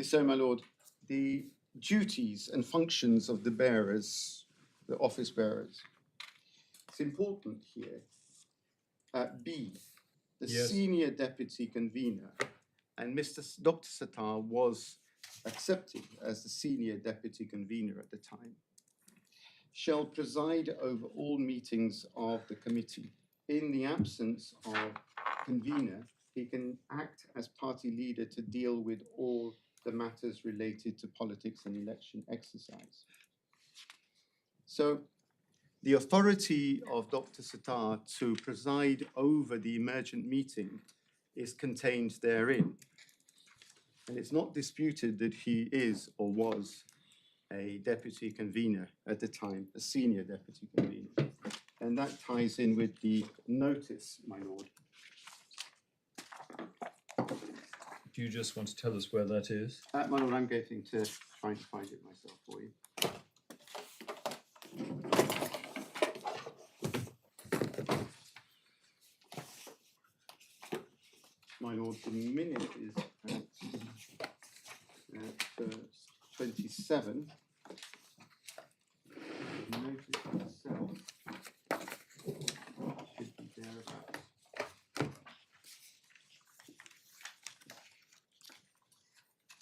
So, my lord, the duties and functions of the bearers, the office bearers, it's important here. B, the Yes. senior deputy convener, and Dr. Sattar was accepted as the senior deputy convener at the time, shall preside over all meetings of the committee. In the absence of convener, he can act as party leader to deal with all the matters related to politics and election exercise. So the authority of Dr. Sattar to preside over the emergent meeting is contained therein. And it's not disputed that he is or was a deputy convener at the time, a senior deputy convener. And that ties in with the notice, my lord. Do you just want to tell us where that is? My lord, I'm getting to trying to find it myself for you. My lord, the minute is at 27. The notice itself should be thereabouts.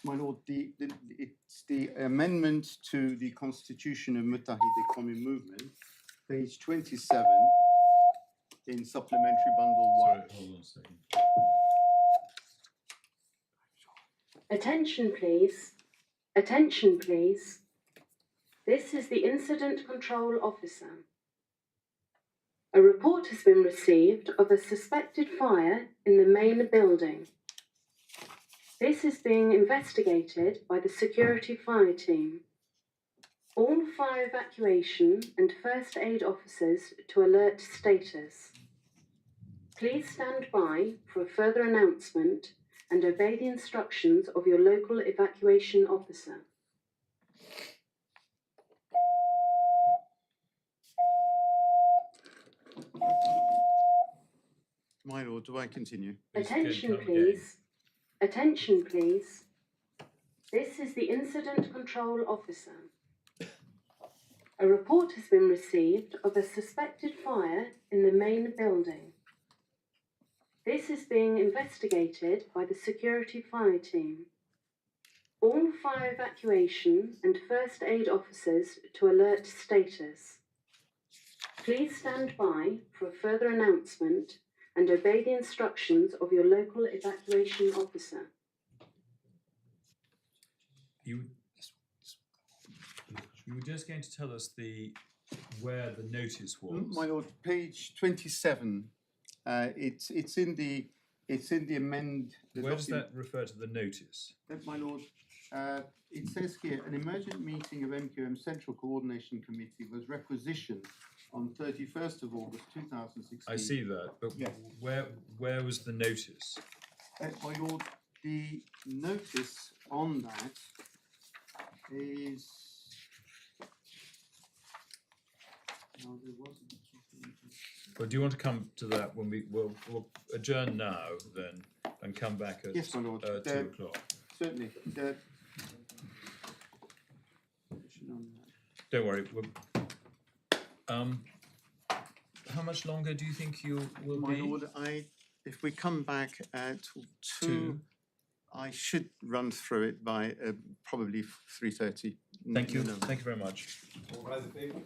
My lord, it's the amendment to the Constitution of Muttahid Common Movement, page 27, in Supplementary Bundle 1. Sorry, hold on a second. Attention please. Attention please. This is the Incident Control Officer. A report has been received of a suspected fire in the main building. This is being investigated by the security fire team. All fire evacuation and first aid officers to alert status. Please stand by for a further announcement and obey the instructions of your local evacuation officer. lord, do I continue? Attention, come please. Attention, please. This is the Incident Control Officer. A report has been received of a suspected fire in the main building. This is being investigated by the security fire team. All fire evacuation and first aid officers to alert status. Please stand by for a further announcement and obey the instructions of your local evacuation officer. You were just going to tell us where the notice was. My lord, page 27. It's in the amend. The Where does document. that refer to the notice? My lord, it says here an emergent meeting of MQM Central Coordination Committee was requisitioned on 31st of August 2016. I see that, but Yes. where was the notice? My lord, the notice on that is. No, there wasn't. Well, do you want to come to that when we'll adjourn now then and come back at Yes, my lord. 2 The- o'clock? Certainly. Don't worry. How much longer do you think you will My be? lord, if we come back at 2, Two. I should run through it by probably 3:30. Thank you. No. Thank you very much. All rise in favour.